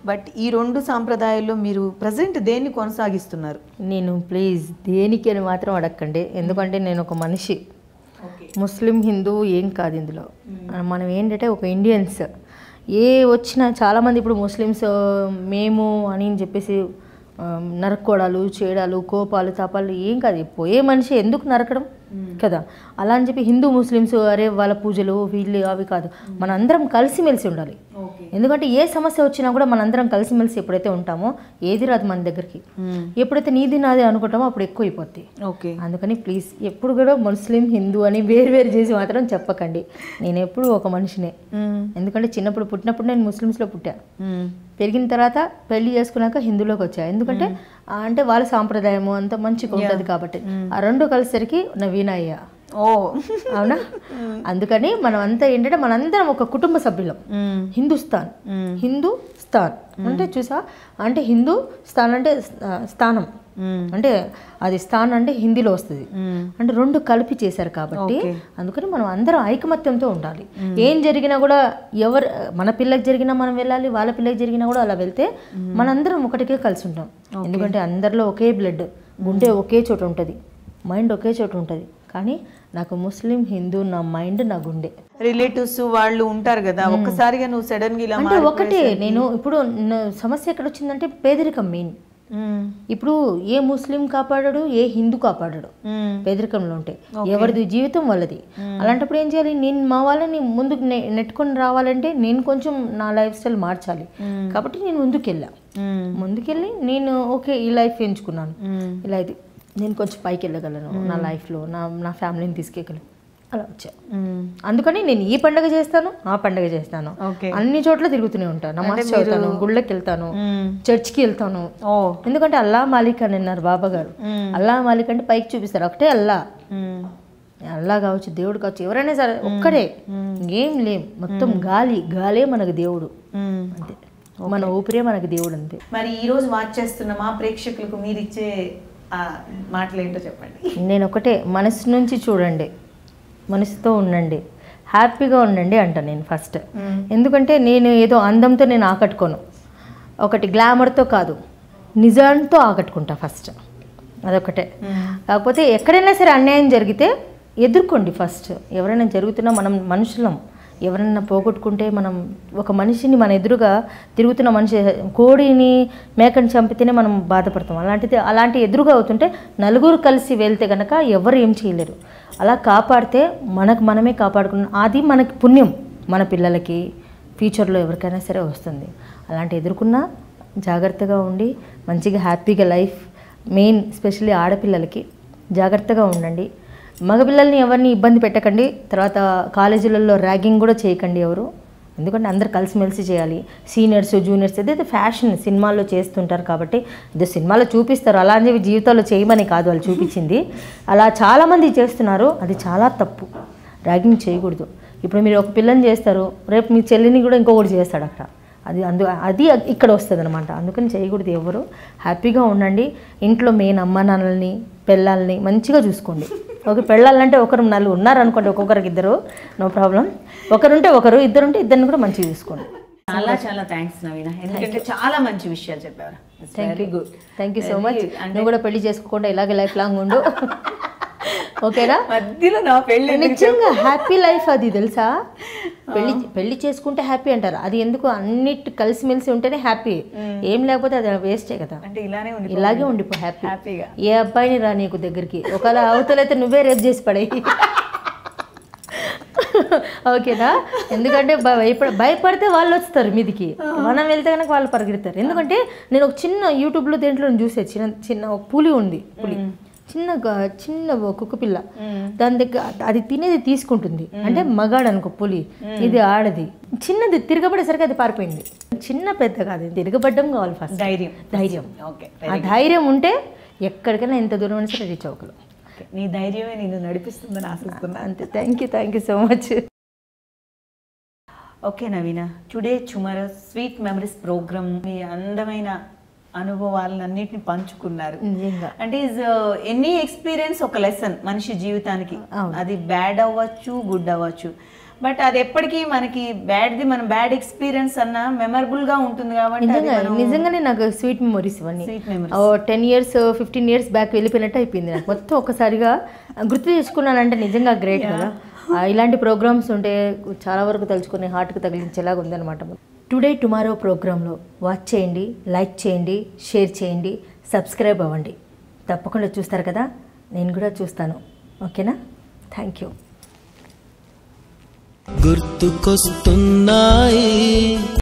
బట్ ఈ 2 సాంప్రదాయాల్లో మీరు ప్రజెంట్ దేన్ని కొనసాగిస్తున్నారు? నేను ప్లీజ్ దేనికి అని మాత్రం అడగండి, ఎందుకంటే నేను ఒక మనిషి. ముస్లిం హిందూ ఏం కాదు ఇందులో. మనం ఏంటంటే ఒక ఇండియన్స్. ఏ వచ్చినా చాలామంది ఇప్పుడు ముస్లిమ్స్ మేము అని చెప్పేసి నరక్కోడాలు చేయడాలు, కోపాలు తాపాలు ఏం కాదు. పోయే మనిషి ఎందుకు నరకడం కదా. అలా అని చెప్పి హిందూ ముస్లిమ్స్ అరే వాళ్ళ పూజలు వీళ్ళు అవి కాదు. మనందరం కలిసిమెలిసి ఉండాలి. ఎందుకంటే ఏ సమస్య వచ్చినా కూడా మనందరం కలిసిమెలిసి ఎప్పుడైతే ఉంటామో ఏది రాదు మన దగ్గరికి. ఎప్పుడైతే నీది నాది అనుకుంటామో అప్పుడు ఎక్కువ అయిపోద్ది. అందుకని ప్లీజ్ ఎప్పుడు కూడా ముస్లిం హిందూ అని వేరు చేసి మాత్రం చెప్పకండి. నేను ఎప్పుడు ఒక మనిషినే. ఎందుకంటే చిన్నప్పుడు పుట్టినప్పుడు నేను ముస్లిమ్స్లో పుట్టా, పెరిగిన తర్వాత పెళ్లి చేసుకున్నాక హిందూలోకి వచ్చా. ఎందుకంటే అంటే వాళ్ళ సాంప్రదాయము అంత మంచిగా ఉంటుంది కాబట్టి. ఆ 2 కలిసరికి నవీన అయ్యా. అవునా? అందుకని మనం అంతా ఏంటంటే మనందరం ఒక కుటుంబ సభ్యులం. హిందుస్థాన్ అంటే చూసా, అంటే హిందూ స్థాన్ అంటే స్థానం, అంటే అది స్థానం అంటే హిందీలో వస్తుంది. అంటే 2 కలిపి చేశారు కాబట్టి అందుకని మనం అందరం ఐకమత్యంతో ఉండాలి. ఏం జరిగినా కూడా ఎవరు మన పిల్లకి జరిగినా మనం వెళ్ళాలి, వాళ్ళ పిల్లకి జరిగినా కూడా అలా వెళ్తే మనందరం ఒకటికే కలిసి ఉంటాం. ఎందుకంటే అందరిలో ఒకే బ్లడ్, గుండె ఒకే చోట ఉంటుంది, మైండ్ ఒకే చోట ఉంటుంది. కానీ నాకు ముస్లిం హిందూ నా మైండ్ నా గుండె. రిలేటివ్స్ వాళ్ళు ఉంటారు కదా, ఒక్కసారిగా నువ్వు సడన్ గా ఇలా అంటే ఒకటే. నేను ఇప్పుడు సమస్య ఎక్కడ వచ్చిందంటే పేదరికం మెయిన్. ఇప్పుడు ఏ ముస్లిం కాపాడాడు, ఏ హిందూ కాపాడాడు పేదరికంలో ఉంటే. ఎవరిది జీవితం వాళ్ళది. అలాంటప్పుడు ఏం చేయాలి? నేను మా వాళ్ళని ముందుకు నెట్టుకొని రావాలంటే నేను కొంచెం నా లైఫ్ స్టైల్ మార్చాలి. కాబట్టి నేను ముందుకెళ్ళి నేను ఓకే ఈ లైఫ్ ఎంచుకున్నాను. ఇలా ఇది నేను కొంచెం పైకి వెళ్ళగలను నా లైఫ్లో, నా ఫ్యామిలీని తీసుకెళ్ళగలను. అలా వచ్చా. అందుకని నేను ఈ పండుగ చేస్తాను, ఆ పండుగ చేస్తాను, అన్ని చోట్ల తిరుగుతూనే ఉంటాను. నమాజ్ చదువుతాను, గుళ్ళకి వెళ్తాను, చర్చ్కి వెళ్తాను. ఎందుకంటే అల్లా మాలిక్ అని అన్నారు బాబా గారు. అల్లా మాలిక్ అంటే పైకి చూపిస్తారు, ఒకటే అల్లా. అల్లా కావచ్చు, దేవుడు కావచ్చు, ఎవరైనా సరే ఒక్కడే. ఏం లేం, మొత్తం గాలే మనకు దేవుడు. అంతే, మన ఊపిరే మనకు దేవుడు. అంతే. మరి ఈ రోజు వాచ్ చేస్తున్న మా ప్రేక్షకులకు మీరు ఇచ్చే మాటలు ఏంటో చెప్పండి. నేను ఒకటే, మనసు నుంచి చూడండి, మనసుతో ఉండండి, హ్యాపీగా ఉండండి అంట నేను ఫస్ట్. ఎందుకంటే నేను ఏదో అందంతో నేను ఆకట్టుకోను, ఒకటి గ్లామర్తో కాదు, నిజాంతో ఆకట్టుకుంటా ఫస్ట్. అదొకటే. కాకపోతే ఎక్కడైనా సరే అన్యాయం జరిగితే ఎదుర్కోండి ఫస్ట్. ఎవరైనా జరుగుతున్నా మనం మనుషులం, ఎవరన్నా పోగొట్టుకుంటే మనం ఒక మనిషిని మన ఎదురుగా తిరుగుతున్న మనిషి కోడిని మేకని చంపితేనే మనం బాధపడతాం. అలాంటి ఎదురుగా అవుతుంటే నలుగురు కలిసి వెళ్తే కనుక ఎవరు ఏం చేయలేరు. అలా కాపాడితే మనమే కాపాడుకున్నాం, అది మనకి పుణ్యం. మన పిల్లలకి ఫ్యూచర్లో ఎవరికైనా సరే వస్తుంది. అలాంటి ఎదుర్కొన్నా జాగ్రత్తగా ఉండి మంచిగా హ్యాపీగా లైఫ్, మెయిన్ స్పెషల్లీ ఆడపిల్లలకి జాగ్రత్తగా ఉండండి. మగపిల్లల్ని ఎవరిని ఇబ్బంది పెట్టకండి. తర్వాత కాలేజీలలో ర్యాగింగ్ కూడా చేయకండి ఎవరు. ఎందుకంటే అందరు కలిసిమెలిసి చేయాలి. సీనియర్స్ జూనియర్స్ ఏదైతే ఫ్యాషన్ సినిమాల్లో చేస్తుంటారు కాబట్టి ఇది సినిమాలో చూపిస్తారు, అలా అని జీవితాల్లో చేయమని కాదు వాళ్ళు చూపించింది. అలా చాలామంది చేస్తున్నారు, అది చాలా తప్పు. ర్యాగింగ్ చేయకూడదు. ఇప్పుడు మీరు ఒక పిల్లని చేస్తారు, రేపు మీ చెల్లిని కూడా ఇంకొకటి చేస్తాడు అక్కడ. అది ఇక్కడ వస్తుంది అనమాట. అందుకని చేయకూడదు ఎవరు. హ్యాపీగా ఉండండి. ఇంట్లో మెయిన్ అమ్మ నాన్నల్ని పిల్లల్ని మంచిగా చూసుకోండి. ఓకే, పెళ్ళాలంటే ఒకరు నలుగురు ఉన్నారనుకోండి, ఒక్కొక్కరికి ఇద్దరు, నో ప్రాబ్లం. ఒకరుంటే ఒకరు, ఇద్దరుంటే ఇద్దరిని కూడా మంచిగా చూసుకోండి. చాలా థ్యాంక్స్ నవీన, ఎందుకంటే చాలా మంచి విషయాలు చెప్పారు. Thank you so much. నువ్వు కూడా పెళ్లి చేసుకోకుండా ఇలాగే లైఫ్ లాంగ్ ఉండు. ఓకేనా? మధ్యలో నా పెళ్లి నిజంగా హ్యాపీ లైఫ్ అది తెలుసా. పెళ్లి చేసుకుంటే హ్యాపీ అంటారు, అది ఎందుకు? అన్నిటి కలిసిమెలిసి ఉంటేనే హ్యాపీ. ఏం లేకపోతే అది వేస్టే కదా. అంటే ఇలాగే ఉండిపో హ్యాపీగా. ఏ అబ్బాయిని రా నీకు దగ్గరికి, ఒకవేళ అవతలైతే నువ్వే రేపు చేసి పడేయి. ఓకేనా? ఎందుకంటే భయపడితే వాళ్ళు వస్తారు మీదికి, మనం వెళ్తే కనుక వాళ్ళు పరిగెడతారు. ఎందుకంటే నేను ఒక చిన్న యూట్యూబ్లో దేంట్లో చూసే చిన్న ఒక పులి ఉంది. చిన్న కుక్క పిల్ల, దాని దగ్గర అది తినేది తీసుకుంటుంది, అంటే మగాడు అనుకో పులి, ఇది ఆడది. చిన్నది తిరగబడేసరికి అది పారిపోయింది. చిన్న పెద్ద కాదు, తిరగబడ్డం కావాలి ఫస్ట్. ధైర్యం. ఆ ధైర్యం ఉంటే ఎక్కడికైనా ఎంత దూరం అయినా సరే రీచ్ అవ్వగలం. నీ ధైర్యమే నేను నడిపిస్తుందని ఆశిస్తున్నా. అంతే. Thank you so much. Okay Naveena, today tomorrow sweet memories programme మీ అందమైన అనుభవాలన్నిటిని పంచుకున్నారు. అంటే ఎనీ ఎక్స్పీరియన్స్ ఒక లెసన్ మనిషి జీవితానికి. అది బ్యాడ్ అవ్వచ్చు, గుడ్ అవ్వచ్చు, బట్ అది ఎప్పటికీ మనకి బ్యాడ్ది మనం బ్యాడ్ ఎక్స్పీరియన్స్ అన్న మెమరబుల్ గా ఉంటుంది. కాబట్టి నిజంగానే నాకు స్వీట్ మెమరీస్ ఇవన్నీ 10 years 15 years బ్యాక్ వెళ్ళిపోయినట్టు అయిపోయింది నాకు. మొత్తం ఒక్కసారిగా గుర్తు చేసుకున్నానంటే నిజంగా గ్రేట్ కదా. ఇలాంటి ప్రోగ్రామ్స్ ఉంటే చాలా వరకు తలుచుకుని హార్ట్కి తగిలించేలాగా ఉందన్నమాట. టుడే టుమారో ప్రోగ్రాంలో వాచ్ చేయండి, లైక్ చేయండి, షేర్ చేయండి, సబ్స్క్రైబ్ అవ్వండి. తప్పకుండా చూస్తారు కదా, నేను కూడా చూస్తాను. ఓకేనా? Thank you. గుర్తుకొస్తున్నాయి